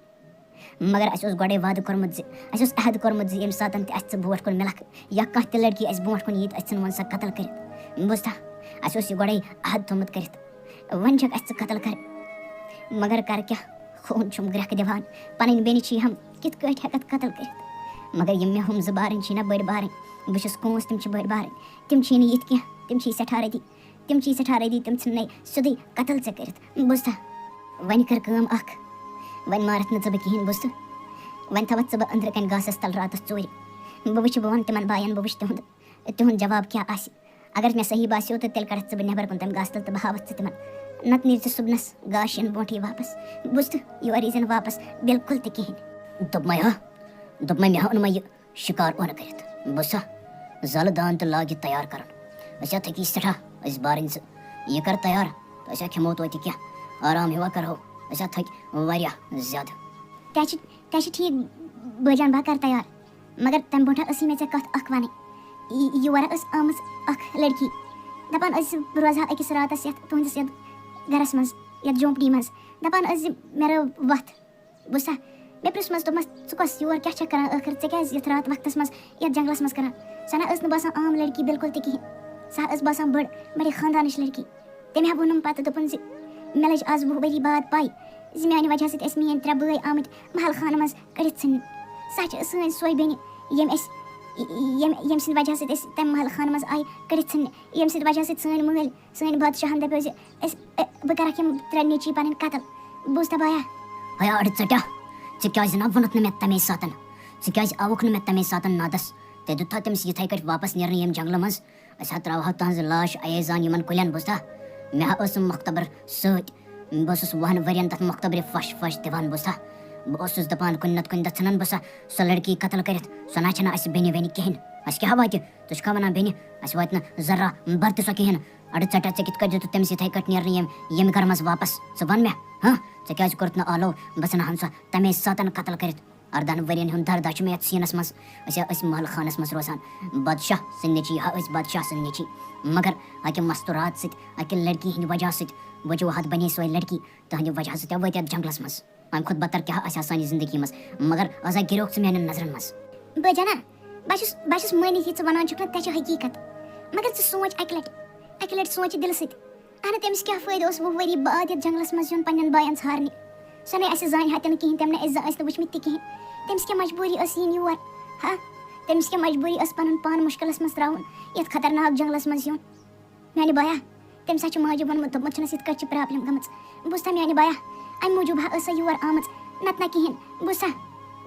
مگر اَسہِ اوس گۄڈَے وعدٕ کوٚرمُت زِ اَسہِ اوس عہد کوٚرمُت زِ ییٚمہِ ساتہٕ تہِ اَسہِ ژٕ برونٛٹھ کُن مِلکھ یا کانٛہہ تہِ لٔڑکی اَسہِ برونٛٹھ کُن یی تہٕ أسۍ ژھٕنوون سۄ قتل کٔرِتھ بوٗزتھا اَسہِ اوس یہِ گۄڈَے عہد تھوٚمُت کٔرِتھ وۄنۍ چھَکھ اَسہِ ژٕ قتل کَرٕنۍ مگر کَرٕ کیٛاہ خوٗن چھُم گرٛٮ۪کہٕ دِوان پَنٕنۍ بیٚنہِ چھِ ہم کِتھ کٲٹھۍ ہٮ۪کَتھ قتل کٔرِتھ مگر یِم مےٚ ہُم 2 بارٕنۍ چھِی نہ بٔڑۍ بارٕنۍ بہٕ چھُس کوٗنٛس تِم چھِ بٔڑۍ بارٕنۍ تِم چھی نہٕ یِتھ کینٛہہ تِم چھی سٮ۪ٹھاہ رٔدی تِم ژھٕننَے سیوٚدُے قتل ژےٚ کٔرِتھ بوٗزتھا وۄنۍ کٔر کٲم اَکھ وۄنۍ مارَتھ نہٕ ژٕ بہٕ کِہیٖنۍ بوٗزتھٕ وۄنۍ تھاوَتھ ژٕ بہٕ أنٛدرٕ کَنۍ گاسَس تَل راتَس ژوٗرِ بہٕ وٕچھِ بہٕ وَنہٕ تِمَن بایَن بہٕ وٕچھِ تِہُنٛد جواب کیٛاہ آسہِ اگر مےٚ صحیح باسیو تہٕ تیٚلہِ کَڑَتھ ژٕ بہٕ نٮ۪بر کُن تَمہِ گاسہٕ تَل تہٕ بہٕ ہاوَتھ ژٕ تِمَن نَتہٕ نیٖرۍ ژٕ صُبنَس گاش یِنہٕ برونٛٹھٕے واپَس بوٗزتھٕ یور یی زِ نہٕ واپَس بِلکُل تہِ کِہیٖنۍ دوٚپمَے مےٚ ہاو نہٕ وۄنۍ یہِ شِکار اونہٕ کٔرِتھ بوٗزتھا زَلہٕ دان تہٕ لاگ یہِ تیار کَرُن أسۍ ہا تھٔکی سٮ۪ٹھاہ أسۍ بارٕنۍ 2 یہِ کَر تیار تہٕ أسۍ ہا کھٮ۪مو توتہِ کینٛہہ آرام ہیوٗ کَرہو أسۍ ہا تھٔکۍ واریاہ زیادٕ تہِ چھِ ٹھیٖک بٲجان بہٕ کَرٕ تیار مگر تَمہِ برونٛٹھ ٲسٕے مےٚ ژےٚ کَتھ اَکھ وَنٕنۍ یور ٲس آمٕژ اَکھ لٔڑکی دَپان ٲسۍ بہٕ روزٕ ہا أکِس راتَس یَتھ تُہٕنٛدِس یَتھ گَرَس منٛز یَتھ جھونٛپڑی منٛز دَپان ٲسۍ زِ مےٚ رٲو وَتھ بوٗزتھا مےٚ پرٛژھمَس دوٚپمَس ژٕ کۄس یور کیٛاہ چھَکھ کَران ٲخٕر ژےٚ کیٛازِ یَتھ رات وقتَس منٛز یَتھ جنٛگلَس منٛز کَران سۄ نہ ٲس نہٕ باسان عام لٔڑکی بِلکُل تہِ کِہیٖنۍ سۄ ٲس باسان بَڑِ خاندانٕچ لٔڑکی تٔمۍ ہا ووٚنُم پَتہٕ دوٚپُن زِ مےٚ لٔج آز 20 ؤری بعد پَے زِ میٛانہِ وجہ سۭتۍ ٲسۍ میٛٲنۍ 3 بٲے آمٕتۍ محل خانہٕ منٛز کٔڑِتھ ژھٕننہِ سۄ چھِ سٲنۍ سۄے بیٚنہِ ییٚمہِ سٕنٛدِ وجہ سۭتۍ أسۍ تَمہِ محلہٕ خانہٕ منٛز آیہِ کٔڑِتھ ژھٕننہِ ییٚمہِ سٕنٛدِ وجہ سۭتۍ سٲنۍ مٲلۍ سٲنۍ بادشاہَن دَپیو زِ بہٕ کَرَکھ یِم 3 نیٚچی پَنٕنۍ قتل بوٗزتھا بایا ہیا اَڑٕ ژَٹیا ژےٚ کیٛازِ نہ ووٚنُتھ نہٕ مےٚ تَمے ساتہٕ ژٕ کیٛازِ آوُکھ نہٕ مےٚ تَمے ساتہٕ نادَس ژےٚ دیُتتھا تٔمِس یِتھَے کٔٹھۍ واپَس نیرنہٕ ییٚمہِ جنٛگلہٕ منٛز أسۍ ہا ترٛاوہاو تٕہٕنٛز لاش ایزان یِمَن کُلٮ۪ن بوٗزتھا مےٚ ہا ٲسٕم مۄختبر سۭتۍ بہٕ اوسُس 20 ؤرۍیَن تَتھ مۄختبرِ پھش دِوان بوٗزتھا بہٕ اوسُس دَپان کُنہِ نَتہٕ کُنہِ دۄہ ژھٕنَن بہٕ سۄ لٔڑکی قتل کٔرِتھ سۄ نہ چھَنہٕ اَسہِ بیٚنہِ ویٚنہِ کِہیٖنۍ اَسہِ کیٛاہ واتہِ ژٕ چھُکھا وَنان بیٚنہِ اَسہِ واتہِ نہٕ ذرا بَر تہِ سۄ کِہیٖنۍ اَڑٕ ژَٹیا ژےٚ کِتھ کٔٹھۍ دِتُتھ تٔمِس یِتھَے کٔٹھۍ نیرنہٕ ییٚمہِ گَرٕ منٛز واپَس ژٕ وَن مےٚ ژےٚ کیٛازِ کوٚرُتھ نہٕ آلو بہٕ ژھٕنہٕ سۄ تَمے ساتہٕ قتل کٔرِتھ 18 ؤرۍیَن ہُنٛد دَردَہ چھُ مےٚ یَتھ سیٖنَس منٛز أسۍ ٲسۍ محلہٕ خانَس منٛز روزان بادشاہ سٕنٛدۍ نیٚچی ٲسۍ بادشاہ سٕنٛدۍ نیٚچی مگر اَکہِ مستوٗرات سۭتۍ اَکہِ لٔڑکی ہِنٛدِ وجہ سۭتۍ وجوٗہات بنے سۄے لٔڑکی تٕہٕنٛدِ وجہ سۭتۍ وٲتۍ یَتھ جنٛگلَس منٛز اَمہِ کھۄتہٕ بدتر کیٛاہ آسہِ ہا سانہِ زندگی منٛز مگر آز ہا گِریوکھ ژٕ میٛانٮ۪ن نظرَن منٛز بٲجانا بہٕ چھُس مٲنِتھ یہِ ژٕ وَنان چھُکھ نہ تہِ چھِ حقیٖقت مگر ژٕ سونٛچ اَکہِ لَٹہِ سونٛچ دِلہٕ سۭتۍ اہنہٕ تٔمِس کیٛاہ فٲیدٕ اوس 20 ؤری بعد یَتھ جنٛگلَس منٛز یُن پنٛنٮ۪ن بایَن ژھارنہِ سۄ نَے اَسہِ زانہِ ہا تہِ نہٕ کِہیٖنۍ تٔمۍ نہٕ أسۍ ٲسۍ نہٕ وٕچھمٕتۍ تہِ کِہیٖنۍ تٔمِس کیٛاہ مجبوٗری ٲس یِنۍ یور تٔمِس کیٛاہ مجبوٗری ٲس پَنُن پان مُشکِلَس منٛز ترٛاوُن یَتھ خطرناک جنٛگلَس منٛز یُن میٛانہِ بایا تٔمِس ہا چھُ ماجہِ ووٚنمُت دوٚپمُت چھُنَس یِتھ کٔٹھۍ چھِ پرٛابلِم گٔمٕژ بوٗزتھا میٛانہِ بایا اَمہِ موٗجوٗب ہا ٲس سۄ یور آمٕژ نَتہٕ نہ کِہیٖنۍ بوٗزتھا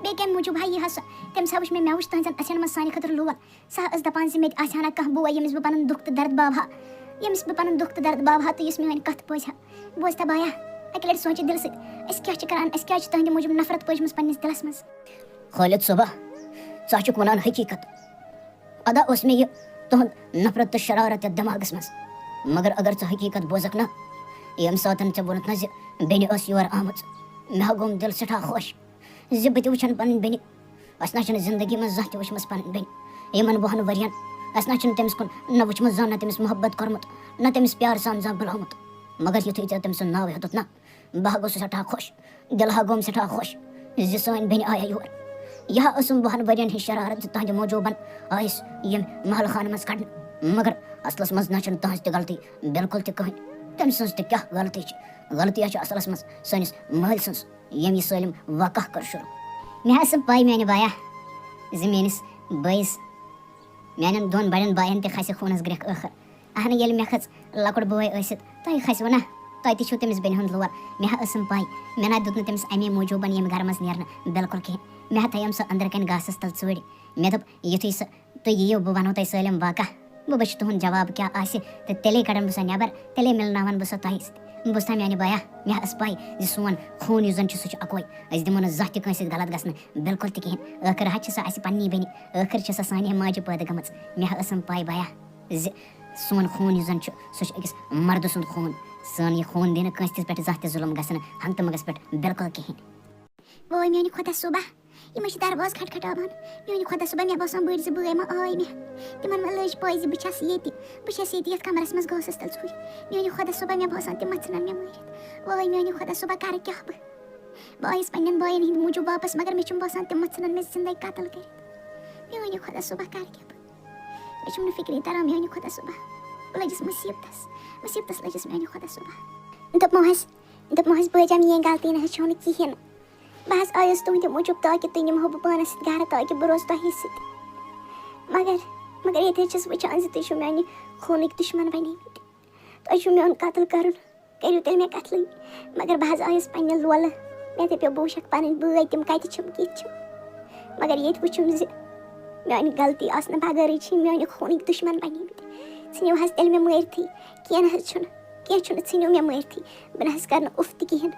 بیٚیہِ کَمہِ موٗجوٗب ہا یی ہا سۄ تٔمِس ہا وٕچھ مےٚ وٕچھ تٕہٕنٛزَن أچھَن منٛز سانہِ خٲطرٕ لول سۄ ٲس دَپان زِ مےٚ تہِ آسہِ ہا نہ کانٛہہ بوے ییٚمِس بہٕ پَنُن دُکھ تہٕ درد باوٕ ہا تہٕ یُس میٛٲنۍ کَتھ بوزِ ہا بوٗزتھا بایا اَکہِ لَٹہِ سونٛچہِ دِلہٕ سۭتۍ أسۍ کیٛاہ چھِ کَران أسۍ کیٛازِ چھِ تُہٕنٛدِ موٗجوٗب نفرت پٲجمٕژ پنٛنِس دِلَس منٛز خٲلِد صٲبا ژٕ چھُکھ وَنان حقیٖقت اَدا اوس مےٚ یہِ تُہُنٛد نفرت تہٕ شرارت یَتھ دٮ۪ماغَس منٛز مگر اگر ژٕ حقیٖقت بوزَکھ نہ ییٚمہِ ساتہٕ ژےٚ ووٚنُتھ نہ زِ بیٚنہِ ٲس یور آمٕژ مےٚ ہا گوٚم دِل سٮ۪ٹھاہ خۄش زِ بہٕ تہِ وٕچھَن پَنٕنۍ بیٚنہِ اَسہِ نہ چھِنہٕ زندگی منٛز زانٛہہ تہِ وٕچھمٕژ پَنٕنۍ بیٚنہِ یِمَن 20 ؤرۍیَن اَسہِ نہ چھُنہٕ تٔمِس کُن نہ وٕچھمُت زانٛہہ نہ تٔمِس محبت کوٚرمُت نہ تٔمِس پیار سان زانٛہہ بُلومُت مگر یُتھُے ژےٚ تٔمۍ سُنٛد ناو ہیوٚتُتھ نہ بہٕ ہا گوٚوُس سٮ۪ٹھاہ خۄش دِل ہا گوٚم سٮ۪ٹھاہ خۄش زِ سٲنۍ بیٚنہِ آیہِ یور یہِ ہا ٲسٕم 20 ؤرۍیَن ہِنٛز شرارت زِ تُہٕنٛدِ موٗجوٗبَن آیہِ أسۍ ییٚمہِ محلہٕ خانہٕ منٛز کَڑنہٕ مگر اَصلَس منٛز نہ چھَنہٕ تٕہٕنٛز تہِ غلطی بِلکُل تہِ کٕہٕنۍ تٔمۍ سٕنٛز تہِ کیٛاہ غلطی چھِ غلطی چھِ اَصلَس منٛز سٲنِس مٲلۍ سٕنٛز ییٚمۍ یہِ سٲلِم واقعہ کٔر شروٗع مےٚ ٲسٕم پَے میٛانہِ بایا زِ میٛٲنِس بٲیِس میٛانٮ۪ن 2 بَڑٮ۪ن بایَن تہِ کھَسہِ خوٗنَس گرٛٮ۪کھ ٲخٕر اہنہٕ ییٚلہِ مےٚ کھٔژ لۄکُٹ بوے ٲسِتھ تۄہہِ کھَسِوٕ نہ تۄہہِ تہِ چھُو تٔمِس بیٚنہِ ہُنٛد لور مےٚ ہا ٲسٕم پَے مےٚ نہ دیُت نہٕ تٔمِس اَمے موٗجوٗبَن ییٚمہِ گَرٕ منٛز نیرنہٕ بِلکُل کِہیٖنۍ مےٚ ہا تھٲیِم سۄ أنٛدرٕ کَنۍ گاسَس تَل ژوٗرِ مےٚ دوٚپ یُتھُے تُہۍ یِیِو بہٕ وَنو تۄہہِ سٲلِم واقعہ بہٕ وٕچھِ تُہُنٛد جواب کیٛاہ آسہِ تہٕ تیٚلے کَڑن بہٕ سۄ نٮ۪بر تیٚلے مِلناوَن بہٕ سۄ تۄہہِ سۭتۍ بوٗزتھا میٛانہِ بیا مےٚ ٲس پَے زِ سون خوٗن یُس زَن چھُ سُہ چھُ اَکوے أسۍ دِمو نہٕ زانٛہہ تہِ کٲنٛسہِ سۭتۍ غلط گژھنہٕ بِلکُل تہِ کِہیٖنۍ ٲخٕر حظ چھِ سۄ اَسہِ پنٛنی بیٚنہِ ٲخٕر چھِ سۄ سانہِ ماجہِ پٲدٕ گٔمٕژ مےٚ ٲسٕم پَے بیا زِ سون خوٗن یُس زَن چھُ سُہ چھُ أکِس مردٕ سُنٛد خوٗن سون یہِ خوٗن دِنہٕ کٲنٛسہِ تہِ پٮ۪ٹھ زانٛہہ تہِ ظُلم گژھِ نہٕ ہنٛگتہٕ منٛگَس پٮ۪ٹھ بِلکُل کِہیٖنۍ وٲے میٛانہِ خۄدا صوبہ یِم چھِ درواز کھٹکھٹاوان میٛانہِ خۄدا صوبہ مےٚ باسان بٔڑۍ زٕ بٲے ما آے مےٚ تِمن ما لٔج پاے زِ بہٕ چھَس ییٚتہِ یَتھ کمرَس منٛز گاسَس تل ژھٕے میٛانہِ خۄدا صوبہ مےٚ باسان تِم ما ژھٕنن مےٚ مٲرِتھ وٲے میٛانہِ خۄدا صوبہ کَرٕ کیٛاہ بہٕ آیَس پنٛنٮ۪ن بایَن ہِنٛدۍ موٗجوٗب واپس مگر مےٚ چھُم باسان تِم ما ژھٕنن مےٚ زِندَے قتل کٔرِتھ میٛانہِ خۄدا صوبہ کَرٕ کیٛاہ بہٕ مےٚ چھُم نہٕ فِکری تران میٛانہِ خۄدا صوبہ بہٕ لٔجِس مُصیٖبتَس لٔجِس میٛانہِ خۄدا صوبہ دوٚپمو حظ بٲے جان میٛٲنۍ غلطی نہ حظ چھو نہٕ کِہیٖنۍ نہٕ بہٕ حظ آیَس تُہنٛدِ موٗجوٗب تاکہِ تُہۍ نِمہو بہٕ پانَس سۭتۍ گرٕ تاکہِ بہٕ روزٕ تۄہی سۭتۍ مگر ییٚتہِ حظ چھَس وٕچھان زِ تُہۍ چھِو میٛانہِ خوٗنٕکۍ دُشمن بنیمٕتۍ تۄہہِ چھُو میون قتل کَرُن کٔرِو تیٚلہِ مےٚ قتلٕے مگر بہٕ حظ آیَس پنٛنہِ لولہٕ مےٚ دَپیو بہٕ وٕچھکھ پَنٕنۍ بٲے تِم کَتہِ چھِم کِتھ چھِم مگر ییٚتہِ وٕچھُم زِ میٛانہِ غلطی آسنہٕ بغٲرٕے چھِ میٛانہِ خوٗنٕکۍ دُشمن بنیمٕتۍ ژھٕنِو حظ تیٚلہِ مےٚ مٲرتھٕے کینٛہہ نہ حظ چھُنہٕ ژھٕنِو مےٚ مٲرتھٕے بہٕ نہ حظ کَرٕ نہٕ اُف تہِ کِہیٖنۍ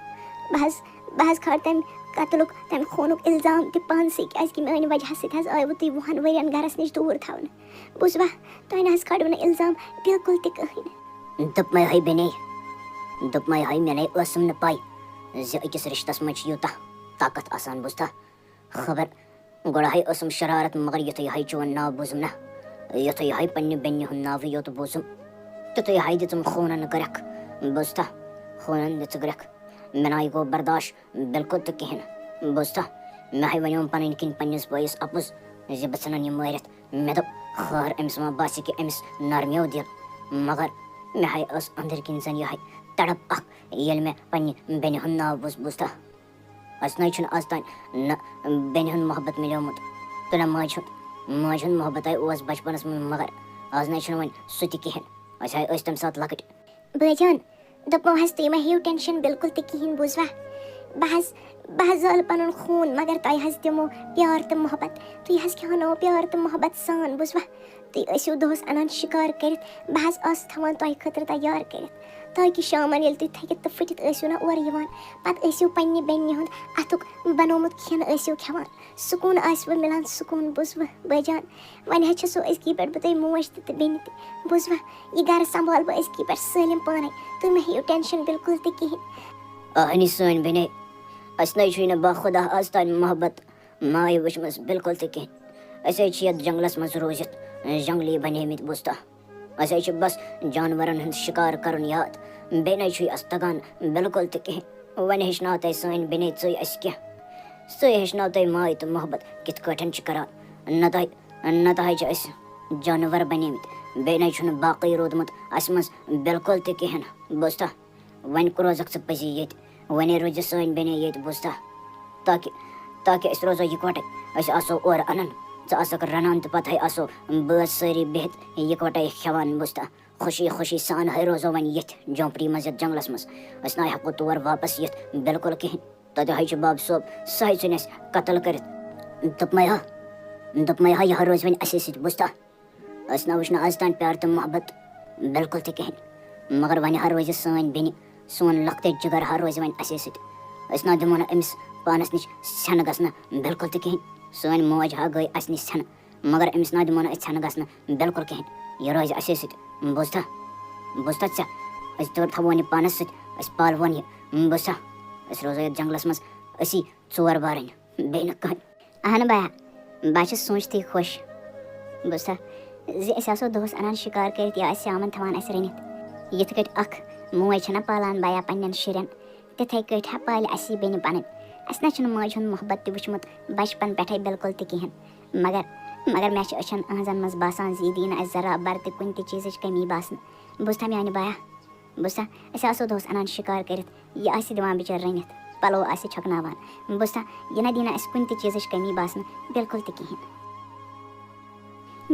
بہٕ حظ کھالہٕ تَمہِ قتلُک تَمہِ خوٗنُک اِلزام تہِ پانسٕے کیٛازِکہِ میٛانہِ وجہ سۭتۍ حظ آیوٕ تُہۍ 20 ؤرۍیَن گرَس نِش دوٗر تھاونہٕ بوٗزوا تۄہہِ نہ حظ کھٲلِو نہٕ اِلزام بِلکُل تہِ کٕہٕنۍ دوٚپمَے ہَے بیٚنے دوٚپمَے ہَے مےٚ نے ٲسٕم نہٕ پَے زِ أکِس رِشتَس منٛز چھِ یوٗتاہ طاقت آسان بوٗزتھا خبر گۄڈٕ ہَے ٲسٕم شرارت مگر یُتھُے ہَے چون ناو بوٗزُم نا یُتھُے ہَے پنٛنہِ بیٚنہِ ہُنٛد ناوٕے یوت بوٗزُم تیُتھُے ہَے دِژٕم خوٗنَن گرٮ۪کھ بوٗزتھا خوٗنَن دِژٕ گرٮ۪کھ مےٚ نَے گوٚو برداش بِلکُل تہِ کِہیٖنۍ نہٕ بوٗزتھا مےٚ ہَے وَنیوم پَنٕنۍ کِنۍ پنٛنِس بٲیِس اَپُز زِ بہٕ ژھٕنَن یہِ مٲرِتھ مےٚ دوٚپ خٲر أمِس ما باسہِ کہِ أمِس نرمیو دِل مگر مےٚ ہَے ٲس أنٛدٕرۍ کِنۍ زَن یِہوٚے تڑپ اکھ ییٚلہِ مےٚ پنٛنہِ بیٚنہِ ہُنٛد ناو بوٗز بوٗزتھا اَسہِ نَے چھُنہٕ آز تام نہ بیٚنہِ ہُنٛد محبت مِلیومُت تہٕ نہ ماجہِ ہُنٛد محبت ہَے اوس بچپنَس منٛز مگر آز نَے چھُنہٕ وۄنۍ سُہ تہِ کِہیٖنۍ أسۍ ہَے ٲسۍ تَمہِ ساتہٕ لۄکٕٹۍ بٲے جان دوٚپمو حظ تُہۍ مہ ہیٚیِو ٹٮ۪نشَن بِلکُل تہِ کِہیٖنۍ بوٗزوا بہٕ حظ زالہٕ پَنُن خوٗن مگر تۄہہِ حظ دِمو پیار تہٕ محبت تُہۍ حظ کھیٛاونٲوو پیار تہٕ محبت سان بوٗزوا تُہۍ ٲسِو دۄہَس اَنان شِکار کٔرِتھ بہٕ حظ ٲسٕس تھاوان تۄہہِ خٲطرٕ تیار کٔرِتھ تاکہِ شامَن ییٚلہِ تُہۍ تھٔکِتھ تہٕ پھٕٹِتھ ٲسِو نہ اورٕ یِوان پَتہٕ ٲسِو پنٛنہِ بیٚنہِ ہُنٛد اَتھُک بنومُت کھٮ۪ن ٲسِو کھٮ۪وان سکوٗن آسِوٕ مِلان سکوٗن بوٗزوٕ بٲے جان وۄنۍ حظ چھَسو أزکی پٮ۪ٹھ بہٕ تۄہہِ موج تہِ تہٕ بیٚنہِ تہِ بوٗزوا یہِ گرٕ سنٛبھال بہٕ أزکی پٮ۪ٹھ سٲلِم پانَے تُہۍ مہ ہیٚیِو ٹٮ۪نشَن بِلکُل تہِ کِہیٖنۍ اہنی سٲنۍ بیٚنے اَسہِ نَے چھُے نہٕ باخۄدا آز تانۍ محبت ماے وٕچھمٕژ بِلکُل تہِ کِہیٖنۍ أسۍ حظ چھِ یَتھ جنٛگلَس منٛز روٗزِتھ جنٛگلی بنیمٕتۍ بوٗزتھا اَسہِ حظ چھِ بَس جانوَرَن ہُنٛد شِکار کَرُن یاد بیٚیہِ نَے چھُے اَسہِ تَگان بِلکُل تہِ کِہیٖنۍ وۄنۍ ہیٚچھناو تۄہہِ سٲنۍ بیٚنے ژٕے اَسہِ کیٚنٛہہ سُے ہیٚچھناو تۄہہِ ماے تہٕ محبت کِتھ کٲٹھۍ چھِ کَران نَتہٕ حظ چھِ أسۍ جانوَر بنیمٕتۍ بیٚیہِ نَے چھُنہٕ باقٕے روٗدمُت اَسہِ منٛز بِلکُل تہِ کِہیٖنۍ نہٕ بوٗزتھا وۄنۍ روزَکھ ژٕ پٔزی ییٚتہِ وۄنۍ روزِ سٲنۍ بیٚنے ییٚتہِ بوٗزتھا تاکہِ أسۍ روزو یِکوَٹَے أسۍ آسو اورٕ اَنان ژٕ آسَکھ رَنان تہٕ پَتہٕ ہَے آسو بٲژ سٲری بِہِتھ یِکوَٹَے کھٮ۪وان بوٗزتھا خوشی سان ہَے روزو وۄنۍ ییٚتھۍ جھونٛپڑی منٛز یَتھ جنٛگلَس منٛز أسۍ نَے ہٮ۪کو تور واپَس یِتھ بِلکُل کِہیٖنۍ تَتہِ ہَے چھُ باب صٲب سُہ ہَے ژھٕنہِ اَسہِ قتل کٔرِتھ دوٚپمَے ہا یہِ ہا روزِ وۄنۍ اَسے سۭتۍ بوٗزتھا أسۍ نہ وٕچھ نہٕ آز تانۍ پیار تہٕ محبت بِلکُل تہِ کِہیٖنۍ مگر وۄنۍ ہا روزِ سٲنۍ بیٚنہِ سون لۄکٹے جِگر ہا روزِ وۄنۍ اَسے سۭتۍ أسۍ نہ دِمو نہٕ أمِس پانَس نِش ژھٮ۪نہٕ گژھنہٕ بِلکُل تہِ کِہیٖنۍ سٲنۍ موج ہا گٔے اَسہِ نِش ژھٮ۪نہٕ مگر أمِس نہ دِمو نہٕ أسۍ ژھٮ۪نہٕ گژھنہٕ بِلکُل کِہیٖنۍ یہِ روزِ اَسے سۭتۍ بوٗزتھا ژےٚ أسۍ تھاوون یہِ پانَس سۭتۍ أسۍ پالوون یہِ بوٗزتھا أسۍ روزو یَتھ جنٛگلَس منٛز أسی 4 بارٕنۍ بیٚیہِ نہٕ کٕہٕنۍ اہن بیا بہٕ حظ چھَس سوٗنٛچتھٕے خۄش بوٗزتھا زِ أسۍ آسو دۄہَس اَنان شِکار کٔرِتھ یا آسہِ شامَن تھاوان اَسہِ رٔنِتھ یِتھ کٲٹھۍ اَکھ موج چھَنہ پالان بیا پنٛنٮ۪ن شُرٮ۪ن تِتھَے کٲٹھۍ ہا پالہِ اَسہِ یہِ بیٚنہِ پَنٕنۍ اَسہِ نہ چھُنہٕ ماجہِ ہُنٛد محبت تہِ وٕچھمُت بَچپَن پٮ۪ٹھَے بِلکُل تہِ کِہیٖنۍ مگر مےٚ چھِ أچھَن أہنٛزَن منٛز باسان زِ یہِ دی نہٕ اَسہِ ذرا بَر تہِ کُنہِ تہِ چیٖزٕچ کٔمی باسنہٕ بوٗزتھا میٛانہِ بیا بوٗزتھا أسۍ آسو دۄہَس اَنان شِکار کٔرِتھ یہِ آسہِ دِوان بِچٲرۍ رٔنِتھ پَلو آسہِ چھۄکناوان بوٗزتھا یہِ نہ دی نہٕ اَسہِ کُنہِ تہِ چیٖزٕچ کٔمی باسنہٕ بِلکُل تہِ کِہیٖنۍ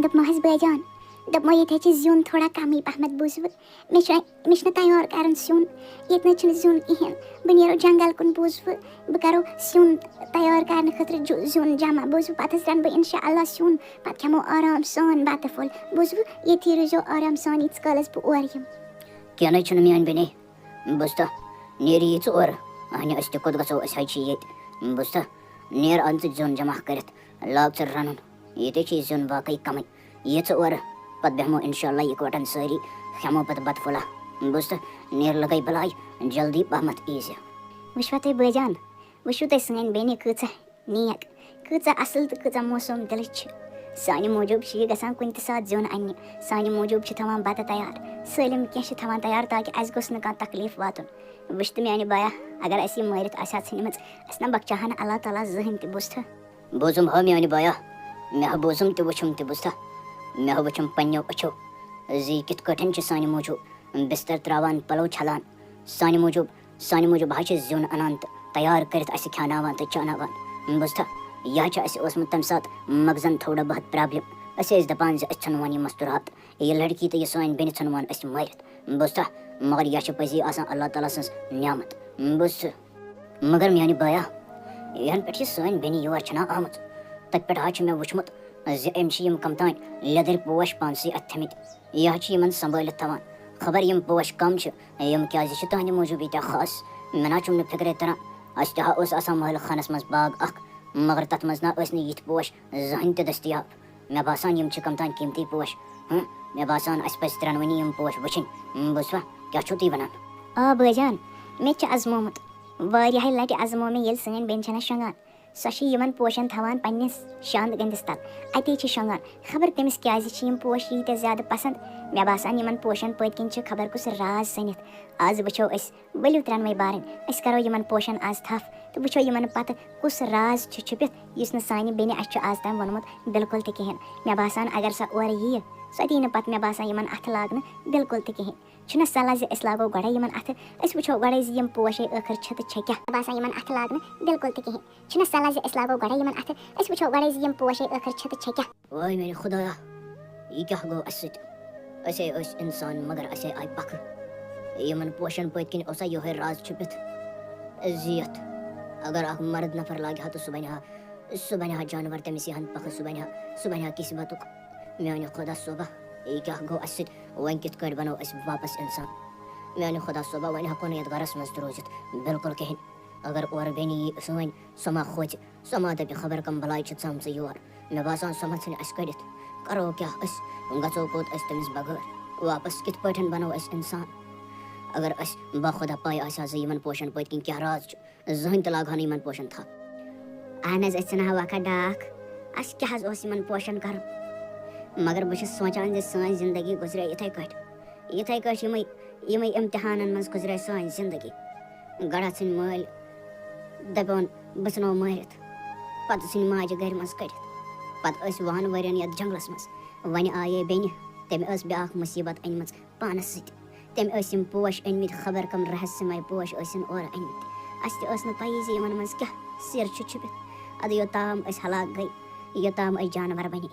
دوٚپمو حظ بٲے جان دوٚپمو ییٚتہِ حظ چھِ زیُن تھوڑا کَمٕے پَہمَتھ بوٗزوٕ مےٚ چھُنہٕ تیار کَرُن سیُن ییٚتہِ نہٕ حظ چھُنہٕ زیُن کِہیٖنۍ بہٕ نیرو جنٛگل کُن بوٗزوٕ بہٕ کَرو سیُن تیار کَرنہٕ خٲطرٕ زیُن جمع بوٗزوٕ پَتہٕ حظ رَنہٕ بہٕ اِنشاء اللہ سیُن پَتہٕ کھٮ۪مو آرام سان بَتہٕ پھوٚل بوٗزوٕ ییٚتھی روٗزیو آرام سان ییٖتِس کالَس بہٕ اورٕ یِمہٕ کینٛہہ نہٕ چھُنہٕ میٛانہِ بیٚنے بوٗزتھا نیرِ یہِ ژٕ اورٕ اَہنہِ أسۍ تہِ کوٚت گژھو أسۍ حظ چھِ ییٚتہِ بوٗزتھا نیر اَن ژٕ زیُن جمع کٔرِتھ لاگ ژٕ رَنُن ییٚتے چھِ زیُن باقٕے کَمٕے یہِ ژٕ اورٕ پَتہٕ بیٚہمو اِنشاء اللہ یِکوَٹَن سٲری کھٮ۪مو پَتہٕ بَتہٕ پھوٚلہ بوٗزتھا نیر لَگَے بَلاے جلدی پَہمَتھ ایٖزِ وٕچھوا تُہۍ بٲجان وٕچھِو تُہۍ سٲنۍ بیٚنہِ کۭژاہ نیک کۭژاہ اَصٕل تہٕ کۭژاہ موسوٗم دِلٕچ چھِ سانہِ موٗجوٗب چھِ یہِ گژھان کُنہِ تہِ ساتہٕ زیُن اَننہِ سانہِ موٗجوٗب چھِ تھاوان بَتہٕ تیار سٲلِم کینٛہہ چھِ تھاوان تیار تاکہِ اَسہِ گوٚژھ نہٕ کانٛہہ تکلیٖف واتُن وٕچھ تہٕ میٛانہِ بایا اگر اَسہِ یہِ مٲرِتھ آسہِ ہا ژھٕنمٕژ اَسہِ نہ بخچاہا نہٕ اللہ تعالیٰ زٕہٕنۍ تہِ بوٗزتھا بوٗزُم ہا میٛانہِ بایا مےٚ ہا بوٗزُم تہِ وٕچھُم تہِ بوٗزتھا مےٚ ہا وٕچھُم پنٛنیو أچھو زِ یہِ کِتھ کٲٹھۍ چھِ سانہِ موٗجوٗب بِستر ترٛاوان پَلو چھَلان سانہِ موٗجوٗب حظ چھِ زیُن اَنان تہٕ تیار کٔرِتھ اَسہِ کھیٛاناوان تہٕ چاناوان بوٗزتھا یہِ حظ چھِ اَسہِ اوسمُت تَمہِ ساتہٕ مغزن تھوڑا بہت پرٛابلِم أسۍ ٲسۍ دَپان زِ أسۍ ژھٕنوون یہِ مَستوٗرات یہِ لٔڑکی تہٕ یہِ سٲنۍ بیٚنہِ ژھٕنوون أسۍ مٲرِتھ بوٗزتھا مگر یہِ چھِ پٔزی آسان اللہ تعالیٰ سٕنٛز نعمت بوٗزتھٕ مگر میٛانہِ بایا یَنہٕ پٮ۪ٹھ یہِ سٲنۍ بیٚنہِ یور چھِنا آمٕژ تَتہِ پٮ۪ٹھ حظ چھُ مےٚ وٕچھمُت زِ أمۍ چھِ یِم کَم تام لیٚدٕرۍ پوش پانسٕے اَتھِ تھٲمٕتۍ یہِ حظ چھِ یِمن سنٛبھٲلِتھ تھاوان خبر یِم پوش کَم چھِ یِم کیٛازِ چھِ تُہنٛدِ موٗجوٗب ییٖتیٛاہ خاص مےٚ نہ چھُم نہٕ فِکرے تَران اَسہِ تہِ ہا اوس آسان مٲلہٕ خانَس منٛز باغ اَکھ مگر تَتھ منٛز نہ ٲسۍ نہٕ یِتھۍ پوش زٕہٕنۍ تہِ دٔستیاب مےٚ باسان یِم چھِ کَم تام قیٖمتی پوش مےٚ باسان اَسہِ پَزِ ترٛٮ۪نوٕنی یِم پوش وٕچھِنۍ بوٗزوا کیٛاہ چھُو تُہۍ وَنان آ بٲجان مےٚ تہِ چھُ اَزمومُت واریاہہِ لَٹہِ اَزمو مےٚ ییٚلہِ سٲنۍ بیٚنہِ چھَنہ شۄنٛگان سۄ چھِ یِمن پوشن تھاوان پنٛنِس شانٛد گٔنٛدِس تل اَتے چھِ شۄنٛگان خبر تٔمِس کیٛازِ چھِ یِم پوش ییٖتیٛاہ زیادٕ پسنٛد مےٚ باسان یِمن پوشن پٔتۍ کِنۍ چھِ خبر کُس راز سٔنِتھ آز وٕچھو أسۍ ؤلِو ترٛٮ۪نوَے بارٕنۍ أسۍ کَرو یِمن پوشن آز تھپھ تہٕ وٕچھو یِمن پتہٕ کُس راز چھُ چھُپِتھ یُس نہٕ سانہِ بیٚنہِ اَسہِ چھُ آز تام ووٚنمُت بِلکُل تہِ کِہیٖنۍ مےٚ باسان اگر سۄ اورٕ ییہِ سۄ دِیہِ نہٕ پتہٕ مےٚ باسان یِمن اَتھٕ لاگنہٕ بِلکُل تہِ کِہیٖنۍ چھُنہ صلح زِ أسۍ لاگو گۄڈے یِمن اَتھٕ أسۍ وٕچھو گۄڈے زِ یِم پوشے ٲخٕر چھِ تہٕ چھےٚ کیٛاہ مےٚ باسان یِمن اَتھٕ لاگنہٕ بِلکُل تہِ کِہیٖنۍ چھُنہ صلح زِ أسۍ لاگو گۄڈے یِمن اَتھٕ أسۍ وٕچھو گۄڈے زِ یِم پوشے ٲخٕر چھِ تہٕ چھےٚ کیٛاہ واے میٛانہِ خۄدایا یہِ کیٛاہ گوٚو اَسہِ سۭتۍ أسے ٲسۍ اِنسان مگر اَسے آیہِ پکھٕ یِمن پوشن پٔتۍ کِنۍ اوسا یِہوے راز چھُپِتھ زِ یَتھ اگر اکھ مرد نفر لاگہِ ہا تہٕ سُہ بنہِ ہا جانور تٔمِس یی ہن پکھٕ سُہ بنہِ ہا قِسمتُک میٛانہِ خۄدا صٲبا یہِ کیٛاہ گوٚو اَسہِ سۭتۍ وۄنۍ کِتھ کٲٹھۍ بنو أسۍ واپس اِنسان میٛانہِ خۄدا صٲبا وۄنۍ ہٮ۪کو نہٕ یَتھ گرس منٛز تہِ روٗزِتھ بِلکُل کِہیٖنۍ اگر اورٕ بیٚنہِ یی سٲنۍ سۄ ما کھوژِ سۄ ما دَپہِ خبر کَم بَلاے چھِ ژامژٕ یور مےٚ باسان سۄ ما ژھٕنہِ اَسہِ کٔڑِتھ کَرو کیٛاہ أسۍ گژھو کوٚت أسۍ تٔمِس بغٲر واپس کِتھ پٲٹھۍ بنو أسۍ اِنسان اگر اَسہِ باخۄدا پاے آسہِ ہا زِ یِمن پوشن پٔتۍ کِنۍ کیٛاہ راز چھُ زٕہٕنۍ تہِ لاگہٕ ہا نہٕ یِمن پوشن تھپھ اہن حظ أسۍ ژھٕنہو وقت ڈاکھ اَسہِ کیٛاہ حظ اوس یِمن پوشن کَرُن مگر بہٕ چھَس سونٛچان زِ سٲنۍ زندگی گُزرے یِتھَے کٲٹھۍ یِمے اِمتِحانن منٛز گُزرے سٲنۍ زندگی گۄڈٕ ژھٕنۍ مٲلۍ دَپیون بہٕ ژھٕنو مٲرِتھ پتہٕ ژھٕنۍ ماجہِ گرِ منٛز کٔڑِتھ پتہٕ ٲسۍ وُہن ؤرین یَتھ جنگلس منٛز وۄنۍ آیے بیٚنہِ تٔمۍ ٲس بیٛاکھ مُصیٖبت أنۍمٕژ پانس سۭتۍ تٔمۍ ٲسۍ یِم پوش أنۍمٕتۍ خبر کَم رہسیمے پوش ٲسِن اورٕ أنۍمٕتۍ اَسہِ تہِ ٲس نہٕ پَیی زِ یِمن منٛز کیٛاہ سِر چھُ چھُپِتھ اَدٕ یوٚتام أسۍ ہلاک گٔے یوٚتام أسۍ جانور بنے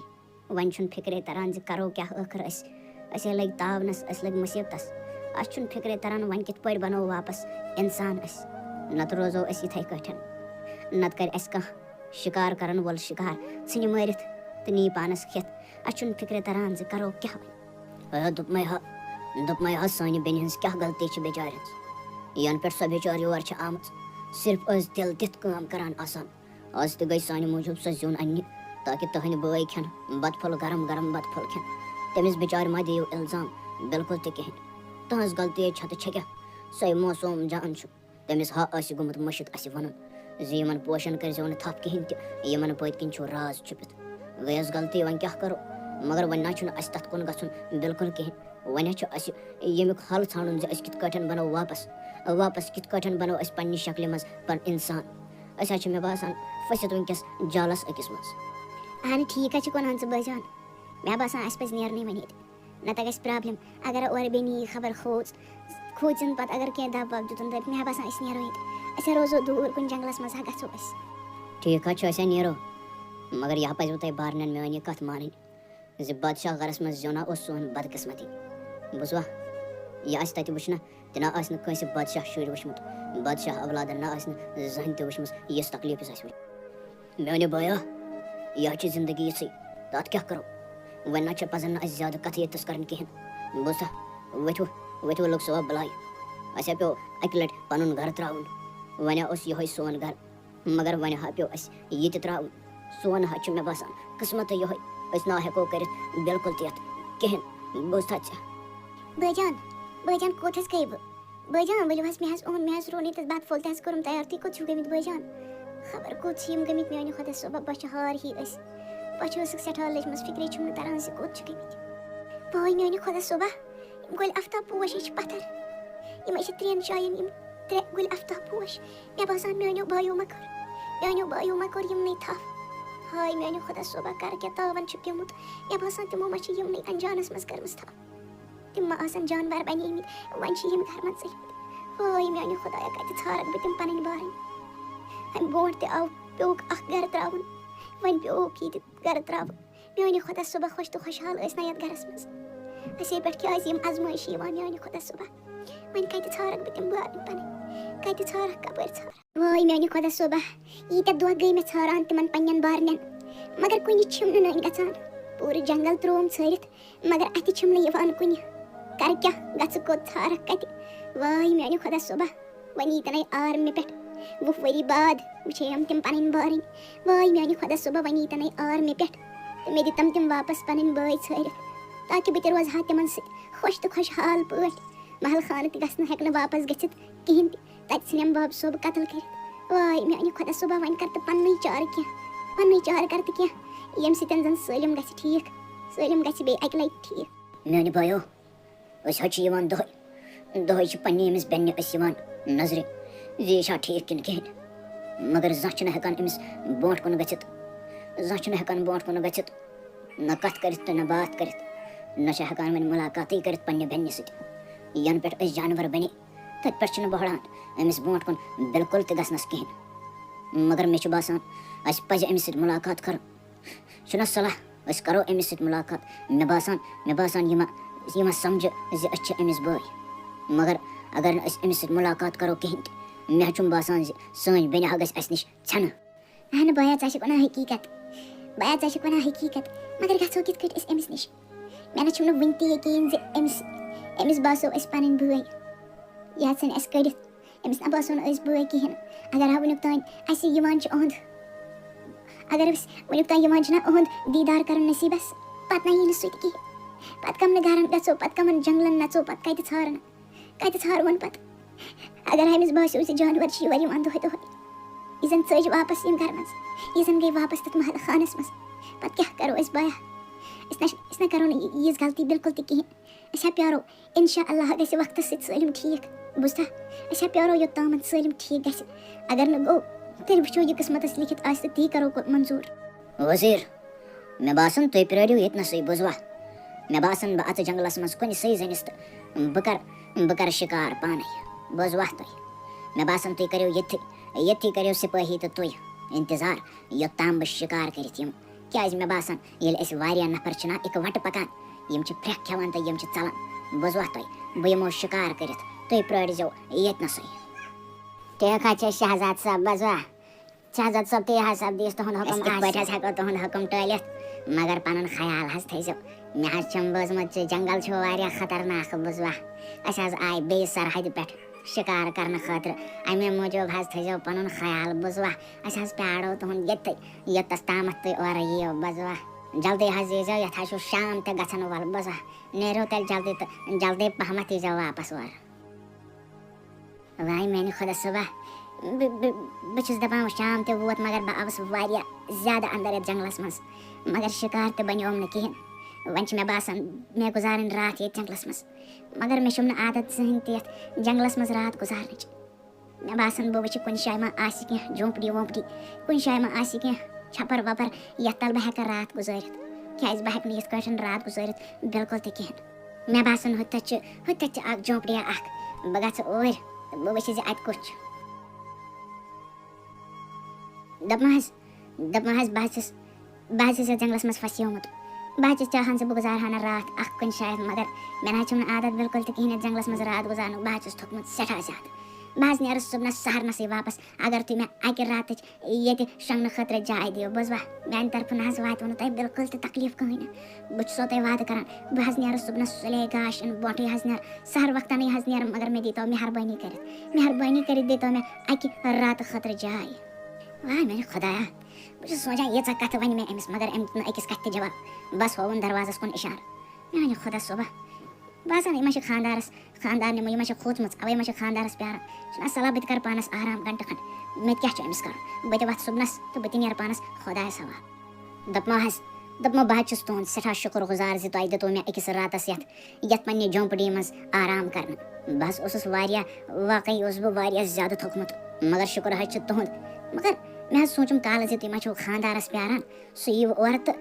وۄنۍ چھُنہٕ فِکرے تران زِ کَرو کیٛاہ ٲخٕر أسے لٔگۍ تاونس أسۍ لٔگۍ مُصیٖبتس اَسہِ چھُنہٕ فِکرے تران وۄنۍ کِتھ پٲٹھۍ بنو واپس اِنسان أسۍ نتہٕ روزو أسۍ یِتھَے کٲٹھۍ نتہٕ کَرِ اَسہِ کانٛہہ شِکار کرن وول شِکار ژھٕنہِ مٲرِتھ تہٕ نی پانس کھٮ۪تھ اَسہِ چھُنہٕ فِکرے تران زِ کَرو کیٛاہ وۄنۍ دوٚپمَے ہا سانہِ بیٚنہِ ہٕنٛز کیٛاہ غلطی چھِ بِچارِ ہٕنٛز یَنہٕ پٮ۪ٹھ سۄ بِچٲر یور چھِ آمٕژ صرف ٲسۍ دِل دِتھ کٲم کران آسان آز تہِ گٔے سانہِ موٗجوٗب سۄ زیُن اَننہِ تاکہِ تٕہٕنٛدۍ بٲے کھٮ۪ن بتہٕ پھوٚل گرم گرم بتہٕ پھوٚل کھٮ۪ن تٔمِس بِچارِ ما دِیِو اِلزام بِلکُل تہِ کِہیٖنۍ تٕہٕنٛز غلطی چھےٚ تہٕ چھےٚ کیٛاہ سۄے موسوٗم جان چھُ تٔمِس ہا آسہِ گوٚمُت مٔشِد اَسہِ وَنُن زِ یِمن پوشن کٔرۍزیو نہٕ تھپھ کِہیٖنۍ تہِ یِمن پٔتۍ کِنۍ چھُ راز چھُپِتھ گٔیَس غلطی وۄنۍ کیٛاہ کَرو مگر وۄنۍ نہ چھُنہٕ اَسہِ تَتھ کُن گژھُن بِلکُل کِہیٖنۍ وۄنۍ چھُ اَسہِ ییٚمیُک حل ژھانڈُن زِ أسۍ کِتھ کٲٹھۍ بنو واپس کِتھ کٲٹھۍ بنو أسۍ پننہِ شکلہِ منٛز اِنسان أسۍ حظ چھِ مےٚ باسان پھٔسِتھ وٕنکٮ۪س جالس أکِس منٛز اہن ٹھیٖک حظ چھُ وَنان ژٕ بٲجان مےٚ باسان اَسہِ پَزِ نیرنٕے وۄنۍ ییٚتہِ نَتہٕ گژھِ پرٛابلِم اگر اورٕ بیٚنہِ یی خبر کھوٗژِن پَتہٕ اگر کینٛہہ دَب وَب دیُتُن دَپہِ مےٚ باسان أسۍ نیرو ییٚتہِ أسۍ روزو دوٗر کُنہِ جنٛگلَس منٛز ہا گژھو أسۍ ٹھیٖک حظ چھُ أسۍ ہا نیرو مگر یہِ ہا پَزوٕ تۄہہِ بارنٮ۪ن میٛٲنۍ یہِ کَتھ مانٕنۍ زِ بادشاہ گرس منٛز زیونا اوس سون بدقسمتی بوٗزوا یہِ آسہِ تَتہِ وٕچھنہ تہِ نہ آسہِ نہٕ کٲنٛسہِ بادشاہ شُرۍ وٕچھمُت بادشاہ اولادن نہ آسہِ نہٕ زٕہٕنۍ تہِ وٕچھمٕژ یِژھ تکلیٖف یُس اَسہِ وٕچھ میٛانہِ بٲیا یہِ حظ چھِ زندگی یِژھٕے تَتھ کیٛاہ کرو وۄنۍ نہ چھِ پَزن نہٕ اَسہِ زیادٕ کَتھٕ ییٚتِس کَرٕنۍ کِہیٖنۍ بوٗزتھا ؤتھِو لوٚگ صُبح بَلاے اَسہِ پیوٚو اَکہِ لَٹہِ پَنُن گرٕ ترٛاوُن وۄنۍ اوس یِہوٚے سون گرٕ مگر وۄنۍ ہا پیوٚو اَسہِ یہِ تہِ ترٛاوُن سون حظ چھُ مےٚ باسان قٕسمَتٕے یِہوٚے أسۍ نہ ہٮ۪کو کٔرِتھ بِلکُل تہِ یَتھ کِہیٖنۍ بوٗزتھا ژےٚ بٲجان کوٚت حظ گٔے بہٕ بٲجان ؤلِو حظ مےٚ حظ روٚن ییٚتٮ۪س بَتہٕ پھوٚل تہِ حظ کوٚرُم تیار تُہۍ کوٚت چھِو گٔمٕتۍ بٲجان خبر کوٚت چھِ یِم گٔمٕتۍ میٛانہِ خۄدا صٲبا بۄچھِ ہار ہی ٲسۍ بۄچھِ ٲسٕکھ سٮ۪ٹھاہ لٔجمٕژ فِکرے چھُم نہٕ تَران زِ کوٚت چھِ گٔمٕتۍ وٲے میٛانہِ خۄدا صٲبا یِم گُلۍ افتاب پوش ہے چھِ پَتھر یِم ہے چھِ 3 جاین یِم 3 گُلۍ افتاب پوش مےٚ باسان میٛانیو بایو ما کوٚر یِمنٕے تھپھ ہاے میٛانہِ خۄدا صٲبا کَر کیٛاہ تاوَن چھُ پیوٚمُت مےٚ باسان تِمو ما چھِ یِمنٕے انجانَس منٛز کٔرمٕژ تھپھ تِم ما آسن جانور بَنیمٕتۍ وۄنۍ چھِ یِم گرٕ منٛز ژٔٹمٕتۍ وٲے میٛانہِ خۄدایا کَتہِ ژھارَکھ بہٕ تِم پَنٕنۍ بارٕنۍ اَمہِ برونٛٹھ تہِ پیوٚوُکھ اکھ گرٕ ترٛاوُن وۄنۍ پیوٚوُکھ یہِ تہِ گرٕ ترٛاوُن میٛانہِ خۄدا صٲبا خۄش تہٕ خۄشحال ٲسۍ نہ یَتھ گرَس منٛز اَسے پٮ۪ٹھ کیٛازِ یِم ازمٲیش یِوان میٛانہِ خۄدا صٲبا وۄنۍ کَتہِ ژھارَکھ بہٕ تِم بارٕنۍ پَنٕنۍ کَتہِ ژھارَکھ کَپٲرۍ ژھارَکھ وٲے میٛانہِ خۄدا صٲبا ییٖتیٛاہ دۄہ گٔے مےٚ ژھاران تِمن پنٛنٮ۪ن بارنٮ۪ن مگر کُنہِ چھِم نہٕ نٔنۍ گژھان پوٗرٕ جنگل ترٛووُم ژھٲرِتھ مگر اَتھِ چھِم نہٕ یِوان کُنہِ کَرٕ کیٛاہ گژھٕ کوٚت ژھارَکھ کَتہِ واے میٛانہِ خۄدا صٲبا وۄنۍ ییٖتٮ۪نَے آر مےٚ پٮ۪ٹھ 20 ؤری بعد وٕچھییَم تِم پَنٕنۍ بارٕنۍ واے میٛانہِ خۄدا صٲبا وۄنۍ ییٖتٮ۪نَے آر مےٚ پٮ۪ٹھ تہٕ مےٚ دِتَم تِم واپَس پَنٕنۍ بٲے ژھٲرِتھ تاکہِ بہٕ تہِ روزٕ ہا تِمن سۭتۍ خۄش تہٕ خۄشحال پٲٹھۍ محل خانہٕ تہِ ہٮ۪کہٕ نہٕ واپَس گٔژھِتھ کِہیٖنۍ تہِ تَتہِ ژھٕنٮ۪م باب صٲب قتل کٔرِتھ واے میٛانہِ خۄدا صٲبا وۄنۍ کر تہٕ پَننُے چارٕ کر تہٕ کینٛہہ ییٚمہِ سۭتۍ زَن سٲلِم گژھِ ٹھیٖک سٲلِم گژھِ بیٚیہِ اَکہِ لَٹہِ ٹھیٖک میٛانہِ بایو أسۍ حظ چھِ یِوان دۄہَے چھِ پنٛنہِ أمِس بیٚنہِ أسۍ یِوان نظرِ زِ یہِ چھا ٹھیٖک کِنہٕ کِہیٖنۍ مگر زانٛہہ چھِنہٕ ہٮ۪کان أمِس برونٛٹھ کُن گٔژھِتھ نہ کَتھ کٔرِتھ تہٕ نہ باتھ کٔرِتھ نہ چھِ ہٮ۪کان وۄنۍ مُلاقاتٕے کٔرِتھ پنٛنہِ بیٚنہِ سۭتۍ یَنہٕ پٮ۪ٹھ أسۍ جانوَر بَنے تَتہِ پٮ۪ٹھ چھِنہٕ بہران أمِس برونٛٹھ کُن بِلکُل تہِ گژھنَس کِہیٖنۍ مگر مےٚ چھُ باسان اَسہِ پَزِ أمِس سۭتۍ مُلاقات کَرُن چھُنہ صلح أسۍ کَرو أمِس سۭتۍ مُلاقات مےٚ باسان یہِ ما سَمجھِ زِ أسۍ چھِ أمِس بٲے مگر اگر نہٕ أسۍ أمِس سۭتۍ مُلاقات کَرو کِہیٖنۍ تہِ مےٚ حظ چھُم باسان زِ سٲنۍ بیٚنہِ حظ گژھِ اَسہِ نِش ژھٮ۪نہٕ اہنہٕ بیا ژٕ چھُکھ وَنان حقیٖقت مگر گژھو کِتھ کٲٹھۍ أسۍ أمِس نِش مےٚ نہ چھُم نہٕ وٕنہِ تہِ یقیٖن زِ أمِس باسو أسۍ پَنٕنۍ بٲے یہِ ژھٕنہِ اَسہِ کٔڑِتھ أمِس نہ باسو نہٕ أسۍ بٲے کِہیٖنۍ اگر ہا وٕنیُک تام اَسہِ یِوان چھِ اگر أسۍ وٕنیُک تام یِوان چھِنہ اُہُنٛد دیٖدار کَرُن نصیٖبَس پَتہٕ نہ یی نہٕ سُہ تہِ کِہیٖنۍ پَتہٕ کَمنہٕ گَرَن گژھو پَتہٕ کَمَن جنٛگلَن نَژو پَتہٕ کَتہِ ژھارون پَتہٕ اگر أمِس باسیو زِ جانوَر چھِ یور یِوان دۄہَے یہِ زَن ژٔج واپَس یِم گرٕ منٛز یہِ زَن گٔے واپَس تَتھ محل خانَس منٛز پَتہٕ کیٛاہ کَرو أسۍ بایا أسۍ نہ کَرو نہٕ ییٖژ غلطی بِلکُل تہِ کِہیٖنۍ أسۍ ہا پیارو اِنشاء اللہ گژھِ وقتَس سۭتۍ سٲلِم ٹھیٖک بوٗزتھا أسۍ ہا پیارو یوٚتامَتھ سٲلِم ٹھیٖک گژھِ اگر نہٕ گوٚو تیٚلہِ وٕچھو یہِ قٕسمَتَس لیکھِتھ آسہِ تہٕ تی کَرو منظوٗر وزیٖر مےٚ باسان تُہۍ پرٛٲرِو ییٚتنَسٕے بوٗزوا مےٚ باسان بہٕ اَژٕ جنٛگلَس منٛز کُنہِ زٔنِس تہٕ بہٕ کَرٕ شِکار پانَے بوٗزوا تُہۍ مےٚ باسان تُہۍ کٔرِو ییٚتھی کٔرِو سِپٲہی تہٕ تُہۍ اِنتظار یوٚتام بہٕ شِکار کٔرِتھ یِمہٕ کیٛازِ مےٚ باسان ییٚلہِ أسۍ واریاہ نفر چھِنہ اِکہٕ وَٹہٕ پَکان یِم چھِ پھرٛٮ۪کھ کھٮ۪وان تہٕ یِم چھِ ژَلان بوٗزوا تُہۍ بہٕ یِمو شِکار کٔرِتھ تُہۍ پرٛٲرۍزیو ییٚتنَسٕے ٹھیٖک حظ چھِ شہزاد صٲب بوٗزوا شہزاد صٲب تی حظ صٲب دِیِس تُہُنٛد حُکُم کِتھ پٲٹھۍ حظ ہٮ۪کو تُہُنٛد حُکُم ٹٲلِتھ مگر پَنُن خیال حظ تھٲیزیو مےٚ حظ چھُم بوٗزمُت زِ جنٛگل چھُ واریاہ خطرناک بوٗزوا أسۍ حظ آے بیٚیِس سرحدِ پٮ۪ٹھ شِکار کَرنہٕ خٲطرٕ اَمے موٗجوٗب حظ تھٲیزیو پَنُن خیال بوٗزوا أسۍ حظ پیارو تُہُنٛد ییٚتھٕے یوٚتَس تامَتھ تُہۍ اورٕ یِیِو بوٗزوا جلدی حظ ییٖزیو یَتھ حظ چھُ شام تہِ گژھن وول بوٗزوا نیرِو تیٚلہِ جلدی تہٕ جلدی پَہمَتھ ییٖزیو واپَس اورٕ واے میٛانہِ خۄدا صٲبا بہٕ چھُس دَپان شام تہِ ووت مگر بہٕ آوُس واریاہ زیادٕ اَنٛدر یَتھ جنٛگلَس منٛز مگر شِکار تہِ بَنیوم نہٕ کِہیٖنۍ وۄنۍ چھِ مےٚ باسان مےٚ گُزارٕنۍ راتھ ییٚتہِ جنٛگلَس منٛز مگر مےٚ چھُم نہٕ عادت زٕہٕنۍ تہِ یَتھ جنٛگلَس منٛز راتھ گُزارنٕچ مےٚ باسان بہٕ وٕچھِ کُنہِ جایہِ ما آسہِ کینٛہہ جھونٛپڑی وونٛپڑی کُنہِ جایہِ ما آسہِ کینٛہہ چھَپَر وَپَر یَتھ تَل بہٕ ہٮ۪کہٕ راتھ گُزٲرِتھ کیٛازِ بہٕ ہٮ۪کہٕ نہٕ یِتھ کٲٹھۍ راتھ گُزٲرِتھ بِلکُل تہِ کِہیٖنۍ مےٚ باسان ہُتٮ۪تھ چھِ اَکھ جھونٛپڑِیا اَکھ بہٕ گژھٕ اوٗرۍ تہٕ بہٕ وٕچھِ زِ اَتہِ کُس چھُ دَپان حظ بہٕ حظ چھُس یَتھ جنٛگلَس منٛز پھسیومُت بہٕ حظ چھَس چاہان زِ بہٕ گُزارٕ ہا نہٕ راتھ اَکھ کُنہِ شاید مگر مےٚ نہ حظ چھُم نہٕ عادت بِلکُل تہِ کِہیٖنۍ یَتھ جنٛگلَس منٛز راتھ گُزارنُک بہٕ حظ چھُس تھوٚکمُت سٮ۪ٹھاہ زیادٕ بہٕ حظ نیرٕ صُبحنَس سہرنَسٕے واپَس اگر تُہۍ مےٚ اَکہِ راتٕچ ییٚتہِ شۄنٛگنہٕ خٲطرٕ جاے دِیِو بوٗزوا میٛانہِ طرفہٕ نہ حظ واتوٕ نہٕ تۄہہِ بِلکُل تہِ تکلیٖف کٕہٕنۍ نہٕ بہٕ چھُسو تۄہہِ وعدٕ کَران بہٕ حظ نیرٕ صُبحنَس سُلے گاش اِنہٕ برونٛٹھٕے حظ نیرٕ سہر وقتَنٕے حظ نیرٕ مگر مےٚ دیٖتو مہربٲنی کٔرِتھ دیٖتو مےٚ اَکہِ راتہٕ خٲطرٕ جاے واے میٛانہِ خۄدایا بہٕ چھُس سونٛچان ییٖژاہ کَتھٕ وَنہِ مےٚ أمِس مگر أمۍ دیُت نہٕ أکِس کَتھِ تہِ جواب بَس ہووُن دروازَس کُن اِشارٕ میٛانہِ خۄدا صٲبا باسان یہِ ما چھِ خاندارنہِ یہِ ما چھِ کھوٗژمٕژ اَوَے ما چھِ خاندارَس پیاران چھُنہ صلح بہٕ تہِ کَرٕ پانَس آرام گھنٹہٕ کھنٛڈ مےٚ تہِ کیٛاہ چھُ أمِس کَرُن بہٕ تہِ وَتھٕ صُبحنَس تہٕ بہٕ تہِ نیرٕ پانَس خۄدایَس حوالہٕ دوٚپمو بہٕ حظ چھُس تُہُنٛد سٮ۪ٹھاہ شُکُر گُزار زِ تۄہہِ دِتوٗ مےٚ أکِس راتَس یَتھ پنٛنہِ جھونٛپڈی منٛز آرام کَرنہٕ بہٕ حظ اوسُس واقعی اوسُس بہٕ واریاہ زیادٕ تھوٚکمُت مگر شُکُر حظ چھُ تُہُنٛد مگر مےٚ حظ سوٗنٛچُم کالہٕ زِ تُہۍ ما چھُو خاندارَس پیاران سُہ یِیِو اورٕ تہٕ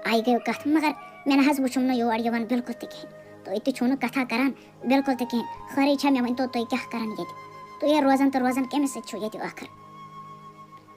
آیہِ گٔیو کَتھ مگر مےٚ نہ حظ وٕچھُم نہٕ یور یِوان بِلکُل تہِ کِہیٖنۍ تُہۍ تہِ چھُو نہٕ کَتھا کَران بِلکُل تہِ کِہیٖنۍ خٲرٕے چھا مےٚ ؤنۍتو تُہۍ کیٛاہ کَران ییٚتہِ تُہۍ ہے روزان تہٕ روزان کٔمِس سۭتۍ چھُو ییٚتہِ ٲخٕر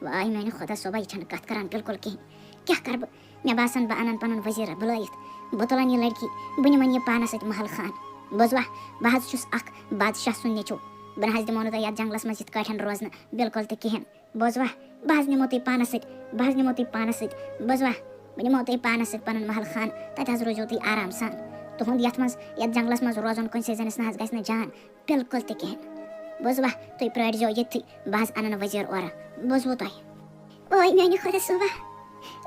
واے میٛانہِ خۄدا صٲبا یہِ چھَنہٕ کَتھ کَران بِلکُل کِہیٖنۍ کیٛاہ کَرٕ بہٕ مےٚ باسان بہٕ اَنَن پَنُن ؤزیٖرا بُلٲیِتھ بہٕ تُلَن یہِ لٔڑکی بہٕ نِمَن یہِ پانَس سۭتۍ محل خان بوٗزوا بہٕ حظ چھُس اَکھ بادشاہ سُنٛد نیٚچوٗ بہٕ نہ حظ دِمو نہٕ تۄہہِ یَتھ جنٛگلَس منٛز یِتھ کٲٹھۍ روزنہٕ بِلکُل تہِ کِہیٖنۍ بوٗزوا بہٕ حظ نِمو تُہۍ پانَس سۭتۍ بوٗزوا بہٕ نِمو تُہۍ پانَس سۭتۍ پَنُن محل خان تَتہِ حظ روزِو تُہۍ آرام سان تُہُنٛد یَتھ جنٛگلَس منٛز روزُن کُنہِ زٔنِس نہ حظ گژھِ نہٕ جان بِلکُل تہِ کِہیٖنۍ بوٗزوا تُہۍ پرٛٲرۍزیو ییٚتھٕے بہٕ حظ اَنَن ؤزیٖر اورٕ بوٗزوٕ تۄہہِ اوے میٛانہِ خۄدا صٲبا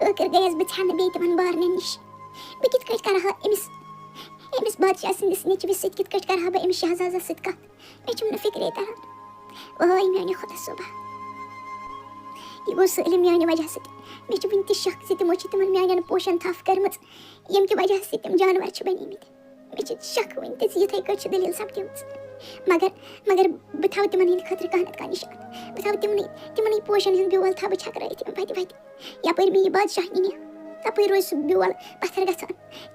ٲخٕر گٔیَس بہٕ ژھٮ۪نہٕ بیٚیہِ تِمَن بارنٮ۪ن نِش بہٕ کِتھ کٲٹھۍ کَرٕ ہا أمِس بادشاہ سٕنٛدِس نیٚچوِس سۭتۍ کِتھ کٲٹھۍ کَرٕ ہا بہٕ أمِس شہزادَس سۭتۍ کَتھ مےٚ چھُم نہٕ فِکرے تَران اوے میٛانہِ خۄدا صٲبا یہِ گوٚو سٲلِم میٛانہِ وجہ سۭتۍ مےٚ چھُ وٕنہِ تہِ شک زِ تِمو چھِ تِمَن میٛانٮ۪ن پوشَن تھپھ کٔرمٕژ ییٚمہِ کہِ وجہ سۭتۍ تِم جانوَر چھِ بَنیمٕتۍ مےٚ چھِ شک وٕنہِ تہِ زِ یِتھَے کٲٹھۍ چھِ دٔلیٖل سَپدیمٕژ مگر بہٕ تھاوٕ تِمَن ہِنٛدِ خٲطرٕ کانٛہہ نَتہٕ کانٛہہ نِشان بہٕ تھاوٕ تِمنٕے پوشَن ہُنٛد بیول تھاوٕ بہٕ چھَکرٲیِتھ یِم وَتہِ یَپٲرۍ مےٚ یہِ بادشاہ نِنہِ تَپٲرۍ روزِ سُہ بیول پَتھر گژھان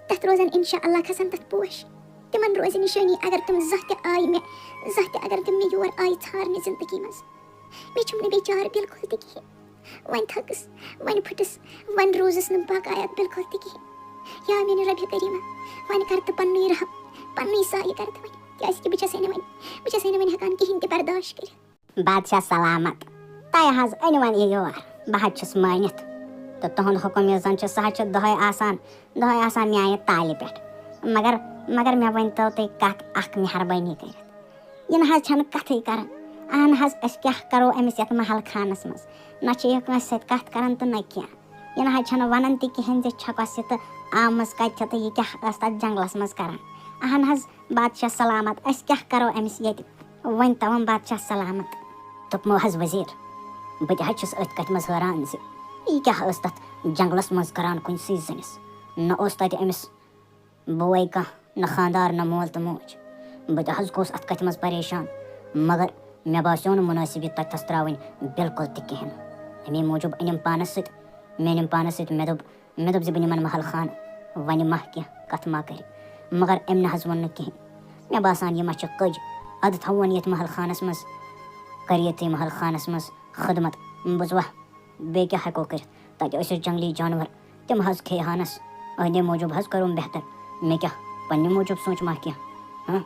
تَتھ روزَن اِنشاء اللہ کھسان تَتھ پوش تِمَن روزِ نِشٲنی اگر تِم زانٛہہ تہِ اگر تِم مےٚ یور آیہِ ژھارنہِ زِندگی منٛز مےٚ چھُم نہٕ بیٚیہِ چارٕ بِلکُل تہِ کِہیٖنۍ وۄنۍ تھٔکٕس وۄنۍ پھٕٹٕس وۄنۍ روٗزٕس نہٕ باقایات بِلکُل تہِ کِہیٖنۍ یا میٛانہِ رۄبہِ کریٖما وۄنۍ کَر تہٕ پَننُے رحم پَننُے سایہِ کَر تہٕ وۄنۍ کیٛازِکہِ بہٕ چھَسے نہٕ وۄنۍ ہٮ۪کان کِہیٖنۍ تہِ برداش کٔرِتھ بادشاہ سلامت تۄہہِ حظ أنۍوَن یہِ یور بہٕ حظ چھُس مٲنِتھ تہٕ تُہُنٛد حُکُم یُس زَن چھُ سُہ حظ چھُ دۄہَے آسان میٛانہِ تالہِ پٮ۪ٹھ مگر مےٚ ؤنۍتو تُہۍ کَتھ اَکھ مہربٲنی کٔرِتھ یہِ نہ حظ چھَنہٕ کَتھٕے کَران اہن حظ أسۍ کیٛاہ کَرو أمِس یَتھ محل خانَس منٛز نہ چھِ یہِ کٲنٛسہِ سۭتۍ کَتھ کَران تہٕ نہ کینٛہہ یہِ نہ حظ چھَنہٕ وَنان تہِ کِہیٖنۍ زِ چھَکوس یہِ تہٕ آمٕژ کَتہِ چھِ تہٕ یہِ کیٛاہ ٲس تَتھ جنٛگلَس منٛز کَران اہن حظ بادشاہ سلامت أسۍ کیٛاہ کَرو أمِس ییٚتہِ ؤنۍ تَوَن بادشاہ سلامت دوٚپمو حظ ؤزیٖر بہٕ تہِ حظ چھُس أتھۍ کَتھِ منٛز حٲران زِ یہِ کیٛاہ ٲس تَتھ جنٛگلَس منٛز کَران کُنہِ سٕے زٔنِس نہ اوس تَتہِ أمِس بوے کانٛہہ نہ خاندار نہ مول تہٕ موج بہٕ تہِ حظ گوٚوُس اَتھ کَتھِ منٛز پریشان مگر مےٚ باسیو نہٕ مُنٲسِب یہِ تَتہِ تھَس ترٛاوٕنۍ بِلکُل تہِ کِہیٖنۍ اَمے موٗجوٗب أنِم پانَس سۭتۍ مےٚ دوٚپ زِ بہٕ نِمَن محل خان وَنہِ ما کینٛہہ کَتھ ما کَرِ مگر أمۍ نہ حظ ووٚن نہٕ کِہیٖنۍ مےٚ باسان یہِ ما چھِ کٔج اَدٕ تھاوون ییٚتہِ محل خانَس منٛز کَرِ ییٚتھی محل خانَس منٛز خدمت بوٗزوا بیٚیہِ کیٛاہ ہٮ۪کو کٔرِتھ تَتہِ ٲسۍ اَسہِ جنٛگلی جانوَر تِم حظ کھیٚیہانَس أہنٛدے موٗجوٗب حظ کوٚرُم بہتر مےٚ کیٛاہ پنٛنہِ موٗجوٗب سوٗنٛچ ما کینٛہہ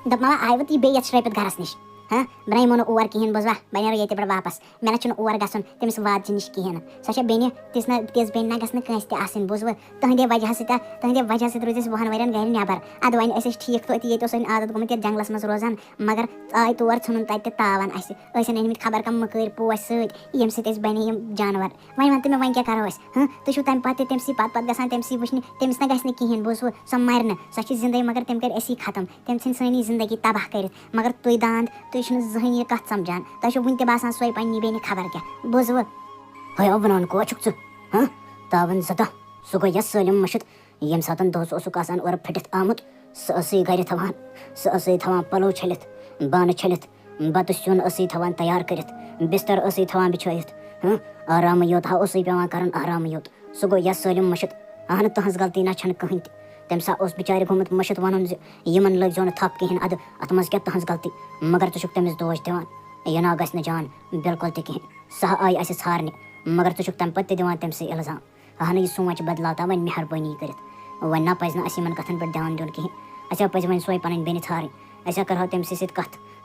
دوٚپمو آیوٕ تُہۍ بیٚیہِ یَتھ شرٛٲپِتھ گَرَس نِش بہٕ نِمو نہٕ اور کِہیٖنۍ بوٗزوا بہٕ نیرو ییٚتہِ پٮ۪ٹھ واپَس مےٚ نہ چھُنہٕ اور گژھُن تٔمِس وادجہِ نِش کِہیٖنۍ نہٕ سۄ چھےٚ بیٚنہِ تِژھ بیٚنہِ نہ گژھِ نہٕ کٲنٛسہِ تہِ آسٕنۍ بوٗزوٕ تُہنٛدے وجہ سۭتۍ روٗزۍ أسۍ 20 ؤرۍیَن گرِ نٮ۪بر اَدٕ وۄنۍ ٲسۍ أسۍ ٹھیٖک توتہِ ییٚتہِ اوس وۄنۍ عادت گوٚمُت یَتھ جنٛگلَس منٛز روزان مگر آے تور ژھٕنُن تَتہِ تہِ تاوان اَسہِ ٲسِن أنۍمٕتۍ خبر کَم مٔکٕرۍ پوش سۭتۍ ییٚمہِ سۭتۍ أسۍ بَنے یِم جانوَر وۄنۍ وَن تہٕ مےٚ وۄنۍ کیٛاہ کَرو أسۍ تُہۍ چھُو تَمہِ پَتہٕ تہِ تٔمۍ سٕے پَتہٕ گژھان تٔمۍ سٕے وٕچھنہِ تٔمِس نہ گژھِ نہٕ کِہیٖنۍ بوٗزوٕ سۄ مَرِ نہٕ سۄ چھِ زِندَے مگر تٔمۍ کٔرۍ أسی ختم تٔمۍ ژھٕنۍ سٲنی زندگی تباہ کٔرِتھ مگر تُہۍ داند تُہۍ چھِنہٕ زٕہٕنۍ یہِ کَتھ سَمجھان تۄہہِ چھُو وٕنہِ تہِ باسان سۄے پنٛنہِ بیٚنہِ خبر کیٛاہ بوٗزوٕ ہے وَنان کو چھُکھ ژٕ تاوَن زٕ دۄہ سُہ گوٚو یَس سٲلِم مٔشِد ییٚمہِ ساتہٕ دۄہَس اوسُکھ آسان اورٕ پھٕٹِتھ آمُت سُہ ٲسٕے گَرِ تھاوان سُہ ٲسٕے تھاوان پَلو چھٔلِتھ بانہٕ چھٔلِتھ بَتہٕ سیُن ٲسٕے تھاوان تیار کٔرِتھ بِستَر ٲسٕے تھاوان بِچھٲیِتھ آرامٕے یوت اوسُے پٮ۪وان کَرُن آرامٕے یوت سُہ گوٚو یَس سٲلِم مٔشِد اہنہٕ تٕہٕنٛز غلطی نہ چھَنہٕ کٕہٕنۍ تہِ تَمہِ ساتہٕ اوس بِچارِ گوٚمُت مٔشِد وَنُن زِ یِمَن لٲگۍزیو نہٕ تھپھ کِہیٖنۍ اَدٕ اَتھ منٛز کیٛاہ تٕہٕنٛز غلطی مگر ژٕ چھُکھ تٔمِس دوش دِوان یہِ نہ گژھِ نہٕ جان بِلکُل تہِ کِہیٖنۍ سۄ آیہِ اَسہِ ژھارنہِ مگر ژٕ چھُکھ تَمہِ پَتہٕ تہِ دِوان تٔمۍ سٕے اِلزام اہنہٕ یہِ سونٛچ بدلاو وۄنۍ مہربٲنی کٔرِتھ وۄنۍ نہ پَزِ نہٕ اَسہِ یِمن کَتھن پٮ۪ٹھ دھیان دیُن کِہیٖنۍ اَسہِ ہا پَزِ وۄنۍ سۄے پَنٕنۍ بیٚنہِ ژھانٛڈٕنۍ أسۍ ہا کَرہو تٔمسٕے سۭتۍ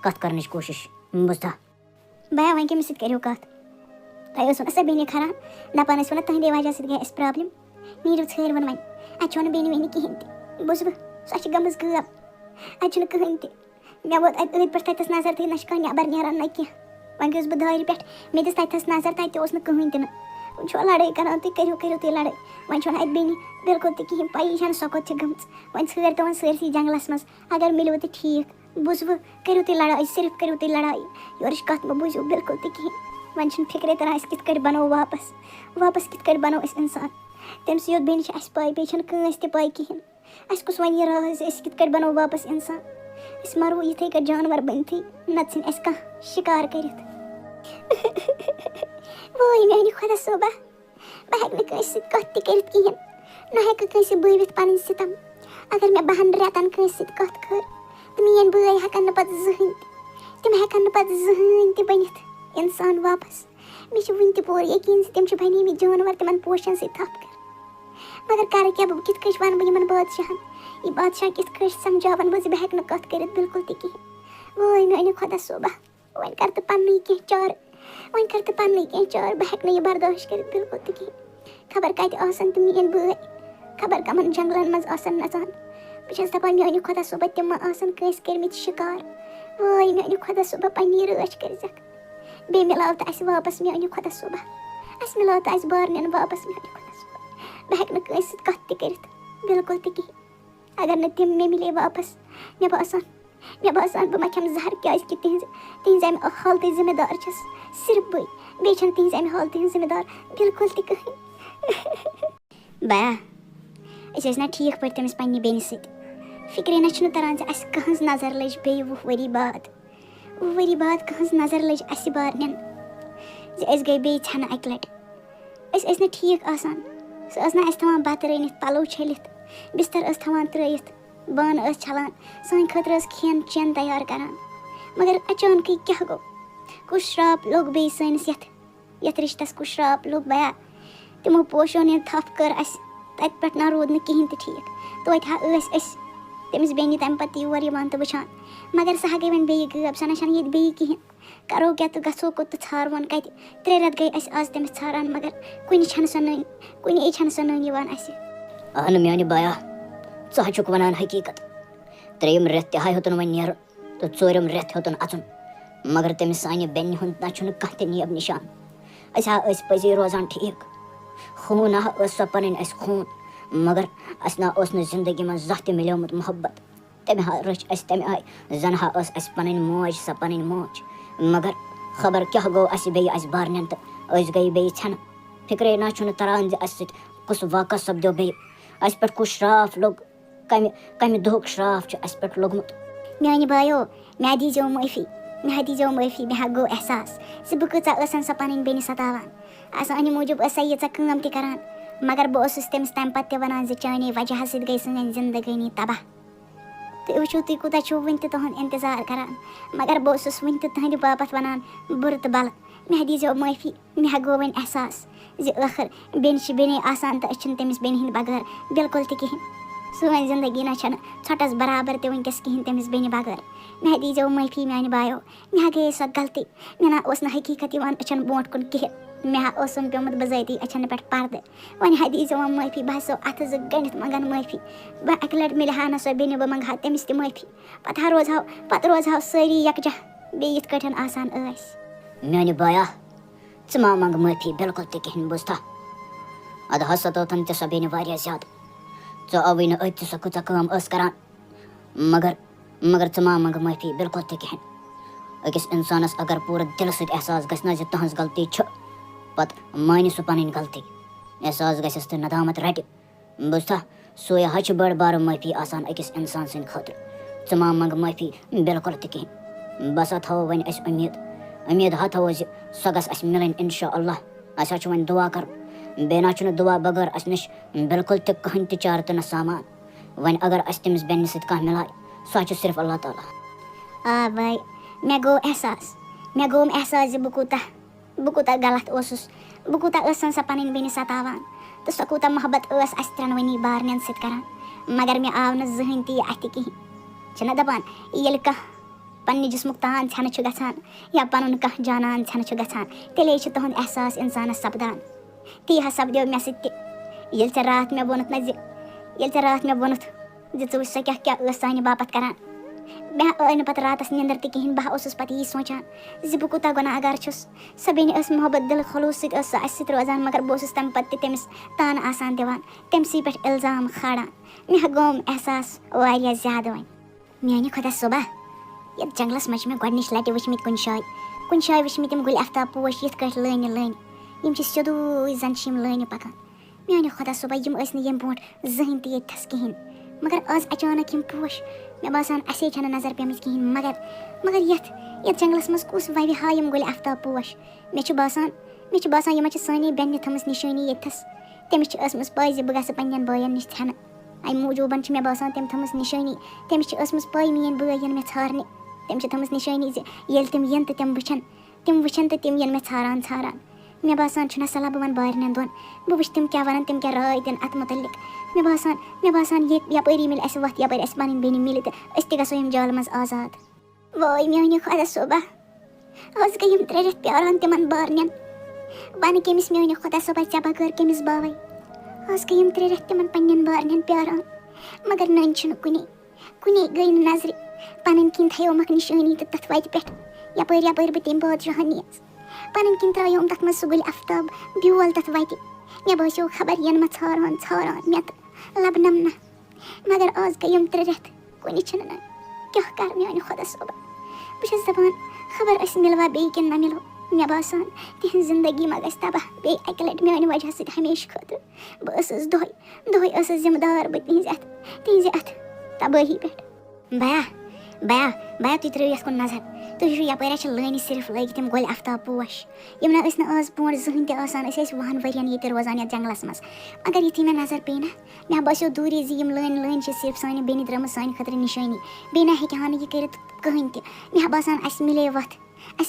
کَتھ کَرنٕچ کوٗشِش بوٗزتھا بیا وۄنۍ کٔمِس سۭتۍ کٔرِو کَتھ تۄہہِ ٲسوٕ نا سۄ بیٚنہِ خراب دَپان ٲسوٕ نا تُہنٛدے وجہ سۭتۍ گٔے اَسہِ پرٛابلِم نیٖرِو ژھٲرۍ وۄنۍ اَتہِ چھو نہٕ بیٚنہِ ویٚنہِ کِہیٖنۍ تہِ بوٗزوٕ سۄ چھِ گٔمٕژ غٲب اَتہِ چھُنہٕ کٕہٕنۍ تہِ مےٚ ووت اَتہِ أنٛدۍ پٮ۪ٹھ تَتٮ۪س نظر تہِ نہ چھِ کانٛہہ نٮ۪بر نیران نہ کینٛہہ وۄنۍ گٔیَس بہٕ دارِ پٮ۪ٹھ مےٚ دِژ تَتٮ۪س نظر تَتہِ اوس نہٕ کٕہٕنۍ تہِ نہٕ وۄنۍ چھُوا لڑٲے کران تُہۍ کٔرِو تُہۍ لڑٲے وۄنۍ چھُنہٕ اَتہِ بیٚنہِ بِلکُل تہِ کِہیٖنۍ پَیی چھَنہٕ سۄ کوٚت چھِ گٔمٕژ وۄنۍ ژھٲرۍ تو وۄنۍ سٲرسٕے جنٛگلَس منٛز اگر مِلیو تہِ ٹھیٖک بوٗزوٕ کٔرِو تُہۍ لڑٲے صرف کٔرِو تُہۍ لڑٲے یورٕچ کَتھ مہٕ بوٗزِو بِلکُل تہِ کِہیٖنۍ وۄنۍ چھُنہٕ فِکرے تران أسۍ کِتھ کٔٹھۍ بَنو واپَس کِتھ کٔٹھۍ بَنو أسۍ اِنسان تٔمِس یوت بیٚنہِ چھِ اَسہِ پاے بیٚیہِ چھَنہٕ کٲنٛسہِ تہِ پاے کِہیٖنۍ اَسہِ کُس وَنہِ یہِ راز زِ أسۍ کِتھ کٔٹھۍ بَنو واپَس اِنسان أسۍ مَرو یِتھَے کٔٹھۍ جانوَر بٔنتھٕے نَتہٕ ژھٕنہِ اَسہِ کانٛہہ شِکار کٔرِتھ وٲے میٛانہِ خۄدا صٲبا بہٕ ہٮ۪کہٕ نہٕ کٲنٛسہِ سۭتۍ کَتھ تہِ کٔرِتھ کِہیٖنۍ نہ ہٮ۪کہٕ کٲنٛسہِ بٲوِتھ پَنٕنۍ سِتَم اگر مےٚ 2 رٮ۪تَن کٲنٛسہِ سۭتۍ کَتھ کٔر تہٕ میٛٲنۍ بٲے ہٮ۪کَن نہٕ پَتہٕ زٕہٕنۍ تہِ تِم ہٮ۪کَن نہٕ پَتہٕ زٕہٕنۍ تہِ بٔنِتھ اِنسان واپَس مےٚ چھِ وٕنہِ تہِ پوٗرٕ یقیٖن زِ تِم چھِ بَنیمٕتۍ جانوَر تِمَن پوشَن سۭتۍ تھپھ کَر مگر کَرٕ کیٛاہ بہٕ کِتھ کٔنۍ وَنہٕ بہٕ یِمَن بادشاہَن یہِ بادشاہ کِتھ کٔنۍ سَمجھاوَن بہٕ زِ بہٕ ہٮ۪کہٕ نہٕ کَتھ کٔرِتھ بِلکُل تہِ کِہیٖنۍ وٲے میٛانہِ خۄدا صٲبا وۄنۍ کَر تہٕ پَننُے کینٛہہ چارٕ بہٕ ہٮ۪کہٕ نہٕ یہِ برداش کٔرِتھ بِلکُل تہِ کِہیٖنۍ خبر کَتہِ آسَن تِم میٛٲنۍ بٲے خبر کَمَن جنٛگلَن منٛز آسَن نَژان بہٕ چھَس دَپان میٛانہِ خۄدا صٲبا تِم ما آسَن کٲنٛسہِ کٔرمٕتۍ شِکار وٲے میٛانہِ خۄدا صٲبا پنٛنی رٲچھ کٔرۍزٮ۪کھ بیٚیہِ مِلاو تہٕ اَسہِ واپَس میٛانہِ خۄدا صٲبا اَسہِ مِلاو تہٕ اَسہِ بارنٮ۪ن واپَس میٛانہِ خۄدا صٲبا بہٕ ہٮ۪کہٕ نہٕ کٲنٛسہِ سۭتۍ کَتھ تہِ کٔرِتھ بِلکُل تہِ کِہیٖنۍ اگر نہٕ تِم مےٚ مِلے واپَس مےٚ باسان بہٕ ما کھٮ۪مہٕ زہر کیٛازِکہِ تِہِنٛزِ اَمہِ حالتٕچ ذِمہٕ دار چھَس صرف بٕے بیٚیہِ چھَنہٕ تِہِنٛزِ اَمہِ حالتہِ ہِنٛز ذِمہٕ دار بِلکُل تہِ کٕہٕنۍ بیا أسۍ ٲسۍ نا ٹھیٖک پٲٹھۍ تٔمِس پنٛنہِ بیٚنہِ سۭتۍ فِکرے نہ چھُنہٕ تَران زِ اَسہِ کٕہٕنٛز نظر لٔج بیٚیہِ 20 ؤری بعد کٕہٕنٛز نظر لٔج اَسہِ بارنٮ۪ن زِ أسۍ گٔے بیٚیہِ ژھٮ۪نہٕ اَکہِ لَٹہِ أسۍ ٲسۍ نہٕ ٹھیٖک آسان سۄ ٲس نہٕ اَسہِ تھاوان بَتہٕ رٔنِتھ پَلو چھٔلِتھ بِستَر ٲس تھاوان ترٛٲیِتھ بانہٕ ٲس چھَلان سانہِ خٲطرٕ ٲس کھٮ۪ن چٮ۪ن تیار کَران مگر اچانکٕے کیٛاہ گوٚو کُس شرٛاپ لوٚگ بیٚیہِ سٲنِس یَتھ رِشتَس کُس شرٛاپ لوٚگ بیا تِمو پوشو نہِ تھپھ کٔر اَسہِ تَتہِ پٮ۪ٹھ نہ روٗد نہٕ کِہیٖنۍ تہِ ٹھیٖک توتہِ ہا ٲسۍ أسۍ تٔمِس بیٚنہِ تَمہِ پَتہٕ یور یِوان تہٕ وٕچھان مگر سۄ ہا گٔے وۄنۍ بیٚیہِ غٲب سۄ نہ چھَنہٕ ییٚتہِ بیٚیہِ کِہیٖنۍ کَرو کیٛاہ تہٕ گژھو کوٚت تہٕ ژھارون کَتہِ 3 رٮ۪تھ گٔے اَسہِ آز تٔمِس ژھاران مگر کُنی چھَنہٕ سۄ نٔنۍ یِوان اَسہِ اہنہٕ میٛانہِ بایا ژٕ ہا چھُکھ وَنان حقیٖقت 3یِم رٮ۪تھ تہِ ہا ہیوٚتُن وۄنۍ نیرُن تہٕ 4یِم رٮ۪تھ ہیوٚتُن اَژُن مگر تٔمِس سانہِ بیٚنہِ ہُنٛد نہ چھُنہٕ کانٛہہ تہِ نیب نِشان أسۍ ہا ٲسۍ پٔزی روزان ٹھیٖک خوٗن ہا ٲس سۄ پَنٕنۍ اَسہِ خوٗن مگر اَسہِ نہ اوس نہٕ زِندگی منٛز زانٛہہ تہِ مِلیومُت محبت تٔمۍ ہا رٔچھ اَسہِ تَمہِ آیہِ زَن ہا ٲس اَسہِ پَنٕنۍ موج سۄ پَنٕنۍ موج مگر خبر کیٛاہ گوٚو اَسہِ بیٚیہِ اَسہِ بارنٮ۪ن تہٕ أسۍ گٔے بیٚیہِ ژھٮ۪نہٕ فِکرے نہ چھُنہٕ تَران زِ اَسہِ سۭتۍ کُس واقعہ سَپدیو بیٚیہِ اَسہِ پٮ۪ٹھ کُس شرٛاپ لوٚگ کَمہِ دۄہُک شرٛاپ چھُ اَسہِ پٮ۪ٹھ لوٚگمُت میٛانہِ بایو مےٚ دیٖزیو معٲفی مےٚ ہا گوٚو احساس زِ بہٕ کۭژاہ ٲسَن سۄ پَنٕنۍ بیٚنہِ سَتاوان سانہِ موٗجوٗب ٲس سۄ ییٖژاہ کٲم تہِ کَران مگر بہٕ اوسُس تٔمِس تَمہِ پَتہٕ تہِ وَنان زِ چانے وجہ سۭتۍ گٔے سٲنۍ زِندگٲنی تباہ تُہۍ وٕچھِو تُہۍ کوٗتاہ چھُو وٕنہِ تہِ تُہُنٛد اِنتظار کَران مگر بہٕ اوسُس وٕنہِ تہِ تُہٕنٛدِ باپَتھ وَنان بُرٕ تہٕ بَلہٕ مےٚ ہا دیٖزیو معٲفی مےٚ ہا گوٚو وۄنۍ احساس زِ ٲخٕر بیٚنہِ چھِ بیٚنے آسان تہٕ أسۍ چھِنہٕ تٔمِس بیٚنہِ ہِنٛدِ بغٲر بِلکُل تہِ کِہیٖنۍ سٲنۍ زِندگی نہ چھَنہٕ ژھۄٹَس برابر تہِ وٕنۍکٮ۪س کِہیٖنۍ تٔمِس بیٚنہِ بغٲر مےٚ ہا دیٖزیو معٲفی میٛانہِ بایو مےٚ ہا گٔیے سۄ غلطی مےٚ نہ اوس نہٕ حقیٖقت یِوان أچھَن برونٛٹھ کُن کِہیٖنۍ مےٚ ہا اوسُم پیوٚمُت بِضٲطی أچھَن پٮ۪ٹھ پَردٕ وۄنۍ ہا دیٖزیو وۄنۍ معٲفی بہٕ ہسا اَتھٕ 2 گٔنڈِتھ منٛگان معٲفی بہٕ اَکہِ لَٹہِ مِلہِ ہا نہٕ سۄ بیٚنہِ بہٕ منٛگہٕ ہا تٔمِس تہِ معٲفی پَتہٕ روزہاو سٲری یَکجاہ بیٚیہِ یِتھ کٲٹھۍ آسان ٲسۍ میٛانہِ بایا ژٕ ما منٛگ معٲفی بِلکُل تہِ کِہیٖنۍ بوٗزتھا اَدٕ ہسا توتن تہِ سۄ بیٚنہِ واریاہ زیادٕ ژٕ آوٕے نہٕ أتۍ تہِ سۄ کۭژاہ کٲم ٲس کَران مگر ژٕ ما منٛگ معٲفی بِلکُل تہِ کِہیٖنۍ أکِس اِنسانَس اگر پوٗرٕ دِلہٕ سۭتۍ احساس گژھِ نہ زِ تٕہٕنٛز غلطی چھِ پَتہٕ مانہِ سُہ پَنٕنۍ غلطی احساس گژھٮ۪س تہٕ ندامت رَٹہِ بوٗزتھا سُے حظ چھِ بٔڑ بارٕ معٲفی آسان أکِس اِنسان سٕنٛدِ خٲطرٕ ژٕ ما منٛگ معٲفی بِلکُل تہِ کِہیٖنۍ بہٕ ہسا تھاوو وۄنۍ أسۍ اُمید ہا تھاوو زِ سۄ گژھِ اَسہِ مِلٕنۍ اِنشاء اللہ اَسہِ حظ چھُ وۄنۍ دُعا کَرُن بیٚیہِ نہ چھُنہٕ دُعا بغٲر اَسہِ نِش بِلکُل تہِ کٕہٕنۍ تہِ چارٕ تہٕ نہ سامان وۄنۍ اگر اَسہِ تٔمِس بیٚنہِ سۭتۍ کانٛہہ مِلاے سُہ حظ چھُ صرف اللہ تعالیٰ آ بھاے مےٚ گوٚو احساس زِ بہٕ کوٗتاہ بہٕ کوٗتاہ غلط اوسُس بہٕ کوٗتاہ ٲسَن سۄ پَنٕنۍ بیٚنہِ سَتاوان تہٕ سۄ کوٗتاہ محبت ٲس اَسہِ ترٛٮ۪نوٕنی بارنٮ۪ن سۭتۍ کَران مگر مےٚ آو نہٕ زٕہٕنۍ تہِ یہِ اَتھِ کِہیٖنۍ چھِنہ دَپان ییٚلہِ کانٛہہ پنٛنہِ جِسمُک تان ژھٮ۪نہٕ چھُ گژھان یا پَنُن کانٛہہ جانان ژھٮ۪نہٕ چھُ گژھان تیٚلے چھُ تُہُنٛد احساس اِنسانَس سَپدان تی حظ سَپدیو مےٚ سۭتۍ تہِ ییٚلہِ ژےٚ راتھ مےٚ ووٚنُتھ نہ زِ ژٕ وٕچھ سۄ کیٛاہ ٲس سانہِ باپَتھ کَران مےٚ آے نہٕ پَتہٕ راتَس نیٚنٛدٕر تہِ کِہیٖنۍ بہٕ اوسُس پَتہٕ یی سونٛچان زِ بہٕ کوٗتاہ گۄناہ گار چھُس سۄ بیٚنہِ ٲس محبت دِلہٕ خلوٗص سۭتۍ ٲس سۄ اَسہِ سۭتۍ روزان مگر بہٕ اوسُس تَمہِ پَتہٕ تہِ تٔمِس تانہٕ آسان دِوان تٔمسٕے پٮ۪ٹھ اِلزام کھالان مےٚ گوٚو احساس واریاہ زیادٕ وۄنۍ میٛانہِ خۄدا صٲبا یَتھ جنٛگلَس منٛز چھِ مےٚ گۄڈنِچ لَٹہِ وٕچھمٕتۍ کُنہِ جایہِ وٕچھمٕتۍ یِم گُلہِ افتاب پوش یِتھ کٲٹھۍ لٲنہِ یِم چھِ سیوٚدُے زَن چھِ یِم لٲنہِ پَکان میٛانہِ خۄدا صٲبا یِم ٲسۍ نہٕ ییٚمہِ برونٛٹھ زٕہٕنۍ تہِ ییٚتھَس کِہیٖنۍ مگر آز اچانک یِم پوش مےٚ باسان اَسے چھَنہٕ نظر پیٚمٕژ کِہیٖنۍ مگر یَتھ جنٛگلَس منٛز کُس وَوِ ہا یِم گُلہِ افتاب پوش مےٚ چھُ باسان یِمَن چھِ سانے بیٚنہِ تھٲمٕژ نِشٲنی ییٚتھَس تٔمِس چھِ ٲسمٕژ پَے زِ بہٕ گژھٕ پنٛنٮ۪ن بٲیَن نِش ژھٮ۪نہٕ اَمہِ موٗجوٗبَن چھِ مےٚ باسان تٔمۍ تھٲمٕژ نِشٲنی تٔمِس چھِ ٲسمٕژ پَے میٛٲنۍ بٲے یِن مےٚ ژھارنہِ تٔمۍ چھِ تھٲمٕژ نِشٲنی زِ ییٚلہِ تِم یِن تہٕ تِم وٕچھَن تہٕ تِم یِن مےٚ ژھاران مےٚ باسان چھُنہ صلح بہٕ وَنہٕ بارنٮ۪ن دۄن بہٕ وٕچھِ تِم کیٛاہ وَنَن تِم کیٛاہ راے دِن اَتھ مُتعلِق مےٚ باسان یَپٲری مِلہِ اَسہِ وَتھ یَپٲرۍ اَسہِ پَنٕنۍ بیٚنہِ مِلہِ تہٕ أسۍ تہِ گژھو ییٚمہِ جالہٕ منٛز آزاد وٲے میٛانہِ خۄدا صٲبا آز گٔے یِم 3 رٮ۪تھ پیٛاران تِمَن بارنٮ۪ن وَنہٕ کٔمِس میٛانہِ خۄدا صٲبا ژےٚ بغٲر کٔمِس باوَے آز گٔے یِم 3 رٮ۪تھ تِمَن پنٛنٮ۪ن بارنٮ۪ن پیٛاران مگر نٔنۍ چھُنہٕ کُنی گٔے نہٕ نظرِ پَنٕنۍ کِنۍ تھایومَکھ نِشٲنی تہٕ تَتھ وَتہِ پٮ۪ٹھ یَپٲرۍ بہٕ تٔمۍ بادشاہَن نِیَس پَنٕنۍ کِنۍ ترٛایوم تَتھ منٛز سُہ گُلہِ افتاب بیول تَتھ وَتہِ مےٚ باسیو خبر یِن مےٚ ژھاران مےٚ تہٕ لَبنَم نہ مگر آز گٔے یِم 3 رٮ۪تھ کُنہِ چھِنہٕ نہ کیٛاہ کَرٕ میٛانہِ خۄدا صٲبا بہٕ چھَس دَپان خبر أسۍ مِلوا بیٚیہِ کِنہٕ نہ مِلو مےٚ باسان تِہِنٛز زندگی ما گژھِ تباہ بیٚیہِ اَکہِ لَٹہِ میٛانہِ وجہ سۭتۍ ہمیشہِ خٲطرٕ بہٕ ٲسٕس دۄہَے ٲسٕس ذِمہٕ دار بہٕ تِہِنٛزِ اَتھ تبٲہی پٮ۪ٹھ بیا تُہۍ ترٛٲیِو یَتھ کُن نظر تُہۍ وٕچھِو یَپٲرۍ چھِ لٲنہِ صرف لٲگِتھ تِم گۄلہِ افتاب پوش یِم نہ ٲسۍ نہٕ آز برونٛٹھ زٕہٕنۍ تہِ آسان أسۍ ٲسۍ 20 ؤرِیَن ییٚتہِ روزان یَتھ جنٛگلَس منٛز مگر یُتھُے مےٚ نظر پیٚیہِ نہ مےٚ باسیو دوٗری زِ یِم لٲنہِ چھِ صرف سانہِ بیٚنہِ درٛامٕژ سانہِ خٲطرٕ نِشٲنی بیٚیہِ نہ ہیٚکہِ ہا نہٕ یہِ کٔرِتھ کٕہٕنۍ تہِ مےٚ باسان اَسہِ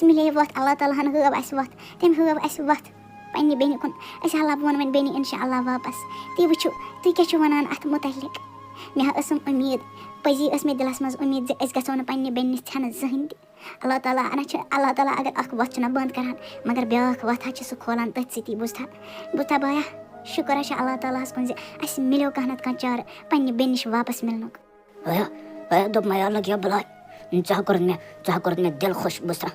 مِلے وَتھ اللہ تعالیٰ ہَن ہٲو اَسہِ وَتھ تٔمۍ ہٲو اَسہِ وَتھ پنٛنہِ بیٚنہِ کُن أسۍ لَبہون وۄنۍ بیٚنہِ اِنشاء اللہ واپَس تُہۍ وٕچھِو تُہۍ کیٛاہ چھِو وَنان اَتھ مُتعلِق مےٚ ٲسٕم اُمید پٔزی ٲس مےٚ دِلَس منٛز اُمید زِ أسۍ گژھو نہٕ پنٛنہِ بیٚنہِ نِش ژھٮ۪نہٕ زٕہٕنۍ تہِ اللہ تعالیٰ اگر اَکھ وَتھ چھُنہ بنٛد کَران مگر بیٛاکھ وَتھ حظ چھِ سُہ کھولان تٔتھۍ سۭتی بوٗزتھا بایا شُکُر حظ چھُ اللہ تعالیٰ ہَس کُن زِ اَسہِ مِلیو کانٛہہ نَتہٕ کانٛہہ چارٕ پنٛنہِ بیٚنہِ نِش واپَس مِلنُک دوٚپ مےٚ لَگیو بَلاے ژےٚ کوٚرُتھ مےٚ دِل خۄش بوٗزتھا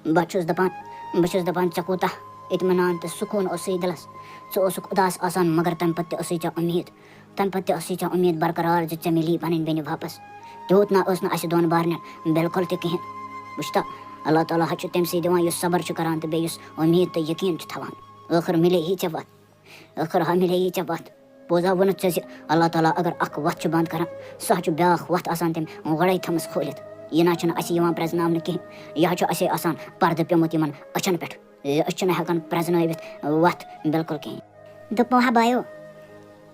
بہٕ چھُس دَپان ژےٚ کوٗتاہ اطمینان تہٕ سکوٗن اوسُے دِلَس ژٕ اوسُکھ اُداس آسان مگر تَمہِ پَتہٕ تہِ ٲسٕے ژےٚ اُمید برقرار زِ ژےٚ مِلی پَنٕنۍ بیٚنہِ واپَس تیوٗت نہ ٲس نہٕ اَسہِ دۄن بارنٮ۪ن بِلکُل تہِ کِہیٖنۍ وٕچھتا اللہ تعالیٰ حظ چھُ تٔمسٕے دِوان یُس صبر چھُ کَران تہٕ بیٚیہِ یُس اُمید تہٕ یقیٖن چھُ تھاوان ٲخٕر مِلے یی ژےٚ وَتھ پوٚز ووٚنُتھ ژےٚ زِ اللہ تعالیٰ اگر اَکھ وَتھ چھُ بنٛد کَران سُہ حظ چھُ بیٛاکھ وَتھ آسان تٔمۍ گۄڈَے تھٲمٕژ کھوٗلِتھ یہِ نہ چھُنہٕ اَسہِ یِوان پرٛٮ۪زناونہٕ کِہیٖنۍ یہِ حظ چھُ اَسے آسان پَردٕ پیوٚمُت یِمَن أچھَن پٮ۪ٹھ أسۍ چھِنہٕ ہٮ۪کان پرٛٮ۪زنٲوِتھ وَتھ بِلکُل کِہیٖنۍ دوٚپمو ہا بایو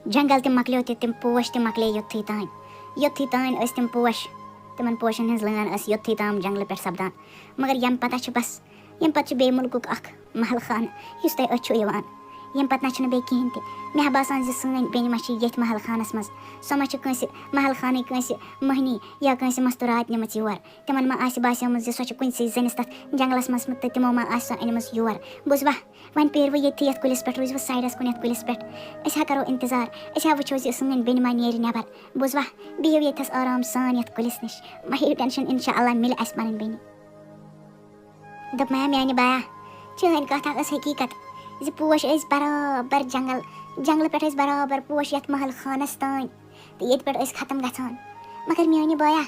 جنٛگل تہِ مۄکلیو تِم پوش تہِ مۄکلے یوٚتھٕے تانۍ ٲسۍ تِم پوش تِمن پوشن ہٕنٛز لٲن ٲس یوٚتھٕے تام جنٛگلہٕ پٮ۪ٹھ سَپدان مگر ییٚمہِ پَتہٕ چھُ بیٚیہِ مُلکُک اکھ محل خانہٕ یُس تۄہہِ أتھۍ چھُو یِوان ییٚمہِ پَتہٕ نہ چھُنہٕ بیٚیہِ کِہیٖنۍ تہِ مےٚ باسان زِ سٲنۍ بیٚنہِ ما چھِ ییٚتھۍ محل خانَس منٛز سۄ ما چھِ کٲنٛسہِ محل خانٕے کٲنٛسہِ مٔہنی یا کٲنٛسہِ مَستوٗرات نِمٕژ یور تِمن ما آسہِ باسیومُت زِ سۄ چھِ کُنسٕے زٔنِس تَتھ جنٛگلَس منٛز تہٕ تِمو ما آسہِ سۄ أنمٕژ یور بوٗزوا وۄنۍ پیرِوٕ ییٚتھی یَتھ کُلِس پٮ۪ٹھ روٗزوٕ سایڈَس کُن یَتھ کُلِس پٮ۪ٹھ أسۍ کَرو اِنتظار أسۍ وٕچھو زِ سٲنۍ بیٚنہِ ما نیرِ نٮ۪بر بوٗزوا بِہِو ییٚتھَس آرام سان یَتھ کُلِس نِش مہ ہیٚیِو ٹٮ۪نشَن اِنشاء اللہ مِلہِ اَسہِ پَنٕنۍ بیٚنہِ دوٚپ میٛانہِ بایا چٲنۍ کَتھ ٲس حقیٖقت زِ پوش ٲسۍ برابر جنٛگلہٕ پٮ۪ٹھ ٲسۍ برابر پوش یَتھ محل خانَس تانۍ تہٕ ییٚتہِ پٮ۪ٹھ ٲسۍ ختم گژھان مگر میٛانہِ بایا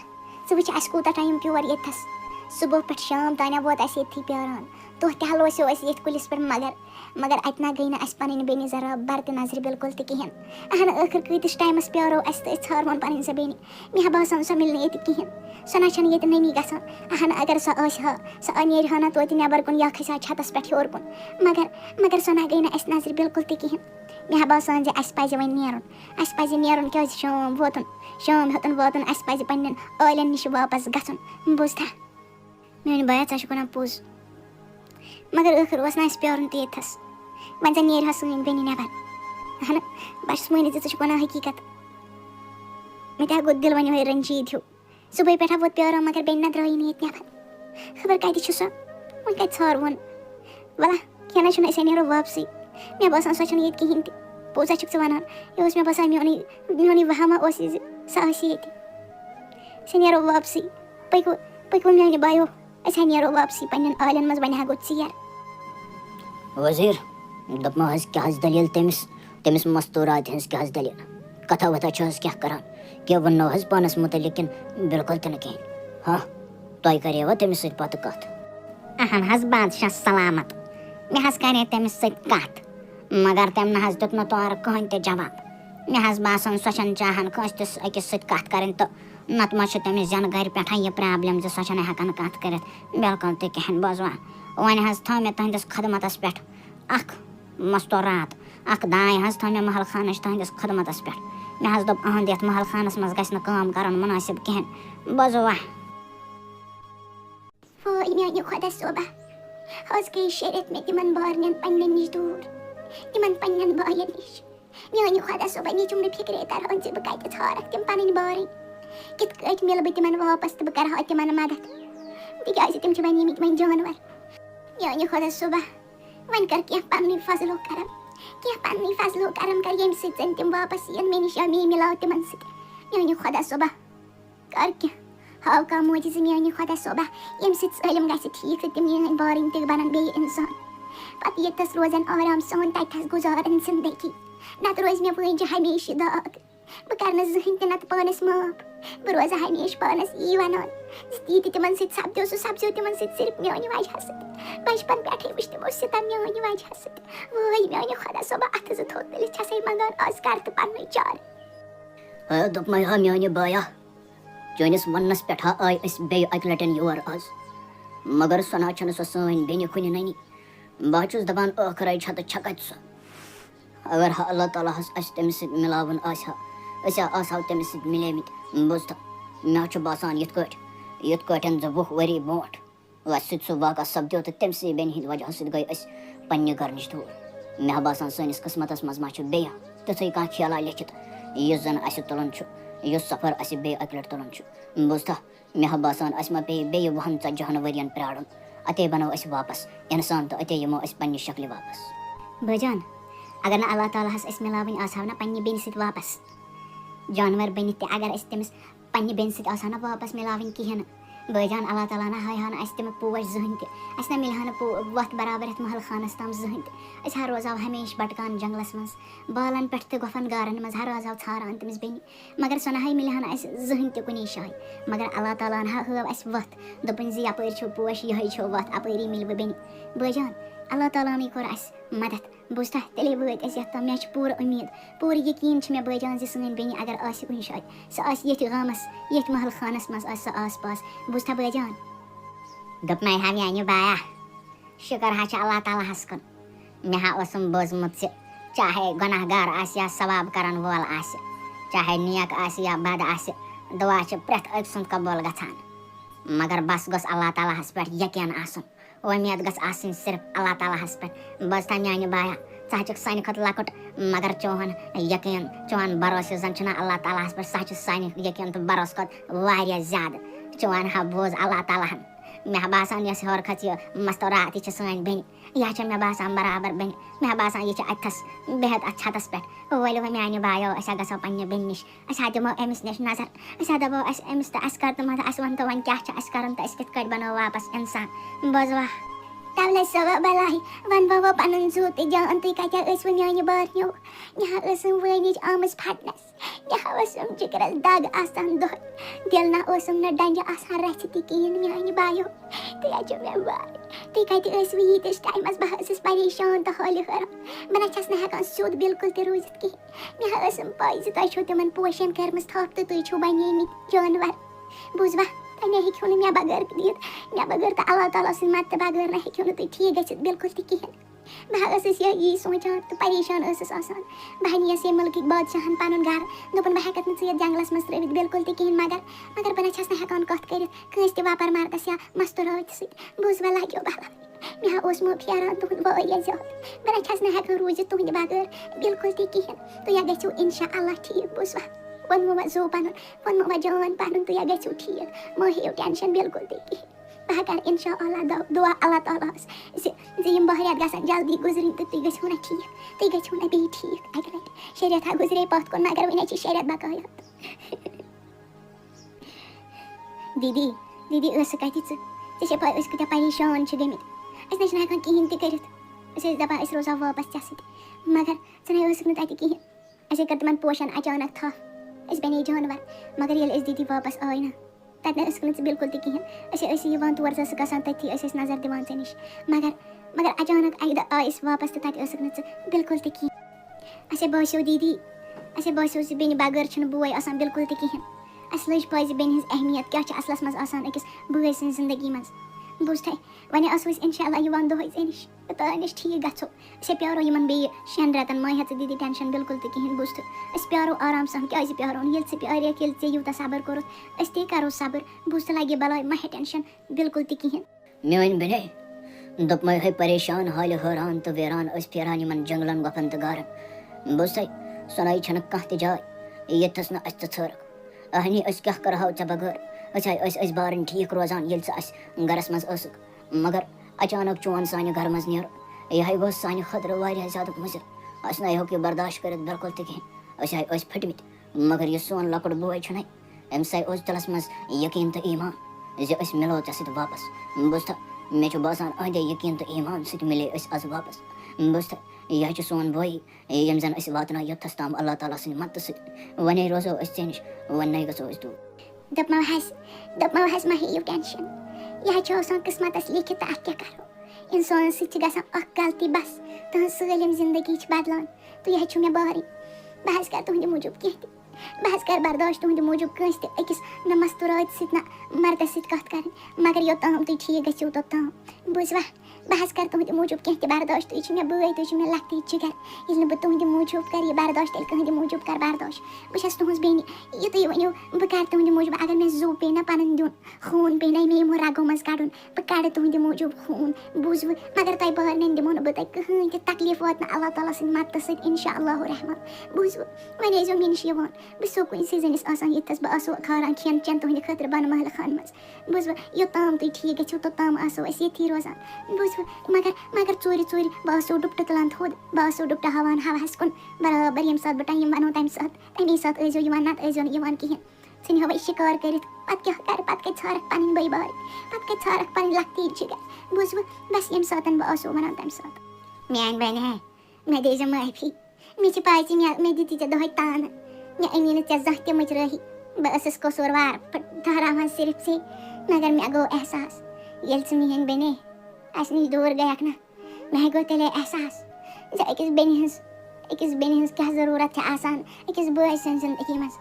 ژٕ وٕچھ اَسہِ کوٗتاہ ٹایم پیور ییٚتھَس صُبح پٮ۪ٹھ شام تانۍ ووت اَسہِ ییٚتھی پیاران دۄہ تہِ ہلوسیو اَسہِ ییٚتھۍ کُلِس پٮ۪ٹھ مگر اَتہِ نہ گٔے نہٕ اَسہِ پَنٕنۍ بیٚنہِ ذرا بَر تہِ نظرِ بِلکُل تہِ کِہیٖنۍ ٲخٕر کۭتِس ٹایمَس پیارو اَسہِ تہٕ أسۍ ژھارون پَنٕنۍ سۄ بیٚنہِ مےٚ باسان سۄ مِلہِ نہٕ ییٚتہِ کِہیٖنۍ سۄ نہ چھَنہٕ ییٚتہِ نٔنی گژھان اگر سۄ آسہِ ہا سۄ نیرِ ہا نہ توتہِ نٮ۪بر کُن یا کھسہِ ہا چھتَس پٮ۪ٹھ ہیوٚر کُن مگر سۄ نہ گٔے نہٕ اَسہِ نظرِ بِلکُل تہِ کِہیٖنۍ مےٚ باسان زِ اَسہِ پَزِ وۄنۍ نیرُن کیٛازِ شام ہیوٚتُن واتُن اَسہِ پَزِ پنٛنٮ۪ن عٲلٮ۪ن نِش واپَس گژھُن بوٗزتھا میٛانہِ بایا ژٕ چھُکھ وَنان پوٚز مگر ٲخٕر اوس نہٕ اَسہِ پیٛارُن تیٖتھَس وۄنۍ زَن نیرِ ہا سٲنۍ بیٚنہِ نٮ۪بر اہن بہٕ چھُس مٲنِتھ ژٕ چھُکھ وَنان حقیٖقت مےٚ تہِ ہا گوٚو دِل وۄنۍ یِہوے رنجیٖد ہیوٗ صُبحٲے پٮ۪ٹھ ہا ووت پیٛاران مگر بیٚنہِ نہ درٛایی نہٕ ییٚتہِ نٮ۪بر خبر کَتہِ چھِ سۄ وۄنۍ کَتہِ ژھارہون وَلہ کیٚنٛہہ نہ چھُنہٕ أسۍ نیرو واپسٕے مےٚ باسان سۄ چھَنہٕ ییٚتہِ کِہیٖنۍ تہِ پوٚز ہا چھُکھ ژٕ وَنان یہِ اوس مےٚ باسان میونٕے وَہما اوس یہِ زِ سۄ آسہِ ییٚتہِ أسۍ نیرو واپسٕے پٔکِو میٛانہِ بایو أسۍ ہا نیرو واپسٕے پنٛنٮ۪ن عالٮ۪ن منٛز وۄنۍ ہا گوٚو ژیر وزیٖر دوٚپمو حظ کیٛاہ حظ دٔلیٖل تٔمِس مستوٗرات ہِنٛز کیٛاہ حظ دٔلیٖل کَتھا وَتھا چھِ حظ کیٛاہ کَران کیٚنٛہہ ووٚننو حظ پانَس مُتعلِق کِنہٕ بِلکُل تہِ نہٕ کِہیٖنۍ ہاں تۄہہِ کَریوا تٔمِس سۭتۍ پَتہٕ کَتھ اہن حظ بادشاہ سلامت مےٚ حظ کَرے تٔمِس سۭتۍ کَتھ مگر تٔمۍ نہ حظ دیُت نہٕ تورٕ کٕہٕنۍ تہِ جواب مےٚ حظ باسان سۄ چھَنہٕ چاہان کٲنٛسہِ تہِ أکِس سۭتۍ کَتھ کَرٕنۍ تہٕ نَتہٕ ما چھِ تٔمِس زٮ۪نہٕ گَرِ پٮ۪ٹھَے یہِ پرٛابلِم زِ سۄ چھَنہٕ ہٮ۪کان کَتھ کٔرِتھ بِلکُل تہِ کِہیٖنۍ بوزوا وۄنۍ حظ تھٲو مےٚ تُہٕنٛدِس خدمَتَس پٮ۪ٹھ اَکھ مستورات اَکھ داے حظ تھٲو مےٚ محل خانٕچ تُہٕنٛدِس خدمَتَس پٮ۪ٹھ مےٚ حظ دوٚپ أہٕنٛدِ یَتھ محل خانَس منٛز گژھِ نہٕ کٲم کَرُن مُنٲسِب کِہیٖنۍ بوزوا وٲے میٛانہِ خۄدا صٲبا آز گٔے شیٚرِتھ مےٚ تِمن بارنٮ۪ن پنٛنٮ۪ن نِش دوٗر تِمن پنٛنٮ۪ن بایَن نِش میٛانہِ خۄدا صٲبا نی چھُم نہٕ فِکرے تَران زِ بہٕ کَتہِ ژھارکھ تِم پَنٕنۍ بارٕنۍ کِتھ کٲٹھۍ مِلہٕ بہٕ تِمن واپس تہٕ بہٕ کَرٕہا تِمن مدد تِکیٛازِ تِم چھِ بَنیمٕتۍ وۄنۍ جانور میٛانہِ خۄدا صٲبا وۄنۍ کر کیٚنٛہہ پنٛنُے فضلو کرم کیٚنٛہہ پنٛنُے فضلو کرم کر ییٚمہِ سۭتۍ زن تِم واپس یِن مےٚ نِش یا مے مِلاو تِمن سۭتۍ میٛانہِ خۄدا صٲبا کر کیٚنٛہہ ہاو کانٛہہ موجہِ میٛانہِ خۄدا صٲبا ییٚمہِ سۭتۍ سٲلِم گژھِ ٹھیٖک تہٕ تِم میٛٲنۍ بارٕنۍ تہِ بنن بیٚیہِ اِنسان پتہٕ ییٚتٮ۪س روزن آرام سان تَتٮ۪س گُزارن زندگی نتہٕ روزِ مےٚ وٲنجہِ ہمیشہٕ داغ بہٕ کرٕ نہٕ زٕہٕنۍ تہِ نتہٕ پانس معاف بہٕ روزٕ ہمیشہٕ پانس یی ونان زِ تی تہِ تِمن سۭتۍ سپدیو سُہ سپزیو تِمن سۭتۍ صرف میٛانہِ وجہ سۭتۍ بچپن پٮ۪ٹھٕے وٕچھ تِمو سِتم میٛانہِ وجہ سۭتۍ وٲے میٛانہِ خۄدا صٲبا اَتھٕ زٕ تھوٚد تُلِتھ چھسَے منگان آز کر تہٕ پنٛنُے چارٕ دوٚپمَے ہا میٛانہِ بایا چٲنِس وَننَس پٮ۪ٹھ ہا آیہِ أسۍ بیٚیہِ اَکہِ لَٹٮ۪ن یور آز مگر سۄ نہ حظ چھَنہٕ سۄ سٲنۍ بیٚنہِ کُنہِ ننی بہٕ حظ چھُس دَپان ٲخرَے چھےٚ تہٕ چھےٚ کَتہِ سۄ اگر ہا اللہ تعالیٰ ہَس اَسہِ تٔمِس سۭتۍ مِلاوُن آسہِ ہا أسۍ ہا آسہٕ ہاو تٔمِس سۭتۍ مِلیمٕتۍ بوٗزتھا مےٚ حظ چھُ باسان یِتھ کٲٹھۍ زٕ 20 ؤری برونٛٹھ اَسہِ سۭتۍ سُہ واقعہ سپدیو تہٕ تٔمسٕے بیٚنہِ ہِنٛدِ وجہ سۭتۍ گٔے أسۍ پنٛنہِ گرٕ نِش دوٗر مےٚ ہا باسان سٲنِس قٕسمَتَس منٛز ما چھُ بیٚیہِ تِژھٕے کانٛہہ کھیلا لیکھِتھ یُس زَن اَسہِ تُلُن چھُ یُس سفر اَسہِ بیٚیہِ اَکہِ لَٹہِ تُلُن چھُ بوٗزتھا مےٚ ہا باسان اَسہِ ما پیٚیہِ بیٚیہِ 20-40 ؤرۍیَن پیارُن اَتے بَنو أسۍ واپس اِنسان تہٕ اَتے یِمو أسۍ پنٛنہِ شکلہِ واپس بٲجان اگر نہٕ اللہ تعالیٰ ہَس أسۍ مِلاوٕنۍ آسہٕ ہاو نہ پنٛنہِ بیٚنہِ سۭتۍ واپس جانور بٔنِتھ تہِ اگر أسۍ تٔمِس پنٛنہِ بیٚنہِ سۭتۍ آسہٕ ہاو نہ واپس مِلاوٕنۍ کِہیٖنۍ نہٕ بٲجان اللہ تعالیٰ نہ ہاوِ ہا نہٕ اَسہِ تِم پوش زٕہٕنۍ تہِ اَسہِ نہ مِلہِ ہا نہٕ وَتھ برابر یَتھ محل خانَس تام زٕہٕنۍ تہِ أسۍ ہا روزہاو ہمیشہٕ بَٹکان جنٛگلَس منٛز بالَن پٮ۪ٹھ تہٕ گۄپھن گارَن منٛز ہا روزہاو ژھاران تٔمِس بیٚنہِ مگر سۄ نہ ہَے مِلہِ ہا نہٕ اَسہِ زٕہٕنۍ تہِ کُنی جایہِ مگر اللہ تعالیٰ ہن ہا ہٲو اَسہِ وَتھ دوٚپُن زِ یَپٲرۍ چھُو پوش یِہوٚے چھو وَتھ اَپٲری مِلوٕ بیٚنہِ بٲجان اللہ تعالیٰ ہنٕے کوٚر اَسہِ مدد بوٗزتھا تیٚلے وٲتۍ أسۍ یَتھ تام مےٚ چھِ پوٗرٕ اُمید پوٗرٕ یقیٖن چھِ مےٚ بٲجان زِ سٲنۍ بیٚنہِ اگر آسہِ کُنہِ جایہِ سۄ آسہِ ییٚتھۍ گامَس ییٚتھۍ محل خانَس منٛز آسہِ سۄ آس پاس بوٗزتھا بٲجان دوٚپمَے ہا میٛانہِ بایا شُکر حظ چھُ اللہ تعالیٰ ہَس کُن مےٚ ہا اوسُم بوٗزمُت زِ چاہے گۄناہ گار آسہِ یا ثواب کَرن وول آسہِ چاہے نیک آسہِ یا بد آسہِ دُعا چھِ پرٛٮ۪تھ أکۍ سُنٛد قبوٗل گژھان مگر بس گوٚژھ اللہ تعالیٰ ہَس پٮ۪ٹھ یقیٖن آسُن اُمید گٔژھ آسٕنۍ صرف اللہ تعالیٰ ہَس پٮ۪ٹھ بوٗزتھا میٛانہِ بایا ژٕ حظ چھُکھ سانہِ کھۄتہٕ لۄکُٹ مگر چون یقیٖن چون بروسہٕ یُس زَن چھُنہ اللہ تعالیٰ ہَس پٮ۪ٹھ سُہ حظ چھُ سانہِ یقیٖن تہٕ بروسہٕ کھۄتہٕ واریاہ زیادٕ چون ہا بوٗز اللہ تعالیٰ ہن مےٚ باسان یۄس ہورٕ کھٔژ یہِ مستورات یہِ چھِ سٲنۍ بیٚنہِ یہِ چھےٚ مےٚ باسان برابر بیٚنہِ مےٚ باسان یہِ چھِ اَتھَس بِہِتھ اَتھ چھَتَس پٮ۪ٹھ ؤلِو وۄنۍ میٛانہِ بایو أسۍ ہا گژھو پنٛنہِ بیٚنہِ نِش أسۍ ہا دِمو أمِس نِش نظر أسۍ ہا دَپو اَسہِ أمِس تہٕ اَسہِ کَر تہٕ مطلب اَسہِ وَن تہٕ وۄنۍ کیٛاہ چھُ اَسہِ کَرُن تہٕ أسۍ کِتھ کٲٹھۍ بَنو واپس اِنسان بوٗزوا تَلے صٲبا بَلاے وۄنۍ بَوو پَنُن زُو تہِ جان تُہۍ کَتہِ ٲسوٕ میٛانہِ بارنیو مےٚ ہا ٲسٕم وٲنِج آمٕژ پھَٹنَس مےٚ ہا ٲسٕم جِگرَس دَگ آسان دۄہَے دِل نہ اوسُم نہٕ ڈَنجہِ آسان رَژھِ تہِ کِہیٖنۍ میٛانہِ بایو تُہۍ حظ چھِو مےٚ باے تُہۍ کَتہِ ٲسوٕ ییٖتِس ٹایمَس بہٕ ٲسٕس پریشان تہٕ حٲلہِ حٲران بہٕ نہ چھَس نہٕ ہٮ۪کان سیوٚد بِلکُل تہِ روٗزِتھ کِہیٖنۍ مےٚ ہا ٲسٕم پاے زِ تۄہہِ چھو تِمن پوشَن کٔرمٕژ تھپھ تہٕ تُہۍ چھِو بَنیمٕتۍ جانوَر بوٗزوا تۄہہِ نہ ہیٚکِو نہٕ مےٚ بغٲر تہِ دِتھ مےٚ بغٲر تہٕ اللہ تعالیٰ سٕنٛدِ مدتہٕ بغٲر نہ ہیٚکِو نہٕ تُہۍ ٹھیٖک گٔژھِتھ بِلکُل تہِ کِہیٖنۍ بہٕ ہا ٲسٕس یی سونٛچان تہٕ پریشان ٲسٕس آسان بہٕ ہا نِیَس ییٚمہِ مُلکٕکۍ بادشاہَن پَنُن گرٕ دوٚپُن بہٕ ہٮ۪کَکھ نہٕ ژٕ یَتھ جنٛگلَس منٛز ترٛٲوِتھ بِلکُل تہِ کِہیٖنۍ مگر بہٕ نہ چھَس نہٕ ہٮ۪کان کَتھ کٔرِتھ کٲنٛسہِ تہِ وۄپَر مَردَس یا مستوٗراتہِ سۭتۍ بوٗزوا لَگیو بَلاے مےٚ اوس مو پھیران تُہُنٛد واریاہ زیادٕ بہٕ نہ چھَس نہٕ ہٮ۪کان روٗزِتھ تُہٕنٛدِ بغٲر بِلکُل تہِ کِہیٖنۍ تُہۍ یا گٔژھِو اِنشاء اللہ ٹھیٖک بوٗزوا ووٚنمو وۄنۍ زوٗ پَنُن ووٚنمو وۄنۍ جان پَنُن تُہۍ یا گٔژھِو ٹھیٖک مہ ہیٚیِو ٹٮ۪نشَن بِلکُل تہِ کِہیٖنۍ بہٕ کَرٕ اِنشاء اللہ دُعا اللہ تعالیٰ ہَس زِ یِم 2 رٮ۪تھ گژھن جلدی گُزرٕنۍ تہٕ تُہۍ گٔژھِو نہ ٹھیٖک تُہۍ گٔژھِو نہ بیٚیہِ ٹھیٖک اَکہِ لَٹہِ 6 رٮ۪تھ ہا گُزرے پَتھ کُن مگر وٕنہِ حظ چھِ 6 رٮ۪تھ بقایات دیٖدی ٲسہٕ کَتہِ ژٕ چھےٚ پاے أسۍ کۭتیاہ پریشان چھِ گٔمٕتۍ أسۍ نہ چھِنہٕ ہٮ۪کان کِہیٖنۍ تہِ کٔرِتھ أسۍ ٲسۍ دَپان أسۍ روزہو واپَس ژےٚ سۭتۍ مگر ژٕ نَے ٲسٕکھ نہٕ تَتہِ کِہیٖنۍ اَسے کٔر تِمَن پوشَن اچانک تھپھ أسۍ بنے جانوَر مگر ییٚلہِ أسۍ دیٖدی واپَس آے نہ تَتہِ نہ ٲسٕکھ نہٕ ژٕ بِلکُل تہِ کِہیٖنۍ أسۍ ٲسۍ یِوان تور ژٕ ٲسٕکھ گژھان تٔتھی أسۍ ٲسۍ نظر دِوان ژےٚ نِش مگر اچانک اَکہِ دۄہ آے أسۍ واپَس تہٕ تَتہِ ٲسٕکھ نہٕ ژٕ بِلکُل تہِ کِہیٖنۍ اَسے باسیو دیٖدی اَسے باسیو زِ بیٚنہِ بغٲر چھُنہٕ بوے آسان بِلکُل تہِ کِہیٖنۍ اَسہِ لٔج پاے زِ بیٚنہِ ہِنٛز اہمیت کیٛاہ چھِ اَصلَس منٛز آسان أکِس بٲے سٕنٛزِ زندگی منٛز بوٗزتھے وۄنۍ آسو أسۍ اِنشاء اللہ یِوان دۄہَے ژےٚ نِش تہٕ تۄہہِ نِش ٹھیٖک گژھو أسے پیارو یِمَن بیٚیہِ 6 رٮ۪تَن مہ ہےٚ ژٕ دیٖدی ٹٮ۪نشَن بِلکُل تہِ کِہیٖنۍ بوٗزتھٕ أسۍ پیارو آرام سان کیٛازِ پیارون ییٚلہِ ژٕ پیارکھ ییٚلہِ ژےٚ یوٗتاہ صبر کوٚرُتھ أسۍ تے کَرو صبر بوٗزتھٕ لَگہِ بَلاے مہ ہےٚ ٹٮ۪نشَن بِلکُل تہِ کِہیٖنۍ میٲنۍ بیٚنے دوٚپمَے ہے پریشان حالہِ حٲران تہٕ ویران ٲسۍ پھیران یِمَن جنٛگلَن گۄپھن تہٕ گارَن بوٗزتھے سۄنَے چھَنہٕ کانٛہہ تہِ جاے ییٚتھَس نہٕ اَسہِ ژٕ ژھٲرٕکھ اہنی أسۍ کیٛاہ کَرہو ژےٚ بغٲر أسۍ ٲسۍ بارٕنۍ ٹھیٖک روزان ییٚلہِ ژٕ اَسہِ گَرَس منٛز ٲسٕکھ مگر اچانک چون سانہِ گَرٕ منٛز نیرُن یِہوٚے گوٚو سانہِ خٲطرٕ واریاہ زیادٕ مُضِر اَسہِ نہ ہیوٚک یہِ برداشت کٔرِتھ بِلکُل تہِ کِہیٖنۍ أسۍ ٲسۍ پھٔٹمٕتۍ مگر یہِ سون لۄکُٹ بوے چھُنَے أمِس اوس دِلَس منٛز یقیٖن تہٕ ایٖمان زِ أسۍ مِلو ژےٚ سۭتۍ واپَس بوٗزتھا مےٚ چھُ باسان أہنٛدے یقیٖن تہٕ ایٖمان سۭتۍ مِلے أسۍ آز واپَس بوٗزتھا یہِ حظ چھُ سون بوے ییٚمۍ زَن أسۍ واتنٲو یوٚتَس تام اللہ تعالیٰ سٕنٛدِ مدتہٕ سۭتۍ وَنے روزو أسۍ ژےٚ نِش وَنَے گژھو أسۍ دوٗر دوٚپمو حظ مہ ہیٚیِو ٹٮ۪نشَن یہِ حظ چھُ آسان قٕسمَتَس لیکھِتھ تہٕ اَتھ کیٛاہ کَرو اِنسانَس سۭتۍ چھِ گژھان اَکھ غلطی بَس تٕہٕنٛز سٲلِم زندگی چھِ بَدلان تُہۍ حظ چھُو مےٚ بارٕنۍ بہٕ حظ کَرٕ تُہٕنٛدِ موٗجوٗب کینٛہہ تہِ بہٕ حظ کَرٕ برداشت تُہٕنٛدِ موٗجوٗب کٲنٛسہِ تہِ أکِس نہ مَستوٗراتہِ سۭتۍ نہ مردَس سۭتۍ کَتھ کَرٕنۍ مگر یوٚتام تُہۍ ٹھیٖک گٔژھِو توٚتام بوٗزوا بہٕ حظ کَرٕ تُہٕنٛدِ موٗجوٗب کینٛہہ تہِ برداشت تُہۍ چھِو مےٚ بٲے تُہۍ چھِو مےٚ لۄکٹٕے جِگر ییٚلہِ نہٕ بہٕ تُہٕنٛدِ موٗجوٗب کَرٕ یہِ برداشت تیٚلہِ کٕہٕنٛدِ موٗجوٗب کَرٕ برداشت بہٕ چھَس تُہٕنٛز بیٚنہِ یہِ تُہۍ ؤنِو بہٕ کَرٕ تُہٕنٛدِ موٗجوٗب اگر مےٚ زوٗ پیٚیہِ نہ پَنُن دیُن خوٗن پیٚیہِ نہ مےٚ یِمو رگو منٛز کَڑُن بہٕ کَڑٕ تُہٕنٛدِ موٗجوٗب خوٗن بوٗزوٕ مگر تۄہہِ بارنٮ۪ن دِمو نہٕ بہٕ تۄہہِ کٕہٕنۍ تہِ تکلیٖف واتہِ نہٕ اللہ تعالیٰ سٕنٛدِ مدتہٕ سۭتۍ اِنشاء اللہُ رحمان بوٗزوٕ وۄنۍ ٲسۍزیو مےٚ نِش یِوان بہٕ چھَسو کُنہِ سیٖزنَس آسان ییٚتھَس بہٕ آسو کھاران کھٮ۪ن چٮ۪ن تُہٕنٛدِ خٲطرٕ بۄنہٕ محلہٕ خانہٕ منٛز بوٗزوٕ یوٚتام تُہۍ ٹھیٖک گٔژھِو توٚتام آسو أسۍ ییٚتھی روزان بوٗزوٕ مگر ژوٗرِ بہٕ آسو ڈُپٹہٕ تُلان تھوٚد بہٕ آسو ڈُپٹہٕ ہاوان ہَوہَس کُن برابر ییٚمہِ ساتہٕ بہٕ ٹایم وَنو تَمے ساتہٕ ٲسۍزیو یِوان نَتہٕ ٲسۍزیو نہٕ یِوان کِہیٖنۍ ژٕ نِہو أسۍ شِکار کٔرِتھ پَتہٕ کیٛاہ کَرٕ پَتہٕ کَتہِ ژھارَکھ پَنٕنۍ بٲے بارٕنۍ پَتہٕ کَتہِ ژھارَکھ پَنٕنۍ لۄکٹی جِگر بوٗزوٕ بَس ییٚمہِ ساتہٕ بہٕ آسو وَنان تَمہِ ساتہٕ میٛانہِ بیٚنہِ مےٚ دیٖزیو معٲفی مےٚ چھِ پاے ژٕ مےٚ دِتی ژےٚ دۄہَے تانہٕ مےٚ أنی نہٕ ژےٚ زانٛہہ تہِ مٕچرٲہی بہٕ ٲسٕس قصوٗروار ٹھہراوان صرف ژے مگر مےٚ گوٚو احساس ییٚلہِ ژٕ میٛٲنۍ بیٚنے اَسہِ نِش دوٗر گٔیَکھ نہ مےٚ گوٚو تیٚلے احساس زِ أکِس بیٚنہِ ہٕنٛز کیٛاہ ضروٗرت چھِ آسان أکِس بٲے سٕنٛز زندگی منٛز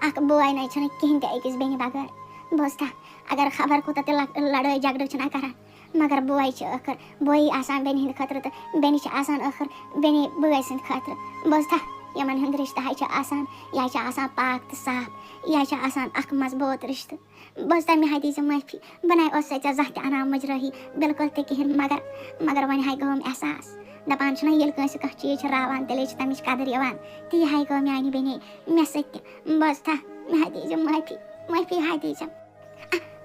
اَکھ بوے نَے چھُنہٕ کِہیٖنۍ تہِ أکِس بیٚنہِ بغٲر بوٗزتھا اگر خبر کوٗتاہ تہِ لڑٲے جگڑٕ چھِنہ کران مگر بوے چھِ ٲخٕر بویی آسان بیٚنہِ ہِنٛدِ خٲطرٕ تہٕ بیٚنہِ چھِ آسان ٲخٕر بیٚنے بٲے سٕنٛدِ خٲطرٕ بوٗزتھا یِمن ہُنٛد رِشتہٕ حظ چھُ آسان یہِ حظ چھُ آسان پاک تہٕ صاف یہِ حظ چھُ آسان اکھ مضبوٗط رِشتہٕ بوٗزتھا مےٚ حظ دیٖزِ معٲفی بہٕ نَے اوسَے ژےٚ زانٛہہ تہِ اَنان مُجرٲہی بِلکُل تہِ کِہیٖنۍ مگر وۄنۍ حظ گوٚوُم احساس دَپان چھِنہ ییٚلہِ کٲنٛسہِ کانٛہہ چیٖز چھِ راوان تیٚلے چھِ تَمِچ قدٕر یِوان تی حظ گوٚو میٛانہِ بیٚنے مےٚ سۭتۍ تہِ بوٗزتھا مےٚ حظ دیٖزِ معٲفی حظ دیٖزِ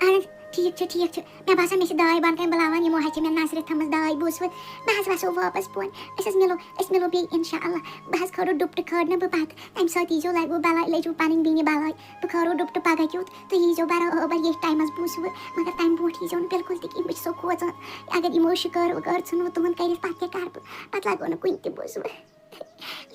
اہن حظ ٹھیٖک چھُ مےٚ باسان مےٚ چھِ داے بۄن کَنۍ بُلاوان یِمو حظ چھِ مےٚ نظرِ تھٲومٕژ داے بوٗزوٕ بہٕ حظ وَسو واپَس بۄن أسۍ مِلو بیٚیہِ اِنشاء اللہ بہٕ حظ کھٲرو ڈُپٹہٕ کھٲرنہٕ بہٕ پَتہٕ تَمہِ ساتہٕ ییٖزیو لَگوٕ بَلاے لٔجوٕ پَنٕنۍ بیٚنہِ بَلاے بہٕ کھٲرو ڈُپٹہٕ پَگاہ کیُتھ تُہۍ ییٖزیو برابر ییٚتھۍ ٹایمَس بوٗزوٕ مگر تَمہِ برونٛٹھ ییٖزیو نہٕ بِلکُل تہِ کِہیٖنۍ بہٕ چھَسو کھوژان اگر یِمو شِکار وِکار ژھٕنوٕ تُہُنٛد کٔرِتھ پَتہٕ کیٛاہ کَرٕ بہٕ پَتہٕ لَگو نہٕ کُنہِ تہِ بوٗزوٕ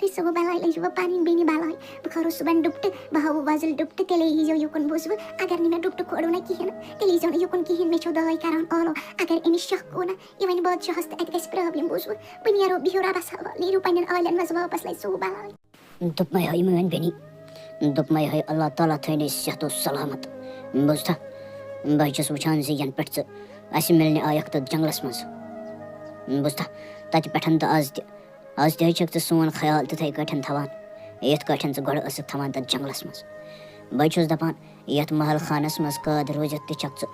لٔجسو بَلاے لٔجوٕ پَنٕنۍ بیٚنہِ بَلاے بہٕ کھٲرو صُبحن ڈُپٹہٕ بہٕ ہاوو وۄزٕلۍ ڈُپٹہٕ تیٚلے ییٖزیو یُکُن بوٗزوٕ اگر نہٕ مےٚ ڈُپٹہٕ کھولو نہ کِہیٖنۍ نہٕ تیٚلہِ ییٖزیو نہٕ یُکُن کِہیٖنۍ مےٚ چھو داے کَران آلو اگر أمِس شک گوٚو نہ یہِ وَنہِ بادشاہَس تہٕ اَتہِ گژھِ پرٛابلِم بوٗزوٕ بہٕ نیرو بِہِو رۄبَس حوالہٕ نیٖرِو پنٛنٮ۪ن عالٮ۪ن منٛز واپَس لَجہِ سُہ بَلاے دوٚپمَے ہے میٛٲنۍ بیٚنی دوٚپمَے ہے اللہ تعالیٰ تھٲینَے صحت و سلامت بوٗزتھا بہٕ حظ چھُس وٕچھان زِ یَنہٕ پٮ۪ٹھ ژٕ اَسہِ مِلنہِ آیَکھ تَتھ جنٛگلَس منٛز بوٗزتھا تَتہِ پٮ۪ٹھ تہٕ آز تہِ حظ چھَکھ ژٕ سون خیال تِتھَے کٲٹھۍ تھاوان یِتھ کٲٹھۍ ژٕ گۄڈٕ ٲسٕکھ تھاوان تَتھ جنٛگلَس منٛز بہٕ حظ چھُس دَپان یَتھ محل خانَس منٛز قٲد روٗزِتھ تہِ چھَکھ ژٕ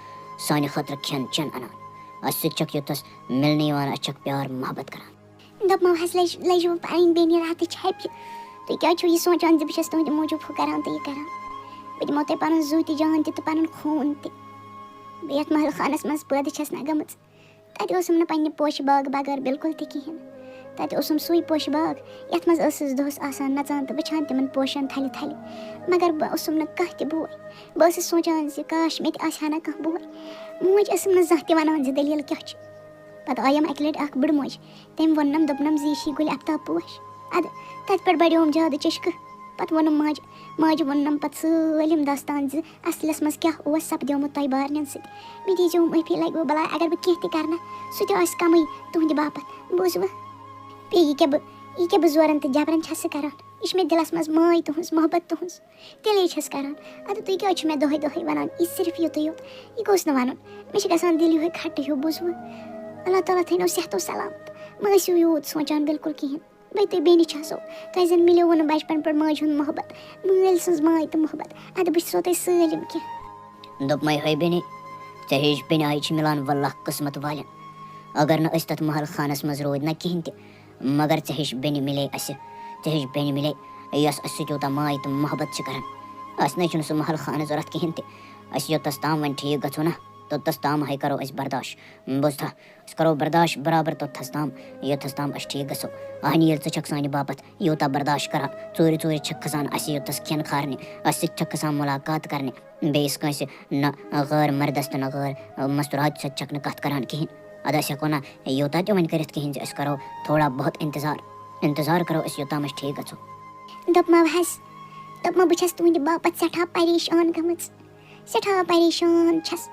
سانہِ خٲطرٕ کھٮ۪ن چٮ۪ن اَنان اَسہِ سۭتۍ چھکھ یوٚتَس مِلنہٕ یِوان اَسہِ چھکھ پیار محبت کران. دوٚپمو حظ لٔجوٕ پَنٕنۍ بیٚنہِ راتٕچ ہٮ۪پہِ تُہۍ کیٛازِ چھُو یہِ سونٛچان زِ بہٕ چھَس تُہٕنٛدِ موٗجوٗب ہُہ کَران تہٕ یہِ کَران. بہٕ دِمو تۄہہِ پَنُن زُو تہِ جان تہِ تہٕ پَنُن خوٗن تہِ. بہٕ یَتھ محل خانَس منٛز پٲدٕ چھَس نہ گٔمٕژ تَتہِ اوسُم نہٕ پنٛنہِ پوشہِ باغ بغٲر بِلکُل تہِ کِہیٖنۍ. تَتہِ اوسُم سُے پوشہِ باغ یَتھ منٛز ٲسٕس دۄہَس آسان نَژان تہٕ وٕچھان تِمَن پوشَن تھلہِ تھلہِ. مگر بہٕ اوسُم نہٕ کانٛہہ تہِ بوے. بہٕ ٲسٕس سونٛچان زِ کاش مےٚ تہِ آسہِ ہا نہ کانٛہہ بوے. موج ٲسٕم نہٕ زانٛہہ تہِ وَنان زِ دٔلیٖل کیٛاہ چھِ. پَتہٕ آیَم اَکہِ لَٹہِ اَکھ بٕڈٕ موج. تٔمۍ ووٚننَم دوٚپنَم زِ یہِ چھِ گُلہِ اَفتاب پوش. اَدٕ تَتہِ پٮ۪ٹھ بَڑیوم زیادٕ چٔشکہٕ. پَتہٕ ووٚنُم ماجہِ ووٚننَم پَتہٕ سٲلِم داستان زِ اَصلَس منٛز کیٛاہ اوس سَپدیومُت تۄہہِ بارنٮ۪ن سۭتۍ. مےٚ دیٖزیو معٲفی لَگوٕ بَلاے اگر بہٕ کینٛہہ تہِ کَرنہ سُہ تہِ آسہِ کَمٕے تُہٕنٛدِ باپَتھ. بوٗزوٕ بیٚیہِ یہِ کیٛاہ بہٕ زورَن تہٕ جبرَن چھَسہٕ کَران. یہِ چھِ مےٚ دِلَس منٛز ماے تُہٕنٛز محبت تُہٕنٛز تیٚلے چھَس کَران. اَدٕ تُہۍ کیٛازِ چھُو مےٚ دۄہَے دۄہَے وَنان یہِ صرف یُتُے یوت. یہِ گوٚژھ نہٕ وَنُن. مےٚ چھِ گژھان دِل یِہوٚے کھَٹہٕ ہیوٗ. بوٗزوٕ اللہ تعالیٰ تھٲینو صحت و سلامت. مہ ٲسِو یوٗت سونٛچان بِلکُل کِہیٖنۍ. بیٚیہِ تُہۍ بیٚنہِ چھَسو تۄہہِ زَن مِلیووُ نہٕ بَچپَن پٮ۪ٹھ ماجہِ ہُنٛد محبت مٲلۍ سٕنٛز ماے تہٕ محبت. اَدٕ بہٕ چھَسو تۄہہِ سٲلِم کینٛہہ. دوٚپمَے ہے بیٚنہِ ژےٚ ہِش بیٚنہِ آیہِ چھِ مِلان وَاللہ قٕسمَت والٮ۪ن. اگر نہٕ أسۍ تَتھ محل خانَس منٛز روٗدۍ نہ کِہیٖنۍ تہِ مگر ژےٚ ہِش بیٚنہِ مِلے اَسہِ. ژےٚ ہِش بیٚنہِ مِلے یۄس اَسہِ سۭتۍ یوٗتاہ ماے تہٕ محبت چھِ کَران. اَسہِ نَے چھُنہٕ سُہ محل خانہٕ ضوٚرَتھ کِہیٖنۍ تہِ. أسۍ یوٚتَس تام وۄنۍ ٹھیٖک گژھو نا توٚتَس تام ہے کَرو أسۍ برداش. بوٗزتھا أسۍ کَرو برداش برابر توٚتتھَس تام یوٚتَس تام أسۍ ٹھیٖک گژھو. اہنہِ ییٚلہِ ژٕ چھَکھ سانہِ باپَتھ یوٗتاہ برداش کَران ژوٗرِ چھَکھ کھَسان اَسہِ یوٚتَس کھٮ۪ن کھارنہِ اَسہِ سۭتۍ چھَکھ کھَسان مُلاقات کَرنہِ بیٚیِس کٲنٛسہِ نہ غٲر مردَس تہٕ نہ غٲر مستوٗرات سۭتۍ چھَکھ نہٕ کَتھ کَران کِہیٖنۍ. اَدٕ أسۍ ہٮ۪کو نہ یوٗتاہ تہِ وۄنۍ کٔرِتھ کِہیٖنۍ زِ أسۍ کَرو تھوڑا بہت اِنتظار کَرو أسۍ یوٚتام أسۍ ٹھیٖک گژھو. دوٚپمو بہٕ چھَس تُہٕنٛدِ باپَتھ سٮ۪ٹھاہ پریشان گٔمٕژ سٮ۪ٹھاہ پریشان چھَس.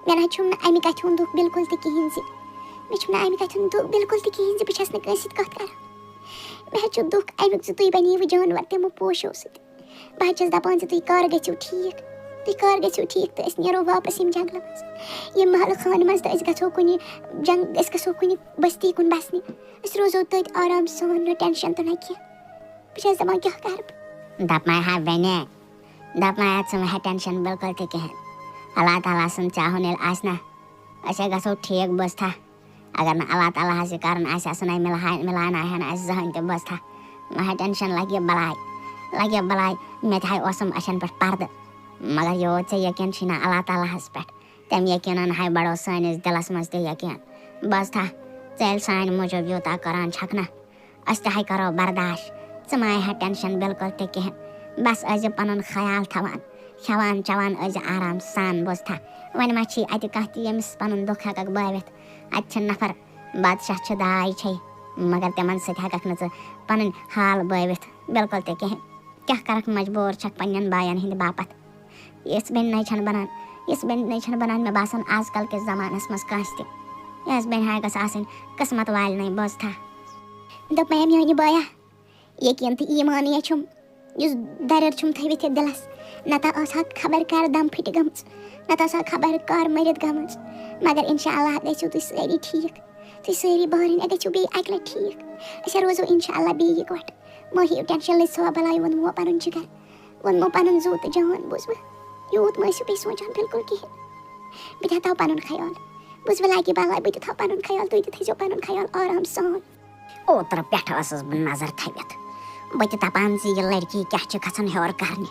مےٚ نہ حظ چھُم نہٕ اَمہِ کَتھِ ہُنٛد دُکھ بِلکُل تہِ کِہیٖنۍ زِ مےٚ چھُم نہٕ اَمہِ کَتھِ ہُنٛد دُکھ بِلکُل تہِ کِہیٖنۍ زِ بہٕ چھَس نہٕ کٲنٛسہِ سۭتۍ کَتھ کَران. مےٚ حظ چھُ دُکھ اَمیُک زِ تُہۍ بَنیوٕ جانوَر تِمو پوشو سۭتۍ. بہٕ حظ چھَس دَپان زِ تُہۍ کر گٔژھِو ٹھیٖک تہٕ أسۍ نیرو واپَس ییٚمہِ جنٛگلہٕ منٛز ییٚمہِ محلہٕ خانہٕ منٛز تہٕ أسۍ گژھو کُنہِ بٔستی کُن بَسنہِ. أسۍ روزو تٔتۍ آرام سان نہٕ ٹٮ۪نشَن تہٕ نہ کینٛہہ. بہٕ چھَس دَپان کیٛاہ کَرٕ بہٕ. دَپمَے ہا بیٚنہِ دَپمَے ژٕ مہٕ ہےٚ ٹٮ۪نشَن بِلکُل تہِ کِہیٖنۍ. اللہ تعالیٰ سُنٛد چاہُن ییٚلہِ آسہِ نہ أسۍ ہے گژھو ٹھیٖک. بوٗزتھا اگر نہٕ اللہ تعالیٰ ہَس یہِ کَرُن آسہِ سُہ نَے مِلاونایہِ نہٕ اَسہِ زٕہٕنۍ تہِ. بوٗزتھا مہ ہےٚ ٹٮ۪نشَن لَگہِ بَلاے. مےٚ تہِ ہاے اوسُم أچھَن پٮ۪ٹھ پَردٕ مگر یوٗت ژےٚ یقیٖن چھُے نہ اللہ تعالیٰ ہَس پٮ۪ٹھ تَمہِ یقیٖنَن ہاے بَڑو سٲنِس دِلَس منٛز تہِ یقیٖن. بوٗزتھا ژٕ ییٚلہِ سانہِ موٗجوٗب یوٗتاہ قرآن چھَکھ نہ أسۍ تہِ ہاے کَرو برداش. ژٕ مہ ہےٚ ٹٮ۪نشَن بِلکُل تہِ کِہیٖنۍ. بَس ٲسۍزِ پَنُن خیال تھاوان کھٮ۪وان چٮ۪وان ٲسۍزِ آرام سان. بوٗزتھا وۄنۍ ما چھِی اَتہِ کانٛہہ تہِ ییٚمِس پَنُن دُکھ ہٮ۪کَکھ بٲوِتھ. اَتہِ چھِ نفر بادشاہ چھِ داے چھے مگر تِمَن سۭتۍ ہٮ۪کَکھ نہٕ ژٕ پَنٕنۍ حال بٲوِتھ بِلکُل تہِ کِہیٖنۍ. کیٛاہ کَرَکھ مجبوٗر چھَکھ پنٛنٮ۪ن بایَن ہِنٛدِ باپَتھ. یِژھ بیٚنہِ نَے چھَنہٕ بَنان مےٚ باسان آز کَل کِس زمانَس منٛز کٲنٛسہِ تہِ. یۄس بیٚنہِ ہاے گٔژھ آسٕنۍ قٕسمَت والنٕے. بوٗزتھا دوٚپمَے میٛانہِ بایا یقیٖن تہٕ ایٖمانٕے چھُم یُس دَرٮ۪ر چھُم تھٲوِتھ یَتھ دِلَس نَتہٕ ٲس ہا خبر کَر دَم پھٕٹہِ گٔمٕژ نَتہٕ ٲس ہا خبر کَر مٔرِتھ گٔمٕژ. مگر اِنشاء اللہ گٔژھِو تُہۍ سٲری ٹھیٖک. تُہۍ سٲری بارٕنۍ گٔژھِو بیٚیہِ اَکہِ لَٹہِ ٹھیٖک. أسۍ روزو اِنشاء اللہ بیٚیہِ یِکوَٹہٕ. مہ ہیٚیِو ٹٮ۪نشَن لٔج سوا بَلاے ووٚنمو پَنُن جِگر ووٚنمو پَنُن زُو تہٕ جان. بوٗزوٕ یوٗت مہ ٲسِو بیٚیہِ سونٛچان بِلکُل کِہیٖنۍ. بہٕ تہِ تھاو پَنُن خیال. بوٗزوٕ لَگہِ بَلاے بہٕ تہِ تھاو پَنُن خیال. تُہۍ تہِ تھٲیزیو پَنُن خیال آرام سان. اوترٕ پٮ۪ٹھٕ ٲسٕس بہٕ نظر تھٲوِتھ بہٕ تہِ دَپان زِ یہِ لٔڑکی کیٛاہ چھِ کھَسان ہیوٚر کَرنہِ.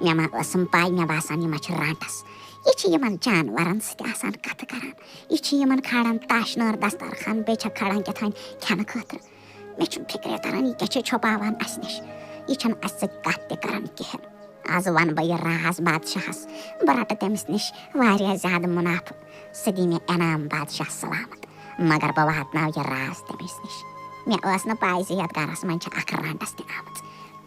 مےٚ ما ٲسٕم پَے مےٚ باسان یہِ ما چھِ رانٛٹَس. یہِ چھِ یِمَن جانوَرَن سۭتۍ آسان کَتھٕ کَران. یہِ چھِ یِمَن کھالان تاشنٲر دَستَرخان بیٚیہِ چھَکھ کھالان کیٛاہ تام کھٮ۪نہٕ خٲطرٕ. مےٚ چھُنہٕ فِکرے تَران یہِ کیٛاہ چھِ چھُپاوان اَسہِ نِش. یہِ چھَنہٕ اَسہِ سۭتۍ کَتھ تہِ کَران کِہیٖنۍ. آز وَنہٕ بہٕ یہِ راز بادشاہَس. بہٕ رَٹہٕ تٔمِس نِش واریاہ زیادٕ مُنافہٕ. سُہ دِی مےٚ انعام بادشاہ سلامت. مگر بہٕ واتناو یہِ راز تٔمِس نِش. مےٚ ٲس نہٕ پَے زِ یَتھ گَرَس منٛز چھِ اَکھ رانٛٹَس تہِ آمٕژ.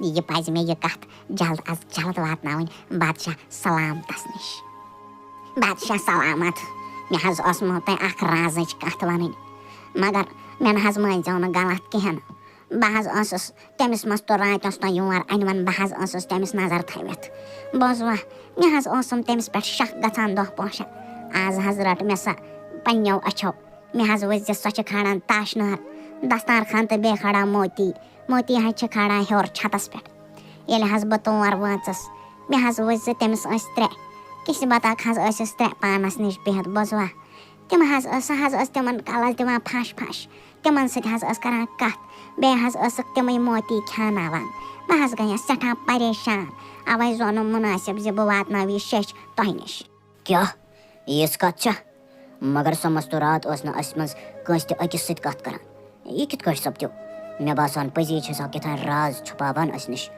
یہِ پَزِ مےٚ یہِ کَتھ جلد واتناوٕنۍ بادشاہ سلامتَس نِش. بادشاہ سلامت مےٚ حظ اوسمو تۄہہِ اَکھ رازٕچ کَتھ وَنٕنۍ مگر مےٚ نہ حظ مٲنۍزیو نہٕ غلط کِہیٖنۍ. بہٕ حظ ٲسٕس تٔمِس منٛز تہٕ راتَس تام یور اَنوَن بہٕ حظ ٲسٕس تٔمِس نظر تھٲوِتھ. بوٗزوا مےٚ حظ اوسُم تٔمِس پٮ۪ٹھ شک گژھان دۄہ پوشہ. آز حظ رٔٹ مےٚ سۄ پنٛنیو أچھو. مےٚ حظ وٕچھ زِ سۄ چھِ کھالان تاشنٲر دستارخان تہٕ بیٚیہِ کھالان موتی حظ چھِ کھالان ہیوٚر چھَتَس پٮ۪ٹھ. ییٚلہِ حظ بہٕ تور وٲژٕس مےٚ حظ وٕچھ زِ تٔمِس ٲسۍ 3 کِسہِ بطاق حظ ٲسِس 3 پانَس نِش بِہِتھ. بوٗزوا تِم حظ سۄ حظ ٲس تِمن کَلس دِوان پھش تِمن سۭتۍ حظ ٲس کران کَتھ بیٚیہِ حظ ٲسٕکھ تِمٕے موتی کھٮ۪ناوان بہٕ حظ گٔیَس سٮ۪ٹھاہ پریشان اَوَے زونُم مُنٲسِب زِ بہٕ واتناو یہِ شیٚچھ تۄہہِ نِش. کیٛاہ یِژھ کَتھ چھےٚ مگر سۄ مستوٗرات ٲس نہٕ اَسہِ منٛز کٲنٛسہِ تہِ أکِس سۭتۍ کَتھ کران یہِ کِتھ کٲٹھۍ سپدیو مےٚ باسان پٔزی چھِ سۄ کیٛاتھانۍ راز چھُپاوان اَسہِ نِش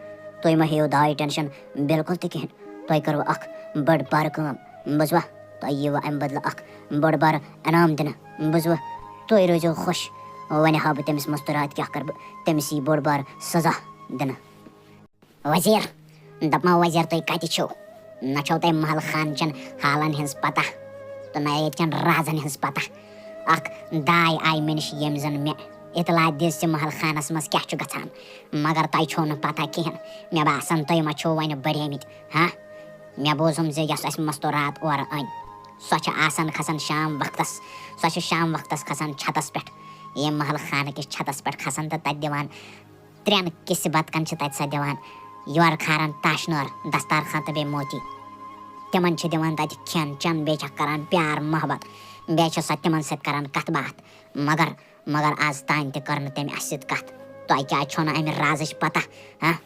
تُہۍ مہ ہیٚیِو داے ٹٮ۪نشَن بِلکُل تہِ کِہیٖنۍ تۄہہِ کٔروٕ اکھ بٔڑ بارٕ کٲم بوٗزوا تۄہہِ ییٖوٕ اَمہِ بدلہٕ اکھ بوٚڑ بارٕ انعام دِنہٕ بوٗزوٕ تُہۍ روٗزِو خۄش وۄنۍ ہاو بہٕ تٔمِس مستوٗرات کیٛاہ کَرٕ بہٕ تٔمِس یی بوٚڑ بارٕ سزا دِنہٕ. وزیٖر دَپمو وزیٖر تُہۍ کَتہِ چھِو نہ چھو تۄہہِ محلہٕ خان چٮ۪ن حالن ہِنٛز پتہ تہٕ نہ ییٚتہِ چٮ۪ن رازن ہِنٛز پتہ اکھ داے آیہِ مےٚ نِش ییٚمۍ زن مےٚ اطلاع دِژ زِ محلہٕ خانس منٛز کیٛاہ چھُ گژھان مگر تۄہہِ چھو نہٕ پتہ کِہیٖنۍ مےٚ باسان تُہۍ ما چھِو وۄنۍ بڑیمٕتۍ ہاں مےٚ بوٗزُم زِ یۄس اَسہِ مستوٗرات اورٕ أنۍ سۄ چھِ آسان کھسان شام وقتس سۄ چھِ شام وقتس کھسان چھتس پٮ۪ٹھ ییٚمہِ محلہٕ خانہٕ کِس چھتس پٮ۪ٹھ کھسان تہٕ تتہِ دِوان 3 کِسہِ بتکن چھِ تتہِ سۄ دِوان یورٕ کھاران تاشنٲر دستارخان تہٕ بیٚیہِ موتی تِمن چھِ دِوان تتہِ کھٮ۪ن چٮ۪ن بیٚیہِ چھکھ کران پیار محبت بیٚیہِ چھِ سۄ تِمن سۭتۍ کران کتھ باتھ مگر آز تانۍ تہِ کٔر نہٕ تٔمۍ اَسہِ سۭتۍ کتھ تۄہہِ کیٛازِ چھو نہٕ امہِ رازٕچ پتہ ہاں.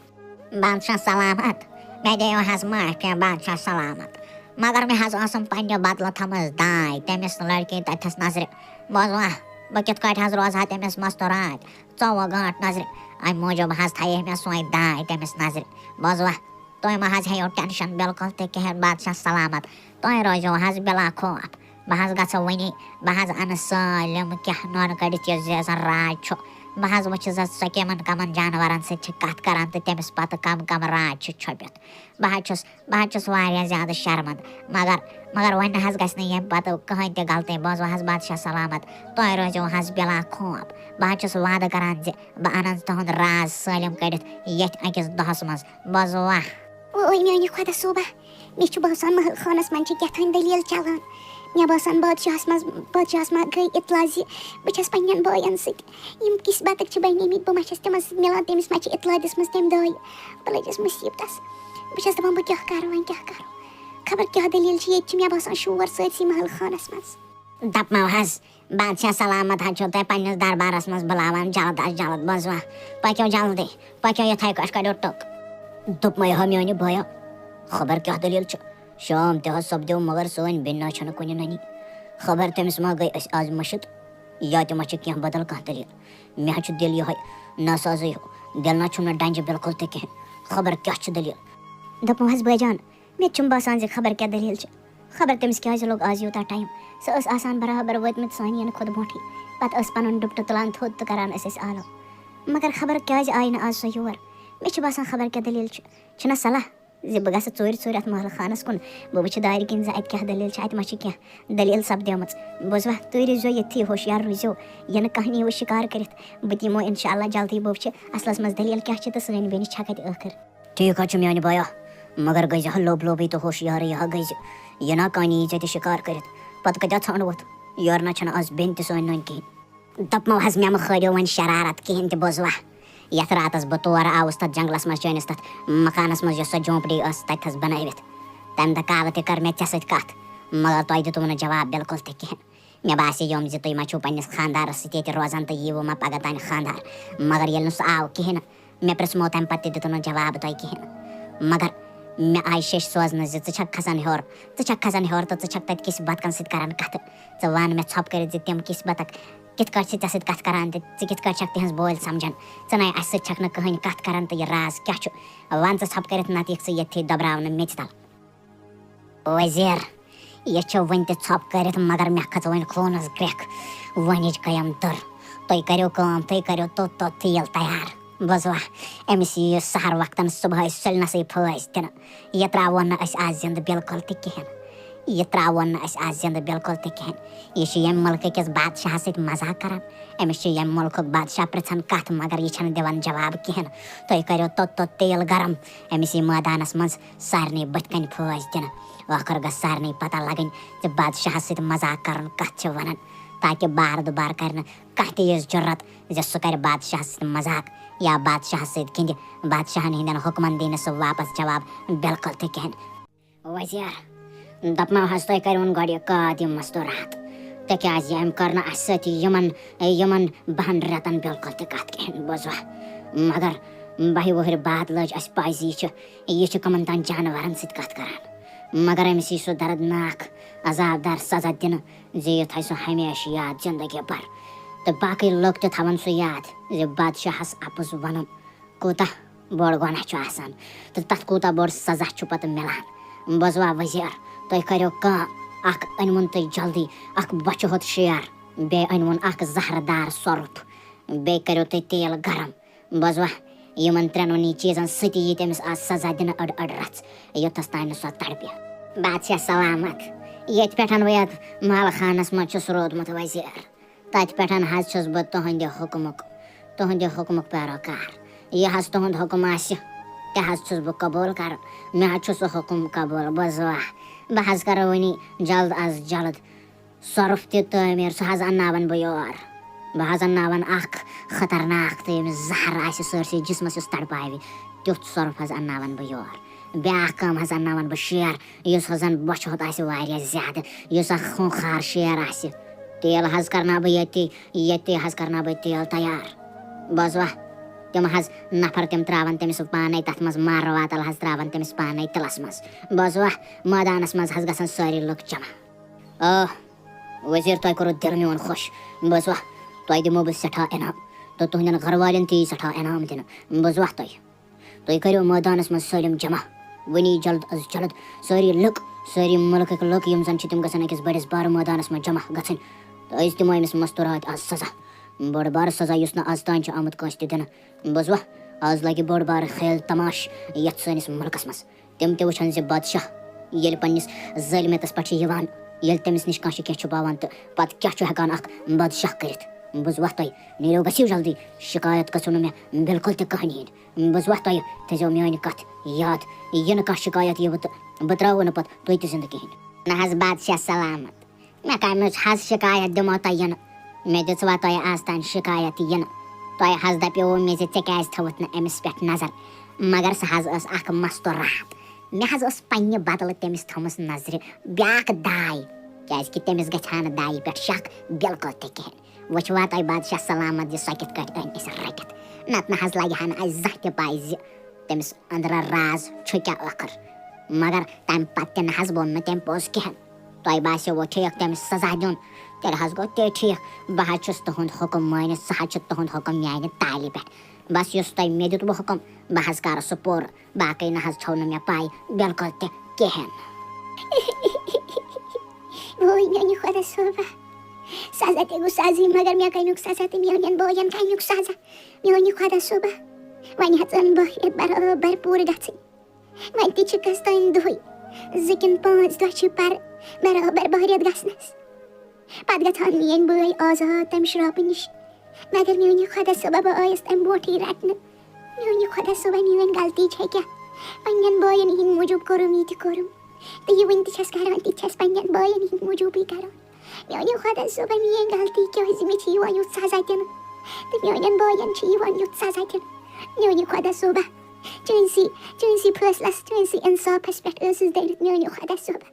بادشاہ سلامت مےٚ دِیِو حظ معافی بادشاہ سلامت مگر مےٚ حظ ٲسٕم پننہِ بدلہٕ تھٲمٕژ داے تٔمِس لڑکی تتھٮ۪س نظرِ بوزوا بہٕ کِتھ کٲٹھۍ حظ روزٕ ہا تٔمِس مستوٗرات 24 گٲنٛٹہٕ نظرِ امہِ موٗجوٗب حظ تھایے مےٚ سۄے داے تٔمِس نظرِ بوزوا تُہۍ مہ حظ ہیٚیِو ٹٮ۪نشن بِلکُل تہِ کِہیٖنۍ بادشاہ سلامت تُہۍ روزِو حظ بِلا خوف بہٕ حظ گژھٕ وٕنی بہٕ حظ انہٕ سٲلِم کینٛہہ نۄنہٕ کٔڑِتھ یُس زِ زن راز چھُ بہٕ حظ وٕچھِ سۄ کَمن جانورن سۭتۍ چھِ کتھ کران تہٕ تٔمِس پتہٕ کم راز چھُ چھُپِتھ بہٕ حظ چھُس واریاہ زیادٕ شرمنٛد مگر وۄنۍ نہ حظ گژھِ نہٕ ییٚمہِ پتہٕ کٕہٕنۍ تہِ غلطی بوزوا حظ بادشاہ سلامت تُہۍ روزِو حظ بِلا خوف بہٕ حظ چھُس وعدٕ کران زِ بہٕ انن تُہُنٛد راز سٲلِم کٔڑِتھ ییٚتھۍ أکِس دۄہس منٛز بوزوا. اوے میانہِ خۄدا صوبہ مےٚ چھُ باسان محل خانس منٛز چھِ کیٛاتھانۍ دٔلیٖل چلان مےٚ باسان بادشاہس ما گٔے اطلاع زِ بہٕ چھَس پننٮ۪ن بٲین سۭتۍ یِم کِس بتٕکۍ چھِ بنیمٕتۍ بہٕ ما چھَس تِمن سۭتۍ مِلان تٔمِس ما چھِ اطلاع دِژمٕژ تٔمۍ داے بہٕ لٔجِس مُصیبتس بہٕ چھَس دپان بہٕ کیٛاہ کرٕ وۄنۍ کیٛاہ کرٕ خبر کیٛاہ دٔلیٖل چھِ ییٚتہِ چھِ مےٚ باسان شور سٲرسٕے محل خانس منٛز. دپمو حظ بادشاہ سلامت حظ چھُو تۄہہِ پننِس دربارس منٛز بُلاوان جلد از جلد بوزوا پٔکِو جلدی پٔکِو یِتھَے کٲٹھۍ کٔڑِو ٹُک. دوٚپمَے ہا میٛانہِ بٲیا خبر کیٛاہ دٔلیٖل چھِ شام تہِ حظ سپدیو مگر سٲنۍ بیٚنہِ چھَنہٕ کُنہِ ننی خبر تٔمِس ما گٔے أسۍ آز مٔشِد یا تہِ ما چھِ کینٛہہ بدل کانٛہہ دٔلیٖل مےٚ حظ چھُ دِل یِہوٚے ناسازٕے ہیوٗ دِل نہ چھُم نہٕ ڈنٛجہِ بِلکُل تہِ کِہیٖنۍ خبر کیٛاہ چھِ دٔلیٖل. دوٚپمو حظ بٲے جان مےٚ تہِ چھُم باسان زِ خبر کیٛاہ دٔلیٖل چھِ خبر تٔمِس کیٛازِ لوٚگ آز یوٗتاہ ٹایم سۄ ٲس آسان برابر وٲتمٕژ سانہِ یِنہٕ کھۄتہٕ برونٛٹھٕے پتہٕ ٲس پنُن ڈُپٹہٕ تُلان تھوٚد تہٕ کران ٲسۍ آلو مگر خبر کیٛازِ آیہِ نہٕ آز سۄ یور مےٚ چھُ باسان خبر کیٛاہ دٔلیٖل چھُنہ صلاح زِ بہٕ گژھٕ ژوٗرِ اَتھ محلہٕ خانس کُن بہٕ وٕچھِ دارِ کِنۍ زِ اَتہِ کیٛاہ دٔلیٖل چھِ اَتہِ ما چھِ کینٛہہ دٔلیٖل سپدیمٕژ بوٗزوا تُہۍ روٗزیو ییٚتھی ہوشیار روٗزیو یِنہٕ کانٛہہ نیٖوٕ شِکار کٔرِتھ بہٕ تہِ یِمو اِنشاء اللہ جلدی بہٕ وٕچھِ اَصلَس منٛز دٔلیٖل کیٛاہ چھِ تہٕ سٲنۍ بیٚنہِ چھےٚ کَتہِ ٲخٕر. ٹھیٖک حظ چھُ میٛانہِ بٲیا مگر گٔیزِ ہا لوٚبٕے تہٕ ہوشیارٕے ہا گٔیزِ یہِ نا کانٛہہ نی ژےٚ تہِ شِکار کٔرِتھ پتہٕ کَتہِ ژھانٛڈوُتھ یورٕ نہ چھَنہٕ آز بیٚنہِ تہِ سٲنۍ نٔنۍ کِہیٖنۍ. دپمو حظ مےٚ مہٕ کھٲلِو وۄنۍ شرارت کِہیٖنۍ تہِ بوزوا یتھ راتس بہٕ تور آوُس تتھ جنگلس منٛز چٲنِس تتھ مکانس منٛز یۄس سۄ جھونپڑی ٲس تتہِ تھس بنٲوِتھ تمہِ دۄہ کالہٕ تہِ کٔر مےٚ ژےٚ سۭتۍ کتھ مگر تۄہہِ دِتوٕ نہٕ جواب بِلکُل تہِ کِہیٖنۍ مےٚ باسیوم زِ تُہۍ ما چھِو پننِس خانٛدارس سۭتۍ ییٚتہِ روزان تہٕ ییٖوٕ ما پگاہ تانۍ خانٛدار مگر ییٚلہِ نہٕ سُہ آو کِہیٖنۍ نہٕ مےٚ پرٛژھمو تمہِ پتہٕ تہِ دِتوٕ نہٕ جواب تۄہہِ کِہیٖنۍ نہٕ مگر مےٚ آیہِ شیٚش سوزنہٕ زِ ژٕ چھکھ کھسان ہیوٚر تہٕ ژٕ چھکھ تتہِ کِس بتکن سۭتۍ کران کتھٕ ژٕ ون مےٚ ژھۄپہٕ کٔرِتھ زِ تِم کِس بتک کِتھ کٲٹھۍ چھِ ژےٚ سۭتۍ کتھ کران تہٕ ژٕ کِتھ کٲٹھۍ چھکھ تِہنٛز بولۍ سمجھان ژٕ نَے اَسہِ سۭتۍ چھکھ نہٕ کٕہٕنۍ کتھ کران تہٕ یہِ راز کیٛاہ چھُ ون ژٕ ژھۄپہٕ کٔرِتھ نتہٕ یِکھ ژٕ ییٚتھی دبراونہٕ میٚژِ تل. وزیٖر یہِ چھُ وُنہِ تہِ ژھۄپہٕ کٔرِتھ مگر مےٚ کھٔژ وۄنۍ خوٗنس گرٛٮ۪کھ وۄنِچ گٔیم دٔر تُہۍ کٔرِو کٲم تُہۍ کٔرِو توٚت تیٖل تیار بوزوا أمِس یِیہِ سحر وقتن صُبحٲے سُلنسٕے پھٲسۍ دِنہٕ یہِ ترٛاوون نہٕ أسۍ آز زِندٕ بِلکُل تہِ کِہیٖنۍ یہِ چھُ ییٚمہِ مُلکہٕ کِس بادشاہس سۭتۍ مزاق کران أمِس چھُ ییٚمہِ مُلکُک بادشاہ پرٛژھان کتھ مگر یہِ چھنہٕ دِوان جواب کِہیٖنۍ نہٕ تُہۍ کٔرِو توٚت تیٖل گرم أمِس یی مٲدانس منٛز سارنٕے بٕتھِ کَنۍ پھٲسۍ دِنہٕ ٲخٕر گژھِ سارنٕے پتہ لگٕنۍ زِ بادشاہس سۭتۍ مزاق کرُن کتھ چھِ ونان تاکہِ بار دُبار کرِ نہٕ کانٛہہ تہِ یِژھ جُرت زِ سُہ کرِ بادشاہس سۭتۍ مزاق یا بادشاہس سۭتۍ گِنٛدِ بادشاہن ہٕنٛدٮ۪ن حُکمن دِی نہٕ سُہ واپس جواب بِلکُل تہِ کِہیٖنۍ. وزیٖر دپمو حظ تُہۍ کٔرۍوُن گۄڈٕ یہِ قٲد یِم مستوٗرات تِکیٛازِ أمۍ کٔر نہٕ اَسہِ سۭتۍ یِمن 10 رٮ۪تن بِلکُل تہِ کَتھ کِہینۍ بوٗزوا مگر 12 وُہٕرۍ بعد لٔج اَسہِ پَے زِ یہِ چھِ کٕمن تام جانورن سۭتۍ کَتھ کران مگر أمِس یی سُہ دردناک عذاب دار سزا دِنہٕ زِ یہِ تھاوِ سُہ ہمیشہٕ یاد زندگی بھر تہٕ باقٕے لُکھ تہِ تھاوَن سُہ یاد زِ بادشاہس اَپُز وَنُن کوٗتاہ بوٚڑ گۄناہ چھُ آسان تہٕ تَتھ کوٗتاہ بوٚڑ سزا چھُ پَتہٕ مِلان بوٗزوا وزیٖر تُہۍ کٔرِو کٲم اکھ أنۍوُن تُہۍ جلدی اکھ بۄچھِ ہوٚت شیر بیٚیہِ أنۍوُن اکھ زہرٕ دار سۄرُپھ بیٚیہِ کٔرِو تُہۍ تیٖل گرم بوٗزوا یِمن ترٛٮ۪نؤنی چیٖزن سۭتی یی تٔمِس آز سزا دِنہٕ أڑ رَژھ یوٚتَس تانۍ نہٕ سۄ تڑپہِ بادشاہ سلامت ییٚتہِ پٮ۪ٹھ بہٕ یَتھ محل خانس منٛز چھُس روٗدمُت وزیٖر تَتہِ پٮ۪ٹھ حظ چھُس بہٕ تُہنٛدِ حُکمُک پیروکار یہِ حظ تُہُنٛد حُکُم آسہِ تہِ حظ چھُس بہٕ قبوٗل کران مےٚ حظ چھُ سُہ حُکُم قبوٗل بوٗزوا بہٕ حظ کرٕ وٕنی جلد از جلد سۄرُپھ تہِ تعمیٖر سُہ حظ انناون بہٕ یور بہٕ حظ انناون اکھ خطرناک تہٕ ییٚمِس زہر آسہِ سٲرسٕے جسمس یُس تڑپاوِ تیُتھ سۄرُپھ حظ انناون بہٕ یور بیٛاکھ کٲم حظ انناون بہٕ شیر یُس حظ زن بۄچھِ ہوٚت آسہِ واریاہ زیادٕ یُس اکھ خوٗنخار شیر آسہِ تیٖل حظ کرناو بہٕ ییٚتی حظ کرناو بہٕ تیٖل تیار بوٗزوا تِم حظ نفر تِم تراون تٔمِس پانے تتھ منٛز مر واتل حظ تراون تٔمِس پانے تِلس منٛز بوٗزوا مٲدانس منٛز حظ گژھن سٲری لُکھ جمع وزیٖر تۄہہِ کوٚروٕ دِل میون خۄش بوٗزوا تۄہہِ دِمو بہٕ سٮ۪ٹھاہ انعام تہٕ تُہنٛدٮ۪ن گرٕ والٮ۪ن تہِ یی سٮ۪ٹھاہ انعام دِنہٕ بوٗزوا تُہۍ کٔرِو مٲدانس منٛز سٲلِم جمع وٕنی جلد از جلد سٲری لُکھ سٲری مُلکٕکۍ لُکھ یِم زن چھِ تِم گژھن أکِس بٔڑِس بارٕ مٲدانس منٛز جمع گژھٕنۍ تہٕ أسۍ دِمو أمِس مستوٗرات آز سزا بٔڑ بارٕ سزا یُس نہٕ آز تانۍ چھُ آمُت کٲنٛسہِ تہِ دِنہٕ بوٗزوا آز لگہِ بوٚڑ بارٕ خیل تماش یتھ سٲنِس مُلکس منٛز تِم تہِ وٕچھن زِ بادشاہ ییٚلہِ پننِس ظٲلمِیتس پٮ۪ٹھ چھِ یِوان ییٚلہِ تٔمِس نِش کانٛہہ چھُ کینٛہہ چھُپاوان تہٕ پتہٕ کیٛاہ چھُ ہٮ۪کان اکھ بادشاہ کٔرِتھ بوٗزوا تُہۍ نیٖرِو گٔژھِو جلدی شِکایت گژھِو نہٕ مےٚ بِلکُل تہِ کٕہٕنۍ یِنۍ بوٗزوا تُہۍ تھٲیزیو میٲنۍ کتھ یاد یہِ نہٕ کانٛہہ شِکایت یِوٕ تہٕ بہٕ ترٛاوو نہٕ پتہٕ تُہۍ تہِ زِندٕ کِہینۍ نہ حظ بادشاہ سلامت مےٚ کَمِچ حظ شِکایت دِمو تۄہہِ یِنہٕ مےٚ دِژوا تۄہہِ آز تانۍ شِکایت یِنہٕ تۄہہِ حظ دپیووُ مےٚ زِ ژےٚ کیٛازِ تھٲوٕتھ نہٕ أمِس پٮ۪ٹھ نظر مگر سۄ حظ ٲس اکھ مستوٗرات مےٚ حظ ٲس پننہِ بدلہٕ تٔمِس تھٲومٕژ نظرِ بیٛاکھ داے کیٛازِ کہِ تٔمِس گژھِ ہا نہٕ دایہِ پٮ۪ٹھ شک بِلکُل تہِ کِہینۍ وٕچھوا تۄہہِ بادشاہ سلامت زِ سۄ کِتھ کٲٹھۍ أنۍ أسۍ رٔٹِتھ نتہٕ نہ حظ لگہِ ہا نہٕ اَسہِ زانٛہہ تہِ پاے زِ تٔمِس أنٛدرٕ راز چھُ کیٛاہ ٲخٕر مگر تمہِ پتہٕ تہِ نہ حظ ووٚن نہٕ تٔمۍ پوٚز کِہینۍ تۄہہِ باسیووٕ ٹھیٖک تٔمِس سزا دیُن تیٚلہِ حظ گوٚو تہِ ٹھیٖک بہٕ حظ چھُس تُہُنٛد حُکُم مٲنِتھ سُہ حظ چھُ تُہُنٛد حُکُم میانہِ تالہِ پٮ۪ٹھ بس یُس تۄہہِ مےٚ دیُتوٕ حُکُم بہٕ حظ کرٕ سُہ پوٗرٕ باقٕے نہ حظ چھو نہٕ مےٚ پاے بِلکُل تہِ کِہینۍ میانہِ خۄدا صٲبا سزا تہِ گوٚو سزٕے مگر مےٚ کَمیُک سزا تہٕ میانٮ۪ن بٲین کَمیُک سزا میانہِ خۄدا صٲبا وۄنۍ ہٮ۪ژن بہٕ یَتھ برابر پوٗرٕ گژھٕنۍ وۄنۍ تہِ چھِ کٔژ تانۍ دۄہٕے 2 کِنہٕ 5 دۄہ چھِ برابر بٔہرِتھ گژھنس پتہٕ گژھان میٲنۍ بٲے آزاد تمہِ شراپہٕ نِش مگر میانہِ خۄدا صٲبا بہٕ آیس تمہِ برونٛٹھٕے رٹنہٕ میانہِ خۄدا صٲبا میٲنۍ غلطی چھےٚ کیٛاہ پننٮ۪ن بٲین ہِنٛدۍ موٗجوٗب کوٚرُم یہِ تہِ کوٚرُم تہٕ یہِ وٕنہِ تہِ چھَس کران تہِ چھَس پننٮ۪ن بٲین ہِنٛدۍ موٗجوٗبٕے کران میانہِ خۄدا صٲبا میٲنۍ غلطی کیٛازِ مےٚ چھِ یِوان یُتھ سزا دِنہٕ تہٕ میانٮ۪ن بٲین چھِ یِوان یُتھ سزا دِنہٕ میانہِ خۄدا صٲبا چٲنسٕے فٲصلس چٲنسٕے اِنصافس پٮ۪ٹھ ٲسٕس دٔرِتھ میانہِ خۄدا صٲبا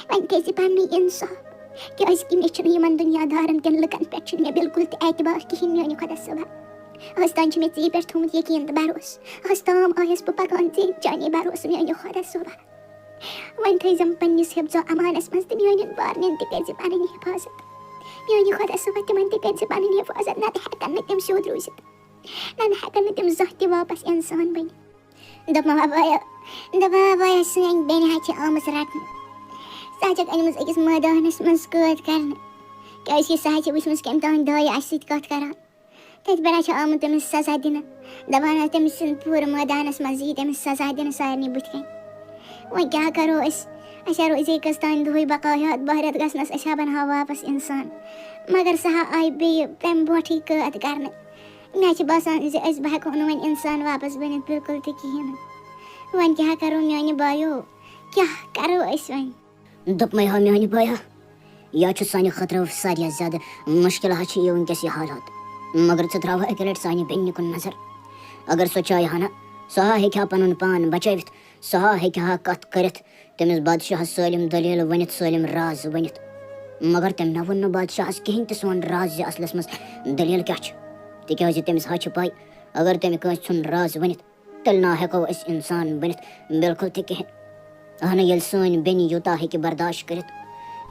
وۄنۍ کٔرۍ زِ پننُے اِنصاف کیٛازِ کہِ مےٚ چھُنہٕ یِمن دُنیادارن کٮ۪ن لُکن پٮ۪ٹھ چھُنہٕ مےٚ بِلکُل تہِ اعتبار کِہینۍ میانہِ خۄدا صٲبا آز تانۍ چھُ مےٚ ژےٚ پٮ۪ٹھ تھومُت یقیٖن تہٕ بروسہٕ آز تام آیس بہٕ پکان ژےٚ چانے بروسہٕ میانہِ خۄدا صٲبا وۄنۍ تھٲیزٮ۪م پننِس حِفظو امانس منٛز تہٕ میانٮ۪ن بارنٮ۪ن تہِ کٔرۍ زِ پنٕنۍ حِفاظت میانہِ خۄدا صٲبا تِمن تہِ کٔرۍ زِ پنٕنۍ حِفاظت نتہٕ ہٮ۪کن نہٕ تِم سیوٚد روٗزِتھ نتہٕ ہٮ۪کن نہٕ تِم زانٛہہ تہِ واپس اِنسان بٔنِتھ دپان بایا سٲنۍ بیٚنہِ حظ چھِ آمٕژ رٹنہٕ سۄ حظ چھکھ أنمٕژ أکِس مٲدانس منٛز قٲد کرنہٕ کیٛازِ کہِ سۄ حظ چھِ وٕچھمٕژ کٔمۍ تانۍ دایہِ اَسہِ سۭتۍ کتھ کران تتہِ پٮ۪ٹھ حظ چھِ آمُت تٔمِس سزا دِنہٕ دپان حظ تٔمِس چھِنہٕ پوٗرٕ مٲدانس منٛز یی تٔمِس سزا دِنہٕ سارنٕے بٕتھِ کَنۍ وۄنۍ کیٛاہ کرو أسۍ ہا روزے کٔژ تانۍ دۄہٕے بقایات بٔہرِتھ گژھنس أسۍ ہا بنہٕ ہاو واپس اِنسان مگر سۄ ہا آیہِ بیٚیہِ تمہِ برونٛٹھٕے قٲد کرنہٕ مےٚ حظ چھِ باسان زِ أسۍ بہٕ ہٮ۪کو نہٕ وۄنۍ اِنسان واپس بٔنِتھ بِلکُل تہِ کِہینۍ نہٕ وۄنۍ کیٛاہ کرو میانہِ بایو کیٛاہ کرو أسۍ وۄنۍ دوٚپمَے ہا میانہِ بٲیا یہِ حظ چھُ سانہِ خٲطرٕ واریاہ زیادٕ مُشکِل حظ چھِ یہِ وٕنکٮ۪س یہِ حالات مگر ژٕ ترٛاوہا اَکہِ لَٹہِ سانہِ بیٚنہِ کُن نظر اگر سۄ چاہہِ ہا نہ سۄ ہا ہیٚکہِ ہا پنُن پان بچٲوِتھ سۄ ہا ہیٚکہِ ہا کتھ کٔرِتھ تٔمِس بادشاہس سٲلِم دٔلیٖل ؤنِتھ سٲلِم راز ؤنِتھ مگر تٔمۍ نہ ووٚن نہٕ بادشاہس کِہیٖنۍ تہِ سون راز زِ اصلس منٛز دٔلیٖل کیٛاہ چھِ تِکیٛازِ تٔمِس حظ چھِ پاے اگر تٔمۍ کٲنٛسہِ ژھُن راز ؤنِتھ تیٚلہِ نہ ہٮ۪کو أسۍ اِنسان بٔنِتھ بِلکُل تہِ کِہیٖنۍ اہنہٕ ییٚلہِ سٲنۍ بیٚنہِ یوٗتاہ ہیٚکہِ برداشت کٔرِتھ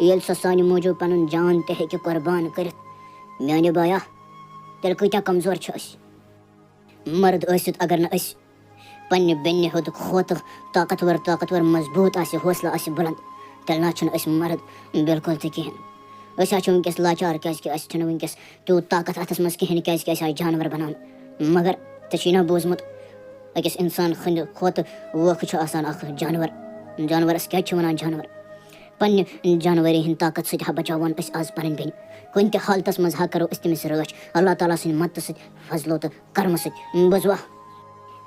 ییٚلہِ سۄ سانہِ موٗجوٗب پنُن جان تہِ ہیٚکہِ قۄربان کٔرِتھ میانہِ بایا تیٚلہِ کۭتیاہ کمزور چھِ أسۍ مرد ٲسِتھ اگر نہٕ أسۍ پننہِ بیٚنہِ ہُنٛد کھوتہٕ طاقتور مضبوٗط آسہِ حوصلہٕ آسہِ بُلنٛد تیٚلہِ نہ چھِنہٕ أسۍ مرد بِلکُل تہِ کِہیٖنۍ أسۍ حظ چھِ وٕنکٮ۪س لاچار کیٛازِکہِ اَسہِ چھِنہٕ وٕنکٮ۪س تیوٗت طاقت اَتھَس منٛز کِہیٖنۍ کیٛازِکہِ أسۍ آے جانوَر بَناونہٕ مگر ژےٚ چھُے نا بوٗزمُت أکِس اِنسان ہٕنٛدِ کھۄتہٕ ووکھٕ چھُ آسان اکھ جانوَرَس کیٛازِ چھِ وَنان جانوَر پننہِ جانوَرِ ہِنٛدِ طاقت سۭتۍ ہا بچاوون أسۍ آز پنٕنۍ بیٚنہِ کُنہِ تہِ حالتس منٛز ہا کرو أسۍ تٔمِس رٲچھ اللہ تعالیٰ سٕنٛدِ مدتہٕ سۭتۍ فضلو تہٕ کرمہٕ سۭتۍ بوٗزوا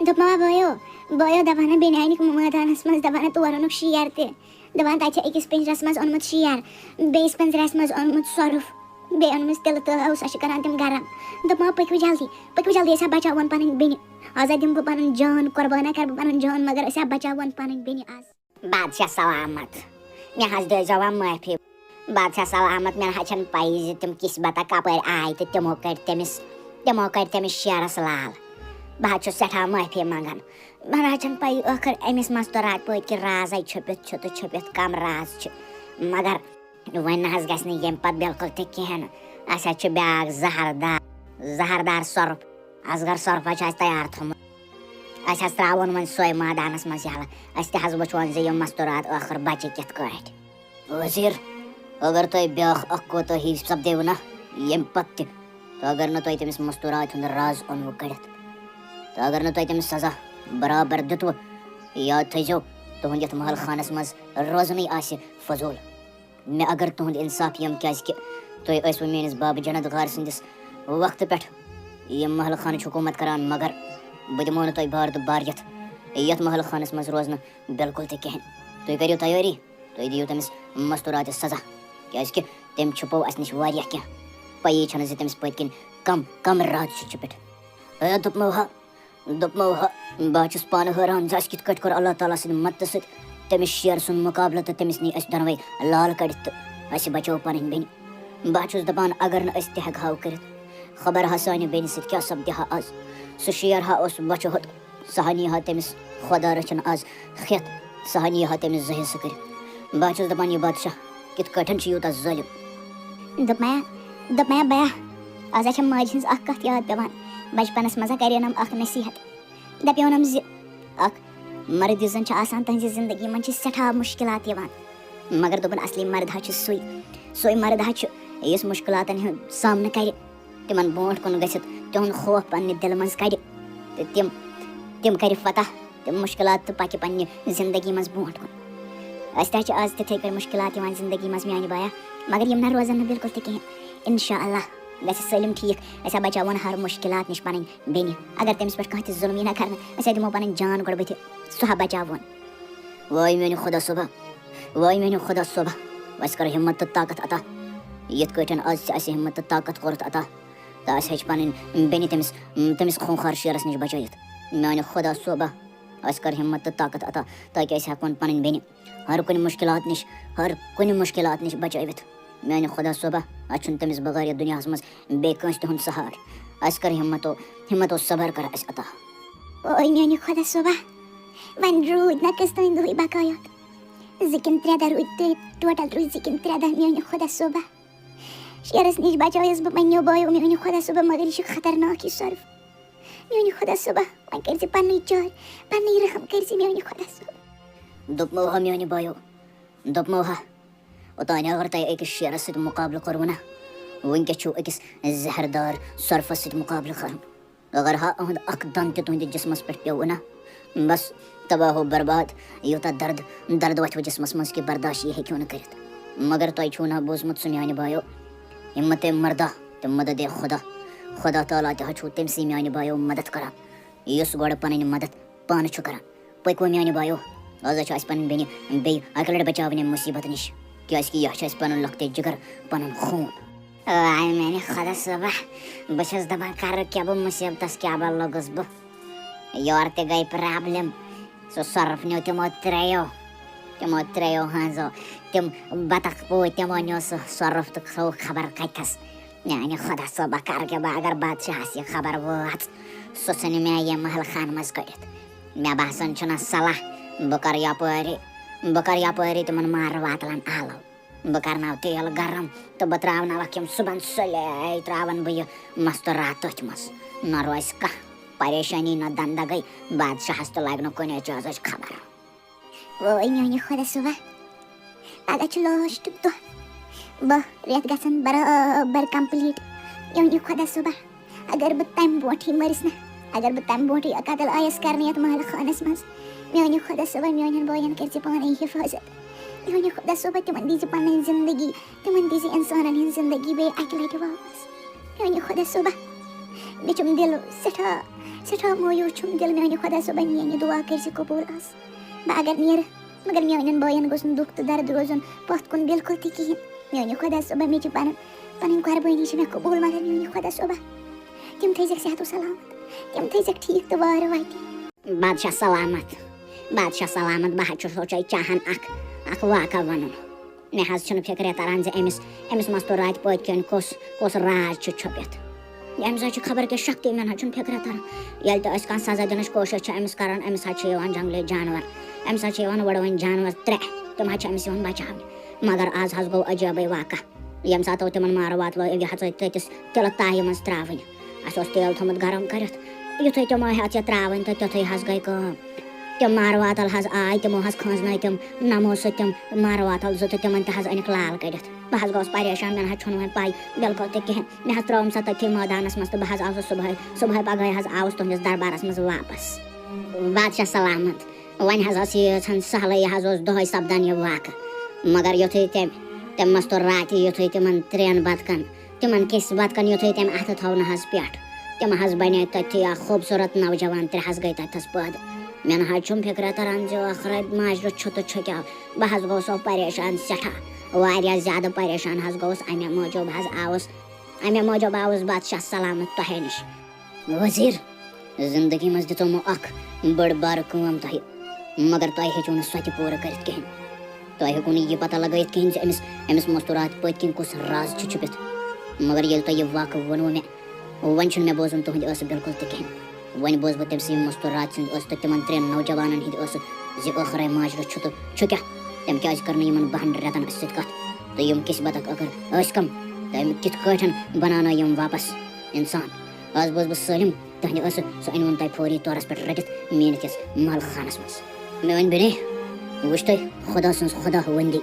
دوٚپما بٲیو دپان ہا بیٚنہِ أنِکھ مٲدانس منٛز دپان ہا تور اوٚنُکھ شیر تہِ دپان تتہِ چھِ أکِس پِنجرس منٛز اوٚنمُت شیر بیٚیِس پِنجرس منٛز اوٚنمُت سۄرُپھ بیٚیہِ اوٚنمُت تِلہٕ تہٕ سۄ چھِ کران تِم گرم دوٚپما پٔکِو جلدی أسۍ ہا بچاوون پنٕنۍ بیٚنہِ آز ہا دِمہٕ بہٕ پنُن جان قۄربانا کرٕ بہٕ پنُن جان مگر أسۍ ہا بچاوون پنٕنۍ بیٚنہِ آز بادشاہ سلامت مےٚ حظ دِیٖزیو وۄنۍ معٲفی بادشاہ سلامت مےٚ نہ حظ چھنہٕ پَیی زِ تِم کِسبتا کپٲرۍ آیہِ تہٕ تِمو کٔرۍ تٔمِس شیرس لال بہٕ حظ چھُس سٮ۪ٹھاہ معٲفی منٛگان مےٚ نہ حظ چھنہٕ پَیی ٲخٕر أمِس مستورات پٲٹھۍ کہِ رازے چھُپِتھ چھُ تہٕ چھُپِتھ کم راز چھِ مگر وۄنۍ نہ حظ گژھِ نہٕ ییٚمہِ پتہٕ بِلکُل تہِ کِہیٖنۍ نہٕ اَسہِ حظ چھُ بیٛاکھ زہردار سۄرُپھ اصغر سۄرُپھ حظ چھُ اَسہِ تیار تھوٚمُت اَسہِ حظ ترٛاوُن وۄنۍ سۄے مٲدانس منٛز یَلہٕ أسۍ تہِ حظ وٕچھون زِ یِم مستورات ٲخٕر بچہِ کِتھ کٲٹھۍ وزیٖر اگر تۄہہِ بیٛاکھ اکھ کوتٲہی سپدیو نا ییٚمہِ پتہٕ تہِ تہٕ اگر نہٕ تۄہہِ تٔمِس مستوٗرات ہُنٛد راز اوٚنوُ کٔڑِتھ تہٕ اگر نہٕ تۄہہِ تٔمِس سزا برابر دِتوٕ یاد تھٲیزیو تُہُنٛد یَتھ محل خانس منٛز روزنٕے آسہِ فضوٗل مےٚ اگر تُہُنٛد اِنصاف یِم کیٛازِکہِ تُہۍ ٲسوٕ میٲنِس بابہٕ جنت گار سٕنٛدِس وقتہٕ پٮ۪ٹھ یِم محل خانٕچ حکوٗمت کران مگر بہٕ دِمو نہٕ تۄہہِ بار تہٕ بار یَتھ محل خانس منٛز روزنہٕ بِلکُل تہِ کِہیٖنۍ تُہۍ کٔرِو تیٲری تُہۍ دِیِو تٔمِس مستوٗراتہِ سزا کیٛازِکہِ تٔمۍ چھُپو اَسہِ نِش واریاہ کینٛہہ پَیی چھَنہٕ زِ تٔمِس پٔتۍ کِنۍ کم راز چھُ چھُپِتھ دوٚپمو ہا بہٕ حظ چھُس پانہٕ حٲران زِ اَسہِ کِتھ کٲٹھۍ کوٚر اللہ تعالیٰ سٕنٛدِ مدتہٕ سۭتۍ تٔمِس شیر سُنٛد مُقابلہٕ تہٕ تٔمِس نی أسۍ دۄنوَے لال کٔڑِتھ تہٕ اَسہِ بچٲو پنٕنۍ بیٚنہِ بہٕ حظ چھُس دپان اگر نہٕ أسۍ تہِ ہٮ۪کہٕ ہاو کٔرِتھ خبر ہا سانہِ بیٚنہِ سۭتۍ کیٛاہ سپدِ ہا آز سُہ شیر ہا اوس بۄچھِ ہوٚت سُہ ہا نی ہا تٔمِس خۄدا رٔچھِنۍ آز کھٮ۪تھ سُہ ہا نی ہا تٔمِس زٕ حِصہٕ کٔرِتھ بہٕ حظ چھُس دپان یہِ بادشاہ کِتھ کٲٹھۍ چھُ یوٗتاہ ظٲلِم دوٚپمایا بیا آز حظ چھےٚ ماجہِ ہِنٛز اکھ کتھ یاد پٮ۪وان بچپنس منٛز کریونم اکھ نصیحت دپیونم زِ اکھ مرد یُس زن چھُ آسان تہنٛزِ زندگی منٛز چھِ سٮ۪ٹھاہ مُشکلات یِوان مگر دوٚپُن اصلی مرد حظ چھُ سُے مرد حظ چھُ یُس مُشکلاتن ہُنٛد سامنہٕ کرِ تِمن برونٛٹھ کُن گٔژھِتھ تِہُنٛد خوف پننہِ دِلہٕ منٛز کڑِ تہٕ تِم کرِ فتح تِم مُشکلات تہٕ پکہِ پننہِ زندگی منٛز برونٛٹھ کُن أسۍ تہِ حظ چھِ آز تِتھٕے کٔنۍ مُشکلات یِوان زندگی منٛز میانہِ بایا مگر یِم نہ روزن نہٕ بِلکُل تہِ کِہینۍ انشاء اللہ گژھِ سٲلِم ٹھیٖک أسۍ ہا بچاوون ہر مُشکلات نِش پنٕنۍ بیٚنہِ اگر تٔمِس پٮ۪ٹھ کانٛہہ تہِ ظُلم یی نہ کرنہٕ أسۍ ہا دِمو پنٕنۍ جان گۄڈٕ بٕتھِ سُہ ہا بچاوون وٲے میانہِ خۄدا صٲبا اَسہِ کر ہِمت تہٕ طاقت عطا یِتھ کٲٹھۍ آز ژےٚ اَسہِ ہِمت تہٕ طاقت کوٚرُتھ عطا تہٕ اَسہِ ہیٚچھ پنٕنۍ بیٚنہِ تٔمِس خوٗنخار شیرس نِش بچٲیِتھ میانہِ خۄدا صٲبا اَسہِ کر ہِمت تہٕ طاقت عطا تاکہِ أسۍ ہٮ۪کون پنٕنۍ بیٚنہِ ہر کُنہِ مُشکلات نِش بچٲوِتھ میانہِ خۄدا صٲبا اَسہِ چھُنہٕ تٔمِس بغٲر یَتھ دُنیاہس منٛز بیٚیہِ کٲنٛسہِ تہِ ہُنٛد سہار اَسہِ کر ہِمتو صبر کر اَسہِ عطا اوے میانہِ خۄدا صٲبا وۄنۍ روٗدۍ نہ کٔژ تانۍ دۄہٕے بقایات 2 کِنہٕ 3 دۄہ روٗدۍ تہٕ ٹوٹل روٗدۍ 2 کِنہٕ 3 دۄہ میانہِ خۄدا صٲبا شیرس نِش بچٲیس بہٕ پننیو بٲیو میانہِ خۄدا صٲبا مگر یہِ چھُ خطرناک یہِ سۄرُپھ میانہِ خۄدا صٲبا وۄنۍ کٔرۍ زِ پننٕے چٲرۍ پننٕے رحم کٔرۍ زِ میانہِ خۄدا صٲبا دوٚپمو ہا میانہِ بایو دوٚپمو ہا اوٚتانۍ اگر تۄہہِ أکِس شیرس سۭتۍ مُقابلہٕ کوٚروٕ نا وٕنکٮ۪س چھُو أکِس زہردار سۄرپھس سۭتۍ مُقابلہٕ کرُن اگر ہا أہُنٛد اکھ دند تہِ تُہنٛدِس جسمس پٮ۪ٹھ پیوٚوٕ نا بس تباہ و برباد یوٗتاہ درد وۄتھوٕ جسمس منٛز کہِ برداش یہِ ہیٚکِو نہٕ کٔرِتھ مگر تۄہہِ چھُو نا بوٗزمُت سُہ میانہِ بایو ہِمت مردا تہٕ مدد خۄدا تعالیٰ تہِ حظ چھُو تٔمسٕے میانہِ بایو مدد کران یُس گۄڈٕ پنٕنۍ مدد پانہٕ چھُ کران پٔکۍوٕ میانہِ بایو آز حظ چھُ اَسہِ پنٕنۍ بیٚنہِ بیٚیہِ اکہِ لٹہِ بچاوٕنۍ اَمہِ مُصیٖبت نِش کیٛازِکہِ یہِ چھُ اَسہِ پنُن لۄکٹے جِگر پنُن خوٗن واے میانہِ خۄدا صٲبا بہٕ چھَس دپان کرٕ کیٛاہ بہٕ مُصیٖبتس کیٛاہ بہٕ لوٚگُس بہٕ یورٕ تہِ گٔے پرابلِم سُہ سۄرُپھ نیوٗ تِمو 3 تِمو ترٛیو ہٲنزو تِم بطخ پوٗتۍ تِمو نیوٗ سُہ سۄرُپھ تہٕ تھوٚو خبر کَتٮ۪س میٛانہِ خۄدا صٲبا کَرٕ کیٛاہ بہٕ اگر بادشاہَس یہِ خبر وٲژ سُہ ژھٕنہِ مےٚ ییٚمہِ محلہٕ خانہٕ منٛز کٔڑِتھ مےٚ باسان چھُنہ صلاح بہٕ کَرٕ یَپٲری تِمن مارٕ واتلَن آلو بہٕ کَرناو تیٖل گرم تہٕ بہٕ ترٛاوناوَکھ یِم صُبحن سُلے ترٛاوَن بہٕ یہِ مستوٗرات تٔتھۍ منٛز نہ روزِ کانٛہہ پریشٲنی نہ دنٛدگٔے بادشاہَس تہِ لگہِ نہٕ کُنہِ چیٖزٕچ خبر وٲے میٛانہِ خۄدا صٲبا پگاہ چھُ لاسٹُک دۄہ بہٕ رٮ۪تھ گژھن برابر کمپلیٖٹ میٛانہِ خۄدا صٲبا اگر بہٕ تَمہِ برونٛٹھٕے مٔرِس نہ اگر بہٕ تَمہِ برونٛٹھٕے قتل آیَس کرنہٕ یَتھ محلہٕ خانَس منٛز میٛانہِ خۄدا صٲبا میٛانٮ۪ن بٲیَن کٔرۍزِ پانَے حِفاظت میٛانہِ خۄدا صٲبا تِمن دیٖزِ پنٕنۍ زندگی تِمن دیٖزِ اِنسانن ہٕنٛز زندگی بیٚیہِ اَکہِ لٹہِ واپس میٛانہِ خۄدا صٲبا مےٚ چھُم دِل سٮ۪ٹھاہ مویوٗس چھُم دِل میٛانہِ خۄدا صٲبا میٛانہِ دُعا کٔرۍزِ قبوٗل آز بہٕ اگر نیرٕ مگر میٛانٮ۪ن بٲیَن گوٚژھ نہٕ دُکھ تہٕ درد روزُن پتھ کُن بِلکُل تہِ کِہیٖنۍ میٛانہِ خۄدا صٲبا مےٚ چھِ پنٕنۍ قۄربٲنی چھِ مےٚ قبوٗل مگر میٛانہِ خۄدا صٲبا تِم تھٲیزٮ۪کھ صحت و سلامت تِم تھٲیزٮ۪کھ ٹھیٖک تہٕ وارٕ واتہِ بادشاہ سلامت بہٕ حظ چھُس سونٛچان چاہان اکھ واقعہ وَنُن مےٚ حظ چھُنہٕ فِکرے تران زِ أمِس مستوٗراتہِ پٔتۍ کِنۍ کُس راز چھُ چھُپِتھ أمِس حظ چھِ خبر کیٛاہ شکتی مےٚ نہ حظ چھُنہٕ فِکرے تران ییٚلہِ تہِ أسۍ کانٛہہ سزا دِنٕچ کوٗشِش چھِ أمِس کران أمِس حظ چھِ یِوان جنٛگلی جانور أمِس حظ چھِ یِوان وٕڑوٕنۍ جانور 3 تِم حظ چھِ أمِس یِوان بچاونہِ مگر آز حظ گوٚو عجیٖبٕے واقعہ ییٚمہِ ساتہٕ تِمن مارٕ واتلو یہِ حظ تٔتِس تِلہٕ تایہِ منٛز ترٛاوٕنۍ اَسہِ اوس تیٖل تھوٚمُت گرم کٔرِتھ یُتھُے تِمو ہیٚژ یہِ ترٛاوٕنۍ تہٕ تِتھُے حظ گٔے کٲم تِم مارٕ واتل حظ آے تِمو حظ کھٲنٛزنٲے تِم نمو سۭتۍ تِم مارٕ واتل 2 تہٕ تِمن تہِ حظ أنِکھ لال کٔڑِتھ بہٕ حظ گوٚوُس پریشان مےٚ نہ حظ چھُنہٕ وۄنۍ پاے بِلکُل تہِ کِہینۍ مےٚ حظ ترٛٲوٕم سۄ تٔتھی مٲدانس منٛز تہٕ بہٕ حظ آوُس صبحٲے پگہٲے حظ آوُس تُہنٛدِس دربارس منٛز واپس بادشاہ سلامت وۄنۍ حظ ٲس ییٖژ سہلٕے یہِ حظ اوس دۄہے سپدان یہِ واقعہٕ مگر یُتھُے تٔمۍ مستوٗر راتہِ یُتھُے تِمن 3 بتکن تِمن کِس بتکن یُتھُے تٔمۍ اَتھٕ تھوو نہ حظ پٮ۪ٹھ تِم حظ بنے تٔتھی اکھ خوٗبصوٗرت نوجوان 3 حظ گٔے تتھس پٲدٕ مےٚ نہ حظ چھُم فِکرے تران زِ ٲخرے ماجرٕ چھُ تہٕ چھُ کیٛاہ بہٕ حظ گوٚوُس پریشان سٮ۪ٹھاہ واریاہ زیادٕ پریشان حظ گوٚوُس اَمے موٗجوٗب آوُس بادشاہ سلامت تۄہے نِش وزیٖر زندگی منٛز دِژو مو اکھ بٔڑ بارٕ کٲم تۄہہِ مگر تۄہہِ ہیٚچِو نہٕ سۄ تہِ پوٗرٕ کٔرِتھ کِہینۍ تۄہہِ ہیٚکو نہٕ یہِ پتہ لگٲیِتھ کِہینۍ زِ أمِس مستوٗرات پٔتۍ کِنۍ کُس راز چھُ چھُپِتھ مگر ییٚلہِ تۄہہِ یہِ واقعہٕ ووٚنوٕ مےٚ وۄنۍ چھُنہٕ مےٚ بوزُن تُہنٛدِ ٲسہٕ بِلکُل تہِ کِہینۍ وۄنۍ بوز بہٕ تٔمۍ سٕنٛدِ مستوٗرات سٕنٛدۍ ٲسہٕ تہٕ تِمن 3 نوجوانن ہٕنٛدۍ ٲسہٕ زِ ٲخرے ماجرٕ چھُ تہٕ چھُ کیٛاہ تٔمۍ کیٛازِ کٔر نہٕ یِمن 2 رٮ۪تن اَسہِ سۭتۍ کتھ تہٕ یِم کِس بطخ ٲخر ٲسۍ کم تٔمۍ کِتھ کٲٹھۍ بناونٲے یِم واپس اِنسان آز بوز بہٕ سٲلِم تُہنٛدِ ٲسہٕ سُہ أنۍوُن تۄہہِ فوری طورس پٮ۪ٹھ رٔٹِتھ میٲنِس یَتھ محلہٕ خانس منٛز مےٚ ؤنۍ بیٚنہِ وٕچھ تُہۍ خۄدا سٕنٛز خۄدا ؤندی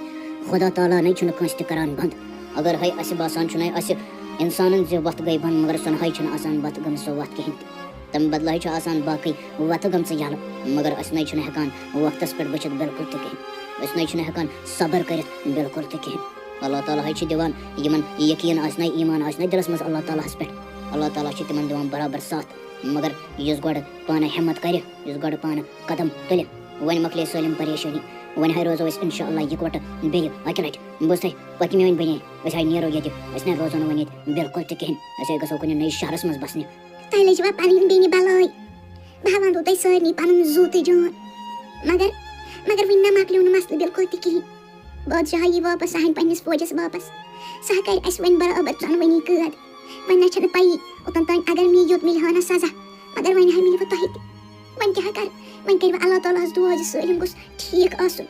خۄدا تعالیٰ نَے چھُنہٕ کٲنٛسہِ تہِ کران بنٛد اگر ہے اَسہِ باسان چھُنَے اَسہِ اِنسانن زِ وَتھ گٔے بنٛد مگر سۄ نہ چھُنہٕ آسان وَتھ گٔمٕژ سۄ وَتھ کِہینۍ تہِ تَمہِ بدلہٕ چھُ آسان باقٕے وَتھٕ گٔمژٕ یَلہٕ مگر أسۍ نَے چھِنہٕ ہٮ۪کان وقتس پٮ۪ٹھ وٕچھِتھ بِلکُل تہِ کِہینۍ أسۍ نَے چھِنہٕ ہٮ۪کان صبر کٔرِتھ بِلکُل تہِ کِہینۍ اللہ تعالیٰ چھِ دِوان یِمن یقیٖن آسہِ نَے ایٖمان آسہِ نَے دِلس منٛز اللہ تعالیٰ ہس پٮ۪ٹھ اللہ تعالیٰ چھِ تِمن دِوان برابر ساتھ مگر یُس گۄڈٕ پانہٕ ہٮ۪مت کرِ یُس گۄڈٕ پانہٕ قدم تُلہِ وۄنۍ مۄکلے سٲلِم پریشٲنی وۄنۍ ہے روزو أسۍ اِنشاء اللہ یِکوَٹہٕ بیٚیہِ اَکہِ لٹہِ بوٗز تۄہہِ پٔتۍ میٲنۍ بَنے أسۍ ہے نیرو ییٚتہِ أسۍ نَے روزو نہٕ وۄنۍ ییٚتہِ بِلکُل تہِ کِہینۍ أسۍ ہے گژھو کُنہِ نٔیِس شہرس منٛز بسنہِ تۄہہِ لٔجوا پنٕنۍ بیٚنہِ بلاے بہٕ وَنو تۄہہِ سارنٕے پنُن زُو تہٕ جان مگر وٕنہِ نہ مۄکلیو نہٕ مسلہٕ بِلکُل تہِ کِہینۍ بادشاہ یی واپس سُہ اَنہِ پنٕنِس فوجس واپس سُہ کرِ اَسہِ وۄنۍ برابر 2 قٲد وۄنۍ نہ چھنہٕ پَیی اوٚتن تانۍ اگر مےٚ یوٚت مِلہِ ہا نہ سزا مگر وۄنۍ ہا مِلوٕ تۄہہِ تہِ وۄنۍ کیٛاہ کرٕ وۄنۍ کٔرِو اللہ تعالیٰ ہس دُعا زِ سٲلِم گوٚژھ ٹھیٖک آسُن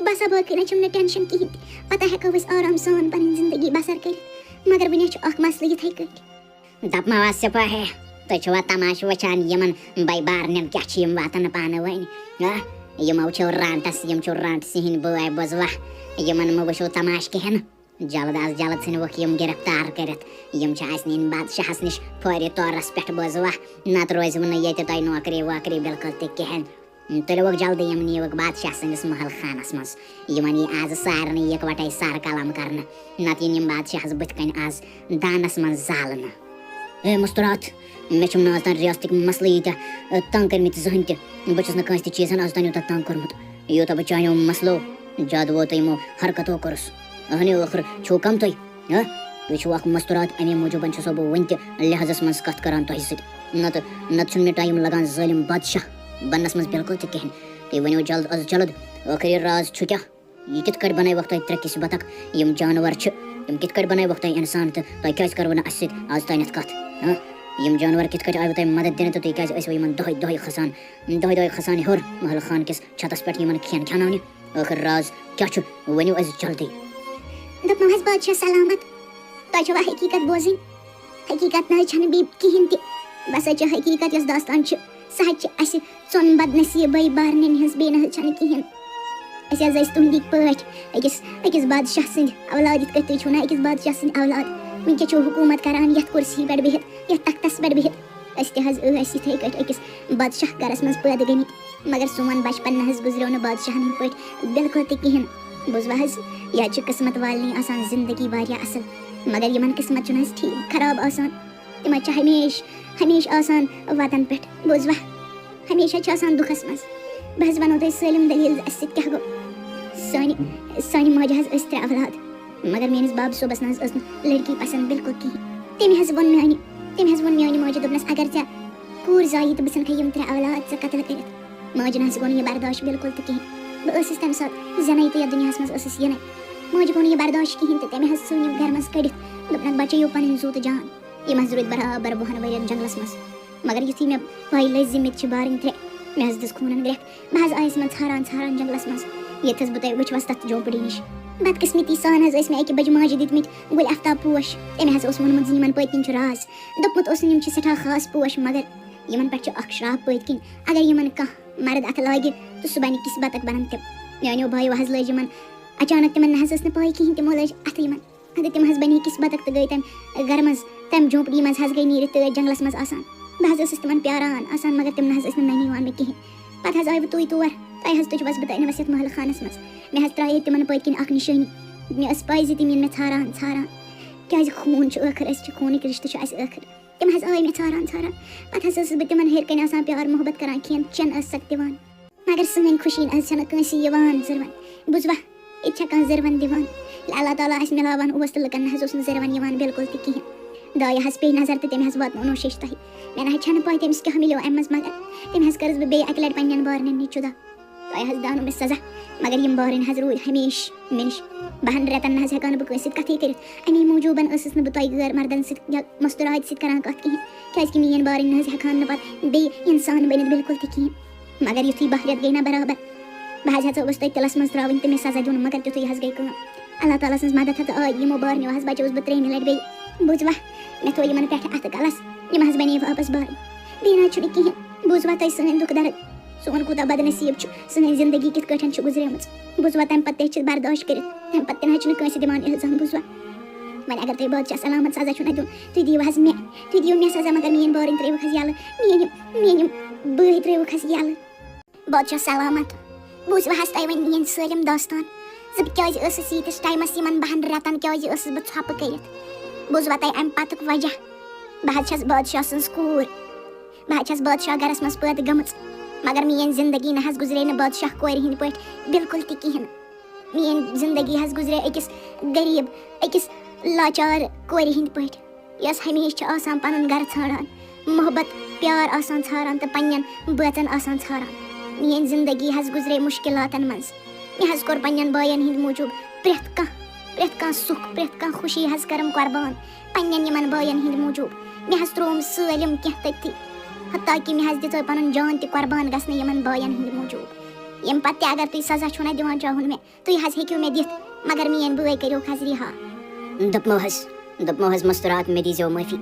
بسا باقٕے نہ چھُم نہٕ ٹٮ۪نشن کِہینۍ تہِ پتہٕ ہٮ۪کو أسۍ آرام سان پنٕنۍ زندگی بسر کٔرِتھ مگر وٕنہِ چھُ اکھ مسلہٕ یِتھٕے کٔٹھۍ دپ ما سِپاہے تُہۍ چھِوا تماشہٕ وٕچھان یِمن بے بارنٮ۪ن کیٛاہ چھِ یِم واتان پانہٕ ؤنۍ یِمو چھُ رانٹس یِم چھُ رانٹسہِ ہِنٛدۍ بٲے بوزوا یِمن مہ وٕچھو تماشہٕ کِہینۍ جلد از جلد ژھٕنۍوُکھ یِم گرفتار کٔرِتھ یِم چھِ اَسہِ نِنۍ بادشاہس نِش فوری طورس پٮ۪ٹھ بوزوا نتہٕ روزوٕ نہٕ ییٚتہِ تۄہہِ نوکری ووکری بِلکُل تہِ کِہینۍ تُلۍوُکھ جلدی یِم نِیٖوُکھ بادشاہ سٕنٛدِس محل خانس منٛز یِمن یی آز سارنٕے یِکوَٹے سر قلم کرنہٕ نتہٕ یِن یِم بادشاہس بٕتھِ کَنۍ آز دانس منٛز زالنہٕ اے مستوٗرات مےٚ چھُم نہٕ آز تام رِیاستٕکۍ مسلہٕ ییٖتیٛاہ تنٛگ کٔرمٕتۍ زٕہٕنۍ تہِ بہٕ چھُس نہٕ کٲنٛسہِ تہِ چیٖزن آز تام یوٗتاہ تنٛگ کوٚرمُت یوٗتاہ بہٕ چانیو مسلو جادوو تہٕ یِمو حرکتو کوٚرُس اہنہِ ٲخر چھُو کم تُہۍ تُہۍ چھِو اکھ مستوٗرات اَمے موٗجوٗب چھُسو بہٕ وُنہِ تہِ لحاظس منٛز کتھ کران تۄہہِ سۭتۍ نتہٕ چھُنہٕ مےٚ ٹایم لگان ظٲلِم بادشاہ بننس منٛز بِلکُل تہِ کِہینۍ تُہۍ ؤنِو جلد از جلد ٲخٕر یہِ راز چھُ کیٛاہ یہِ کِتھ کٔٹھۍ بَنٲوٕکھ تۄہہِ 3 کِس بطخ یِم جانوَر چھِ یِم کِتھ کٔٹھۍ بَنٲوٕکھ تۄہہِ اِنسان تہٕ تۄہہِ کیٛازِ کٔروٕ نہٕ اَسہِ سۭتۍ آز تانٮ۪تھ کَتھ یِم جانوَر کِتھ کٔٹھۍ آیوٕ تۄہہِ مَدد دِنہٕ تہٕ تُہۍ کیٛازِ ٲسوٕ یِمن دۄہَے کھسان ہیوٚر محل خان کِس چھتَس پٮ۪ٹھ یِمن کھٮ۪ن کھٮ۪ناونہِ ٲخٕر راز کیٛاہ چھُ ؤنِو اَسہِ جلدی دوٚپمو حظ بادشاہ سلامت تۄہہِ چھوا حقیٖقت بوزٕنۍ حقیٖقت نہ حظ چھَنہٕ بیٚیہِ کِہیٖنۍ تہِ بس حظ چھِ حقیٖقت یۄس داستان چھِ سۄ حظ چھِ اَسہِ ژۄن بدنصیٖبٕے بارنٮ۪ن ہٕنٛز بیٚیہِ نہ حظ چھَنہٕ کِہیٖنۍ أسۍ حظ ٲسۍ تُہنٛدی پٲٹھۍ أکِس بادشاہ سٕنٛدۍ اولاد یِتھ کٔٹھۍ تُہۍ چھِو نا أکِس بادشاہ سٕنٛدۍ اولاد وٕنکٮ۪س چھِو حکوٗمت کران یَتھ کُرسی پٮ۪ٹھ بِہِتھ یَتھ تختس پٮ۪ٹھ بِہِتھ أسۍ تہِ حظ ٲسۍ یِتھَے کٔٹھۍ أکِس بادشاہ گرس منٛز پٲدٕ گٔمٕتۍ مگر سون بچپن نہ حظ گُزریو نہٕ بادشاہن ہٕنٛدۍ پٲٹھۍ بالکُل تہِ کِہیٖنۍ بوٗزوا حظ یا چھِ قٕسمت والنٕے آسان زندگی واریاہ اَصٕل مگر یِمن قٕسمت چھُنہٕ حظ ٹھیٖک خراب آسان تِم حظ چھِ ہمیشہِ آسان وَتن پٮ۪ٹھ بوٗزوا ہمیشہ چھِ آسان دُکھس منٛز بہٕ حظ وَنو تۄہہِ سٲلِم دٔلیٖل اَسہِ سۭتۍ کیٛاہ گوٚو سانہِ ماجہِ حظ ٲسۍ 3 اولاد مگر میٲنِس بابہٕ صٲبس نہ حظ ٲس نہٕ لڑکی پسنٛد بالکل کِہیٖنۍ تٔمۍ حظ ووٚن میانہِ ماجہِ دوٚپنَس اگر ژےٚ کوٗر زایہِ تہٕ بہٕ ژھٕنکھے یِم 3 اولاد ژےٚ قتل کٔرِتھ ماجہِ نہ حظ گوٚو نہٕ یہِ برداش بالکل تہِ کِہیٖنۍ بہٕ ٲسٕس تَمہِ ساتہٕ زٮ۪نَے تہٕ یَتھ دُنیاہَس منٛز ٲسٕس یِنَے ماجہِ گوٚو نہٕ یہِ برداش کِہیٖنۍ تہٕ تٔمۍ حظ ژھٕنۍ یِم گرٕ منٛز کٔڑِتھ دوٚپنکھ بچٲیِو پَنٕنۍ زوٗ تہٕ جان یِم حظ روٗدۍ برابر 20 ؤرین جنگلس منٛز مگر یُتھُے مےٚ پاے لٔج زِ مےٚ تہِ چھِ بارٕنۍ 3 مےٚ حظ دِژ خوٗنن گرٛٮ۪کھ بہٕ حظ آیَس یِمن ژھاران جنگلس منٛز ییٚتہِ حظ بہٕ تۄہہِ وٕچھوس تَتھ جھوپڑی نِش بدقٕسمتی سان حظ ٲسۍ مےٚ اَکہِ بجہِ ماجہِ دِتمٕتۍ گُلہِ افتاب پوش تٔمۍ حظ اوس ووٚنمُت زِ یِمن پٔتۍ کِنۍ چھُ راز دوٚپمُت اوسُن یِم چھِ سٮ۪ٹھاہ خاص پوش مگر یِمن پٮ۪ٹھ چھُ اکھ شراپ پٔتۍ کِنۍ اگر یِمن کانٛہہ مرد اَتھٕ لاگہِ تہٕ سُہ بَنہِ کِس بطخ بَنن تِم میانیو بایو حظ لٲج یِمن اچانک تِمن نہ حظ ٲس نہٕ پاے کِہینۍ تِمو لٲج اَتھٕ یِمن اَدٕ تِم حظ بَنے کِس بطخ تہٕ گٔے تَمہِ گرٕ منٛز تَمہِ جھوپڑی منٛز حظ گٔے نیٖرِتھ تہٕ جنگلس منٛز آسان بہٕ حظ ٲسٕس تِمن پیاران آسان مگر تِم نہ حظ ٲسۍ نہٕ نَنہِ یِوان مےٚ کِہینۍ پتہٕ حظ آیہِ تُہۍ تور تۄہہِ حظ تُجوس بہٕ تۄہہِ یَتھ محلہٕ خانس منٛز مےٚ حظ ترٛایے تِمن پٔتۍ کِنۍ اکھ نِشٲنی مےٚ ٲس پاے زِ تِم یِن مےٚ ژھاران کیازِ خوٗن چھُ ٲخٕر أسۍ چھِ خوٗنٕکۍ رِشتہٕ چھُ اَسہِ ٲخٕر تِم حظ آے مےٚ ژھاران پتہٕ حظ ٲسٕس بہٕ تِمن ہیٚرِ کنۍ آسان پیار محبت کران کھٮ۪ن چٮ۪ن ٲسَکھ دِوان مگر سٲنۍ خوشی نہ حظ چھنہٕ کٲنٛسہِ یِوان زٕروَن بوٗزوا ییٚتہِ چھےٚ کانٛہہ زِروَن دِوان اللہ تعالیٰ اَسہِ مِلاوان اوس تہٕ لُکن نہ حظ اوس نہٕ زِروَن یِوان بالکُل تہِ کِہینۍ دایہِ حظ پیٚیہِ نظر تہٕ تٔمۍ حظ واتناونو شیٚش تۄہہِ مےٚ نہ حظ چھنہٕ پاے تٔمِس کیٛاہ مِلیو اَمہِ منٛز مگر تٔمۍ حظ کٔرٕس بہٕ بیٚیہِ اَکہِ لٹہِ پنٕنٮ۪ن بارنٮ۪ن نِش جُدا تۄہہِ حظ دانو مےٚ سزا مگر یِم بارٕنۍ حظ روٗدۍ ہمیشہٕ مےٚ نِش 2 رٮ۪تن نہ حظ ہٮ۪کان نہٕ بہٕ کٲنٛسہِ سۭتۍ کَتھٕے کٔرِتھ اَمی موٗجوٗبن ٲسٕس نہٕ بہٕ تۄہہِ غٲر مردن سۭتۍ یا مستوٗرات سۭتۍ کران کَتھ کِہینۍ کیازِ کہِ میٲنۍ بارٕنۍ نہ حظ ہٮ۪کہٕ ہن نہٕ پتہٕ بیٚیہِ اِنسان بٔنِتھ بالکُل تہِ کِہینۍ مگر یِتھُے 2 رٮ۪تھ گٔے نہ برابر بہٕ حظ ہٮ۪ژٕس تۄہہِ تِلس منٛز ترٛاوٕنۍ تہٕ مےٚ سزا دیُن مگر تِتھُے حظ گٔے کٲم اللہ تعالیٰ سٕنٛز مدد ہتہٕ آے یِمو بارنیو حظ بچوس بہٕ 3مہِ لٹہِ بیٚیہِ بوٗزوا مےٚ تھوٚو یِمن پٮ۪ٹھٕ اَتھٕ کلس یِم حظ بنے واپس بارٕنۍ بیٚیہِ نہ حظ چھُنہٕ کِہینۍ بوٗزوا تۄہہِ سٲنۍ دُکھ درد سون کوٗتاہ بدنصیٖب چھُ سٲنۍ زندگی کِتھ کٲٹھۍ چھِ گُزریمٕژ بوٗزوا تَمہِ پتہٕ تہِ چھِ برداش کٔرِتھ تَمہِ پتہٕ تہِ نہ حظ چھُنہٕ کٲنٛسہِ دِوان اِلزام بوٗزوا وۄنۍ اگر تۄہہِ بادشاہ سلامت سزا چھُو نہ دیُن تُہۍ دِیِو حظ تُہۍ دِیِو مےٚ سزا مگر میٲنۍ بارٕنۍ ترٛٲیوُکھ حظ یَلہٕ میٲنۍ یِم بٲے ترٛٲیوُکھ حظ یَلہٕ بادشاہ سلامت بوٗزوا حظ تۄہہِ وۄنۍ میٲنۍ سٲلِم داستان زِ بہٕ کیازِ ٲسٕس ییٖتِس ٹایمس یِمن 2 رٮ۪تن کیازِ ٲسٕس بہٕ ژھۄپہٕ کٔرِتھ بوٗزوا تۄہہِ اَمہِ پتُک وجہ بہٕ حظ چھَس بادشاہ سٕنٛز کوٗر بہٕ حظ چھَس بادشاہ گرس منٛز پٲدٕ گٔمٕژ مگر میٲنۍ زندگی نہ حظ گُزرے نہٕ بادشاہ کورِ ہِنٛدۍ پٲٹھۍ بالکُل تہِ کِہینۍ میٲنۍ زندگی حظ گُزرے أکِس غریٖب أکِس لاچار کورِ ہِنٛدۍ پٲٹھۍ یۄس ہمیشہٕ چھِ آسان پنُن گرٕ ژھانڈان محبت پیار آسان ژھاران تہٕ پنٕنٮ۪ن بٲژن آسان ژھاران میٲنۍ زندگی حظ گُزرے مُشکِلاتن منٛز مےٚ حظ کوٚر پنٕنٮ۪ن بایَن ہِنٛدۍ موٗجوٗب پرٛٮ۪تھ کانٛہہ سُکھ پرٛٮ۪تھ کانٛہہ خوشی حظ کٔرٕم قۄربان پنٕنٮ۪ن یِمن بایَن ہِنٛدۍ موٗجوٗب مےٚ حظ ترٛووُم سٲلِم کینٛہہ تٔتھی حتیٰ کہِ مےٚ حظ دِژٲے پنُن جان تہِ قۄربان گژھنہٕ یِمن بایَن ہِنٛدۍ موٗجوٗب ییٚمہِ پتہٕ تہِ اگر تُہۍ سزا چھُو نہ دِوان چاہُن مےٚ تُہۍ حظ ہیٚکِو مےٚ دِتھ مگر میٲنۍ بٲے کٔرِوکھ حظ رِہا دوٚپمو حظ مستوٗرات مےٚ دیٖزیو معٲفی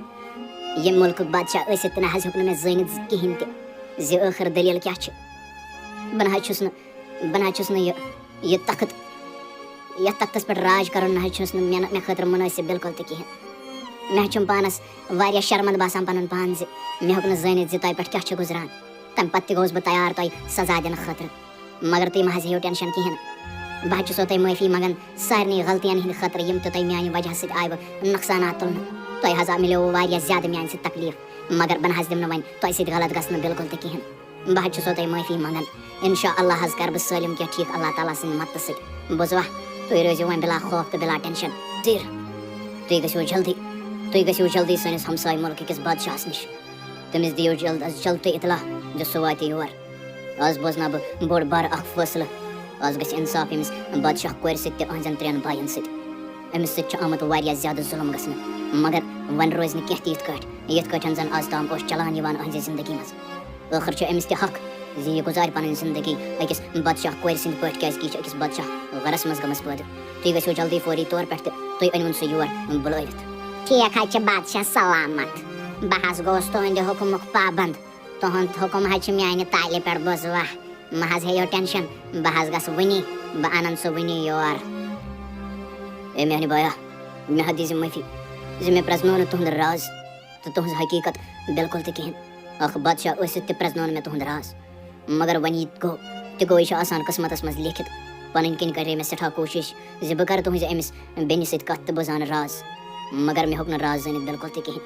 ییٚمہِ مُلکُک بادشاہ ٲسِتھ تہِ نہ حظ ہیوٚک نہٕ مےٚ زٲنِتھ کِہینۍ تہِ زِ ٲخٕر دٔلیٖل کیٛاہ چھِ بہٕ نہ حظ چھُس نہٕ یہِ تخت یَتھ تختس پٮ۪ٹھ راج کرُن نہ حظ چھُس نہٕ مےٚ خٲطرٕ مُنٲسِب بالکُل تہِ کِہینۍ مےٚ حظ چھُم پانس واریاہ شرمنٛد باسان پنُن پان زِ مےٚ ہیوٚک نہٕ زٲنِتھ زِ تۄہہِ پٮ۪ٹھ کیٛاہ چھُ گُزران تَمہِ پتہٕ تہِ گوٚوُس بہٕ تیار تۄہہِ سزا دِنہٕ خٲطرٕ مگر تُہۍ مہ حظ ہیٚیِو ٹٮ۪نشن کِہینۍ بہٕ حظ چھُسو تۄہہِ معٲفی منٛگان سارنٕے غلطین ہِنٛدِ خٲطرٕ یِم تہِ تۄہہِ میانہِ وجہ سۭتۍ آیوٕ نۄقصانات تُلنہٕ تۄہہِ حظ مِلیووُ واریاہ زیادٕ میانہِ سۭتۍ تکلیٖف مگر بہٕ نہ حظ دِمہٕ نہٕ وۄنۍ تۄہہِ سۭتۍ غلط گژھنہٕ بالکُل تہِ کِہینۍ بہٕ حظ چھُسو تۄہہِ معٲفی منٛگان اِنشاء اللہ حظ کرٕ بہٕ سٲلِم کینٛہہ ٹھیٖک اللہ تعالیٰ سٕنٛدِ مدتہٕ سۭتۍ بوٗزوا تُہۍ روٗزِو وۄنۍ بِلا خوف تہٕ بِلا ٹٮ۪نشن تُہۍ گٔژھِو جلدی سٲنِس ہمساے مُلکہٕ کِس بادشاہس نِش تٔمِس دِیِو جلد از جلد تُہۍ اطلاع زِ سُہ واتہِ یور آز بوزنا بہٕ بوٚڑ بارٕ اکھ فٲصلہٕ. آز گژھِ اِنصاف أمِس بادشاہ کورِ سۭتۍ تہِ أہنٛدٮ۪ن 3 بایَن سۭتۍ. أمِس سۭتۍ چھُ آمُت واریاہ زیادٕ ظُلم گژھنہٕ مگر وۄنۍ روزِ نہٕ کینٛہہ تہِ یِتھ کٲٹھۍ زَن آز تام اوس چلان یِوان أہنٛزِ زندگی منٛز. ٲخٕر چھُ أمِس تہِ حق زِ یہِ گُزارِ پَنٕنۍ زندگی أکِس بادشاہ کورِ سٕنٛدۍ پٲٹھۍ کیٛازِکہِ یہِ چھِ أکِس بادشاہ گَرَس منٛز گٔمٕژ پٲدٕ. تُہۍ گٔژھِو جلدی فوری طور پٮ۪ٹھ تہٕ تُہۍ أنۍوُن سُہ یور بُلٲوِتھ. ٹھیٖک حظ چھِ بادشاہ سلامت. بہٕ حظ گوٚوُس تُہٕنٛدِ حُکمُک پابنٛد. تُہُنٛد حُکم حظ چھُ میٛانہِ تالہِ پٮ۪ٹھ بوزوا. مہ حظ ہیٚیِو ٹٮ۪نشَن. بہٕ حظ گژھٕ وٕنی. بہٕ اَنَن سُہ وٕنی یور. اے میٛانہِ بایا مےٚ حظ دیٖزِ معٲفی زِ مےٚ پرٛزنوو نہٕ تُہُنٛد راز تہٕ تُہٕنٛز حقیٖقت بِلکُل تہِ کِہیٖنۍ. اکھ بادشاہ ٲسِتھ تہِ پرٛزنوو نہٕ مےٚ تُہُنٛد راز مگر وۄنۍ یہِ تہِ گوٚو یہِ چھُ آسان قٕسمَتَس منٛز لیکھِتھ. پَنٕنۍ کِنۍ کَرے مےٚ سٮ۪ٹھاہ کوٗشِش زِ بہٕ کَرٕ تُہٕنٛزِ أمِس بیٚنہِ سۭتۍ کَتھ تہٕ بہٕ زانہٕ راز مگر مےٚ ہیوٚک نہٕ راز زٲنِتھ بِلکُل تہِ کِہیٖنۍ.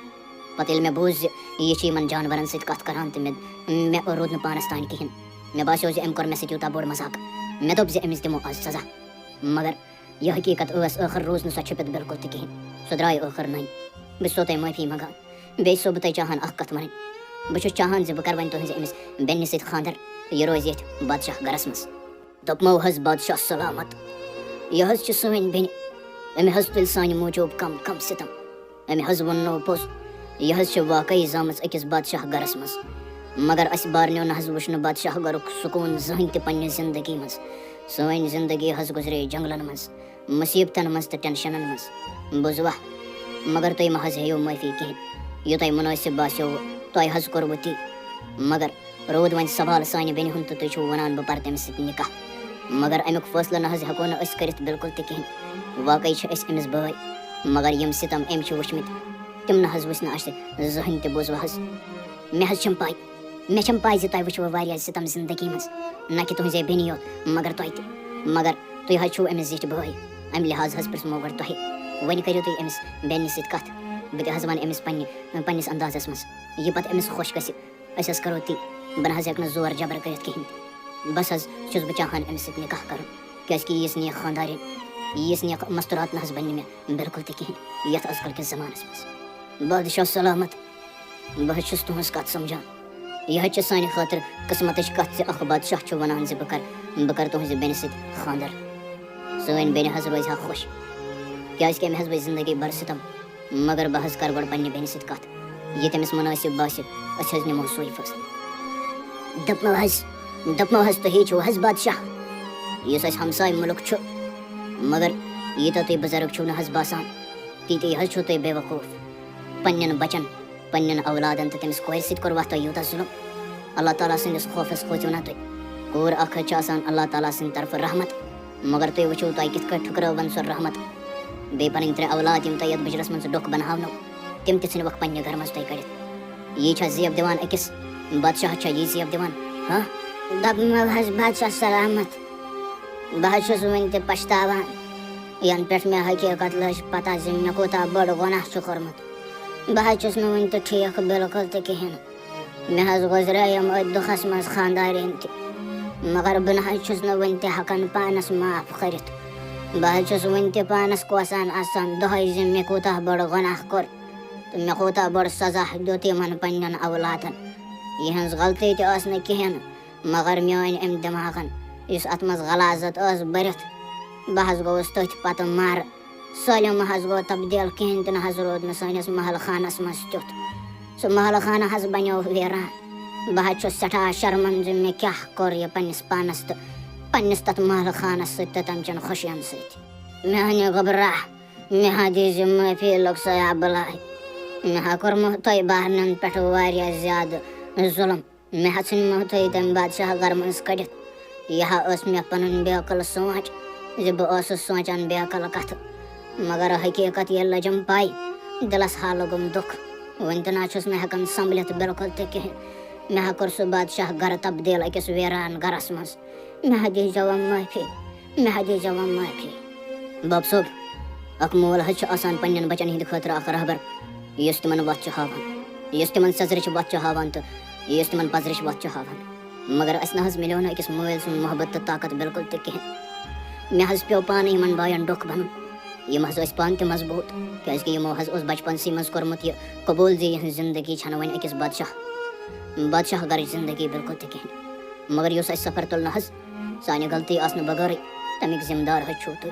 پَتہٕ ییٚلہِ مےٚ بوٗز زِ یہِ چھِ یِمَن جانوَرَن سۭتۍ کَتھ کَران تہٕ مےٚ روٗد نہٕ پانَس تانۍ کِہیٖنۍ. مےٚ باسیو زِ أمۍ کوٚر مےٚ سۭتۍ یوٗتاہ بوٚڑ مذاق. مےٚ دوٚپ زِ أمِس دِمو آز سزا مگر یہِ حقیٖقت ٲس ٲخٕر روٗز نہٕ سۄ چھُپِتھ بِلکُل تہِ کِہیٖنۍ. سۄ درٛاے ٲخٕر نٔنۍ. بہٕ چھُسو تۄہہِ معٲفی منٛگان. بیٚیہِ چھُسو بہٕ تۄہہِ چاہان اکھ کَتھ وَنٕنۍ. بہٕ چھُس چاہان زِ بہٕ کَرٕ وۄنۍ تُہٕنٛزِ أمِس بیٚنہِ سۭتۍ خانٛدر تہٕ یہِ روزِ ییٚتھۍ بادشاہ گَرَس منٛز. دوٚپمو حظ بادشاہ سلامت. یہِ حظ چھِ سٲنۍ بیٚنہِ. أمۍ حظ تُلہِ سانہِ موٗجوٗب کَم سِتم. أمۍ حظ ووٚن نو پوٚز. یہِ حظ چھِ واقعی زامٕژ أکِس بادشاہ گَرَس منٛز مگر اَسہِ بارنیو نہ حظ وٕچھ نہٕ بادشاہ گَرُک سکوٗن زٕہٕنۍ تہِ پنٛنہِ زندگی منٛز. سٲنۍ زندگی حظ گُزرے جنٛگلَن منٛز مُصیٖبتَن منٛز تہٕ ٹٮ۪نشَنَن منٛز. بوٗزوا مگر تُہۍ مہ حظ ہیٚیِو معٲفی کِہیٖنۍ. یہِ تۄہہِ مُنٲسِب باسیووٕ تۄہہِ حظ کوٚروٕ تی مگر روٗد وۄنۍ سوال سانہِ بیٚنہِ ہُنٛد تہٕ تُہۍ چھِو وَنان بہٕ پَرٕ تٔمِس سۭتۍ نِکاح مگر اَمیُک فٲصلہٕ نہ حظ ہٮ۪کو نہٕ أسۍ کٔرِتھ بِلکُل تہِ کِہیٖنۍ. واقعی چھِ أسۍ أمِس بٲے مگر یِم سِتم أمۍ چھِ وٕچھمٕتۍ تِم نہ حظ وٕچھ نہٕ اَسہِ زٕہٕنۍ تہِ. بوٗزوا حظ مےٚ حظ چھَم پَے زِ تۄہہِ وٕچھوٕ واریاہ سِتم زندگی منٛز نہ کہِ تُہٕنٛزے بیٚنہِ یوت مگر تۄہہِ تہِ مگر تُہۍ حظ چھُو أمِس زِٹھۍ بٲے. اَمہِ لحاظ حظ پِرٛژھمو گۄڈٕ تۄہہِ. وۄنۍ کٔرِو تُہۍ أمِس بیٚنہِ سۭتۍ کَتھ. بہٕ تہِ حظ وَنہٕ أمِس پنٛنِس اندازَس منٛز یہِ پَتہٕ أمِس خۄش گژھِ أسۍ حظ کَرو تی. بہٕ نہ حظ ہٮ۪کہٕ نہٕ زور جبر کٔرِتھ کِہیٖنۍ تہِ. بَس حظ چھُس بہٕ چاہان أمِس سۭتۍ نِکاح کَرُن کیٛازِکہِ یِژھ نیک خانٛدارٮ۪ن یِژھ نیک مستوٗرات نہ حظ بَنہِ مےٚ بِلکُل تہِ کِہیٖنۍ یَتھ آز کَل کِس زمانَس منٛز. بادشاہ سلامت. بہٕ حظ چھُس تُہٕنٛز کَتھ سَمجھان. یہِ حظ چھِ سانہِ خٲطرٕ قٕسمَتٕچ کَتھ زِ اکھ بادشاہ چھُ وَنان زِ بہٕ کَرٕ تُہٕنٛزِ بیٚنہِ سۭتۍ خانٛدر. سٲنۍ بیٚنہِ حظ روزِ ہا خۄش کیٛازِکہِ أمۍ حظ وٕچھ زندگی بَڑٕ سِتم مگر بہٕ حظ کَرٕ گۄڈٕ پنٛنہِ بیٚنہِ سۭتۍ کَتھ. یہِ تٔمِس مُنٲسِب باسہِ أسۍ حظ نِمو سُے فٲصلہٕ. دوٚپمو حظ تُہی چھِو حظ بادشاہ یُس اَسہِ ہمساے مُلک چھُ مگر ییٖتیٛاہ تُہۍ بُزرٕگ چھِو نہٕ حظ باسان تیٖتی حظ چھُو تُہۍ بے وقوٗف. پنٛنٮ۪ن بَچن پنٛنٮ۪ن اولادن تہٕ تٔمِس کورِ سۭتۍ کوٚروا تۄہہِ یوٗتاہ ظُلم. اللہ تعالیٰ سٕنٛدِس خوفس کھوژِو نہ تُہۍ. کوٗر اکھ حظ چھِ آسان اللہ تعالیٰ سٕنٛدِ طرفہٕ رحمت مگر تُہۍ وٕچھِو تۄہہِ کِتھ کٲٹھۍ ٹھُکرٲوٕن سۄ رحمت. بیٚیہِ پَنٕنۍ 3 اولاد یِم تۄہہِ یَتھ بٕجرَس منٛز ڈوٚکھ بَناونو تِم تہِ ژھٕنۍوُکھ پنٛنہِ گرٕ منٛز تۄہہِ کٔڑِتھ. یی چھا زیب دِوان أکِس بادشاہَس چھا یی زیب دِوان ہاں. دوٚپمو حظ بادشاہ سلامت. بہٕ حظ چھُس وٕنہِ تہِ پَشتاوان یَنہٕ پٮ۪ٹھ مےٚ حقیٖقت لٔج پَتہ زِ مےٚ کوٗتاہ بوٚڑ گۄناہ چھُ کوٚرمُت. بہٕ حظ چھُس نہٕ وٕنہِ تہِ ٹھیٖک بِلکُل تہِ کِہیٖنۍ نہٕ. مےٚ حظ گُزرے یِم أتھۍ دُکھَس منٛز خانٛدارٮ۪ن تہِ مگر بہٕ نہ حظ چھُس نہٕ وٕنہِ تہِ ہٮ۪کان پانَس معاف کٔرِتھ. بہٕ حظ چھُس وٕنہِ تہِ پانَس کوسان آسان دۄہَے زِ مےٚ کوٗتاہ بوٚڑ گۄناہ کوٚر تہٕ مےٚ کوٗتاہ بوٚڑ سزا دیُت یِمَن پنٛنٮ۪ن اولادَن. یِہٕنٛز غلطی تہِ ٲس نہٕ کِہیٖنۍ نہٕ مگر مےٚ أنۍ أمۍ دٮ۪ماغَن یُس اَتھ منٛز غلازت ٲس بٔرِتھ. بہٕ حظ گوٚوُس تٔتھۍ پَتہٕ مارٕ. سٲلِم حظ گوٚو تبدیٖل کِہیٖنۍ تہِ نہ حظ روٗد نہٕ سٲنِس محلہٕ خانَس منٛز تیُتھ. سُہ محلہٕ خانہٕ حظ بَنیو ویران. بہٕ حظ چھُس سٮ۪ٹھاہ شرمنٛد زِ مےٚ کیٛاہ کوٚر یہِ پنٛنِس پانَس تہٕ پنٛنِس تَتھ محلہٕ خانَس سۭتۍ تہٕ تَمہِ چٮ۪ن خوشیَن سۭتۍ. میٛانہِ گۄبرا مےٚ ہا دیٖزِ معٲفی لوٚگ سیا بَلاے. مےٚ ہا کوٚرمو تۄہہِ بارنٮ۪ن پٮ۪ٹھ واریاہ زیادٕ ظُلم. مےٚ ہا ژھٕنۍمو تۄہہِ تَمہِ بادشاہ گرٕ منٛز کٔڑِتھ. یہِ ہا ٲس مےٚ پَنُن بے عقل سونٛچ زِ بہٕ اوسُس سونٛچان بے عقل کَتھٕ مگر حقیٖقت ییٚلہِ لٔجِم پَے دِلَس ہا لوٚگُم دُکھ. وٕنہِ تہِ نہ چھُس نہٕ ہٮ۪کان سنٛبھلِتھ بِلکُل تہِ کِہیٖنۍ. مےٚ ہا کوٚر سُہ بادشاہ گرٕ تبدیٖل أکِس ویران گرَس منٛز. مےٚ ہا دیٖزیو معٲفی. بب صٲب اکھ مول حظ چھُ آسان پنٛنٮ۪ن بَچَن ہِنٛدِ خٲطرٕ اکھ رہبر یُس تِمن وَتھ چھُ ہاوان یُس تِمن سٮ۪زرٕچ وَتھ چھُ ہاوان تہٕ یُس تِمن پَزرٕچ وَتھ چھُ ہاوان مگر اَسہِ نہ حظ مِلیو نہٕ أکِس مٲلۍ سُنٛد محبت تہٕ طاقت بِلکُل تہِ کِہیٖنۍ. مےٚ حظ پیوٚو پانہٕ یِمن بایَن ڈوٚکھ بَنُن. یِم حظ ٲسۍ پانہٕ تہِ مضبوٗط کیٛازِکہِ یِمو حظ اوس بَچپَنسٕے منٛز کوٚرمُت یہِ قبوٗل زِ یِہٕنٛز زندگی چھَنہٕ وۄنۍ أکِس بادشاہ گرٕچ زندگی بِلکُل تہِ کِہیٖنۍ. مگر یُس اَسہِ سفر تُل نہ حظ سانہِ غلطی آسنہٕ بغٲرٕے تَمیُک ذِمہٕ دار حظ چھُو تُہۍ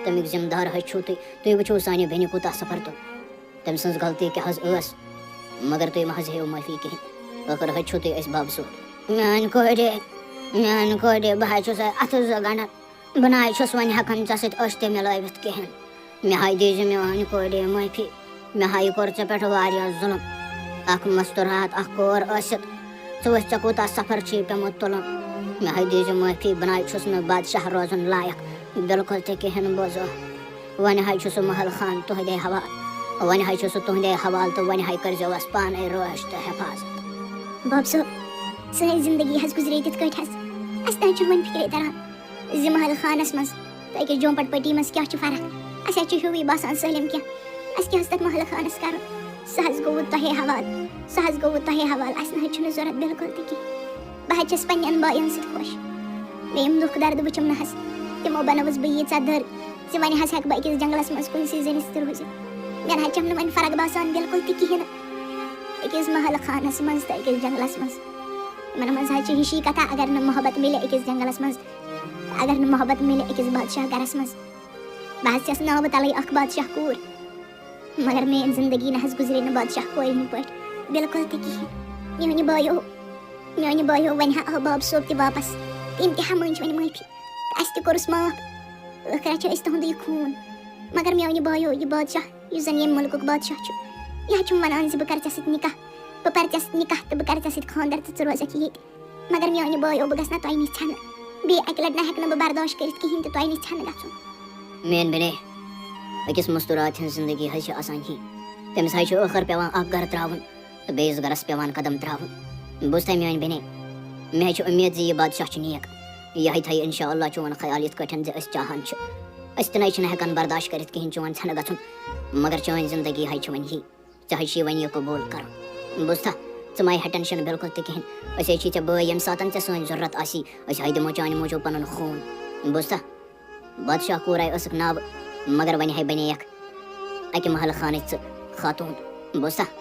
تَمیُک ذِمہٕ دار حظ چھُو تُہۍ وٕچھِو سانہِ بیٚنہِ کوٗتاہ سفر تُل تٔمۍ سٕنٛز غلطی کیٛاہ حظ ٲس مگر تُہۍ مہ حظ ہیٚیِو معٲفی کِہیٖنۍ ٲخٕر حظ چھُو تُہۍ اَسہِ باب صوب میٛانہِ کورِ بہٕ حظ چھُس اَتھٕ زٕ گنٛڈان بہٕ نہ حظ چھُس وۄنۍ ہٮ۪کان ژےٚ سۭتۍ أچھ تہِ مِلٲوِتھ کِہیٖنۍ مےٚ حظ دیٖزِ میٛانہِ کورِ معٲفی مےٚ حظ کوٚر ژےٚ پٮ۪ٹھ واریاہ ظُلم اکھ مستوٗرات اکھ کور ٲسِتھ ژٕ وٕچھ ژےٚ کوٗتاہ سفر چھُے پیوٚمُت تُلُن مےٚ حظ دیٖزِ معٲفی بہٕ نہ حظ چھُس نہٕ بادشاہ روزُن لایق بِلکُل تہِ کِہیٖنۍ بوٗزو وۄنۍ حظ چھُ سُہ محل خان تُہنٛدے حوالہٕ وۄنۍ حظ چھُ سُہ تُہنٛدے حوالہٕ تہٕ وۄنۍ حظ کٔرۍزیوس پانَے رٲچھ تہٕ حفاظت باب صٲب سٲنۍ زندگی حظ گُزرے تِتھ کٲٹھۍ حظ اَسہِ نہ حظ چھُنہٕ وۄنۍ فِکرے تران زِ محل خانَس منٛز تہٕ أکِس جومپٹ پٔٹی منٛز کیٛاہ چھُ فرق اَسہِ حظ چھُ ہیوٗوٕے باسان سٲلِم کینٛہہ اَسہِ کیٛاہ حظ تَتھ محل خانَس کَرُن سُہ حظ گوٚوٕ تۄہے حوالہٕ اَسہِ نہ حظ چھُنہٕ ضوٚرَتھ بِلکُل تہِ کینٛہہ بہٕ حظ چھَس پنٛنٮ۪ن بایَن سۭتۍ خۄش مےٚ یِم دُکھ درد وٕچھُم نہ حظ تِمو بنٲوٕس بہٕ ییٖژاہ دٔر زِ وۄنۍ حظ ہٮ۪کہٕ بہٕ أکِس جنٛگلَس منٛز کُنسٕے زٔنِس تہِ روٗزِتھ مےٚ نہ حظ چھَم نہٕ وۄنۍ فرق باسان بِلکُل تہِ کِہیٖنۍ نہٕ أکِس محل خانَس منٛز تہٕ أکِس جنٛگلَس منٛز یِمن منٛز حظ چھِ ہِشی کَتھا اگر نہٕ محبت مِلہِ أکِس جنٛگلَس منٛز اگر نہٕ محبت مِلہِ أکِس بادشاہ گرَس منٛز بہٕ حظ چھَس ناوٕ تَلَے اکھ بادشاہ کوٗر مگر میٛٲنۍ زندگی نہ حظ گُزرے نہٕ بادشاہ کورِ ہِنٛدۍ پٲٹھۍ بِلکُل تہِ کِہیٖنۍ میٛانہِ بایو وۄنۍ ہا آو باب صٲب تہِ واپس تٔمۍ تہِ ہا مٔنٛج وۄنۍ معٲفی تہٕ اَسہِ تہِ کوٚرُس معاف ٲخٕر چھِ أسۍ تُہُنٛدُے خوٗن مگر میٛانہِ بایو یہِ بادشاہ یُس زَن ییٚمہِ مُلکُک بادشاہ چھُ یہِ حظ چھُم وَنان زِ بہٕ کَرٕ ژےٚ سۭتۍ نِکاح بہٕ پَرٕ ژےٚ سۭتۍ نِکاح تہٕ بہٕ کَرٕ ژےٚ سۭتۍ خانٛدر تہٕ ژٕ روزکھ ییٚتہِ مگر میٛانہِ بایو بہٕ گژھٕ نہ تۄہہِ نِش ژھٮ۪نہٕ بیٚیہِ اَکہِ لَٹہِ نہ ہٮ۪کہٕ نہٕ بہٕ برداش کٔرِتھ کِہیٖنۍ تہٕ تۄہہِ نِش ژھٮ۪نہٕ گژھُن میٛٲنۍ بیٚنے أکِس مستوٗرات ہِنٛز زندگی حظ چھِ آسان ہی تٔمِس حظ چھُ ٲخٕر پٮ۪وان اکھ گرٕ ترٛاوُن تہٕ بیٚیِس گرس پٮ۪وان قدم ترٛاوُن بوٗزتھا میٛٲنۍ بیٚنے مےٚ حظ چھُ اُمید زِ یہِ بادشاہ چھُ نیک یہِ حظ تھایہِ اِنشاء اللہ چون خیال یِتھ کٲٹھۍ زِ أسۍ چاہان چھِ أسۍ تہِ نہ حظ چھِنہٕ ہٮ۪کان برداش کٔرِتھ کِہیٖنۍ چون ژھٮ۪نہٕ گژھُن مگر چٲنۍ زندگی حظ چھِ وۄنۍ یی ژےٚ حظ چھُے وۄنۍ یہِ قبوٗل کَرُن بوٗزتھا ژٕ مہ ہےٚ ٹٮ۪نشَن بِلکُل تہِ کِہیٖنۍ أسۍ حظ چھِ ژےٚ بٲے ییٚمہِ ساتہٕ ژےٚ سٲنۍ ضوٚرَتھ آسی أسۍ حظ دِمو چانہِ موٗجوٗب پَنُن خوٗن بوٗزتھا بادشاہ کوٗرے ٲسٕکھ ناوٕ مگر وۄنۍ حظ بَنییَکھ اَکہِ محل خانٕچ ژٕ خاتوٗن بوٗزتھا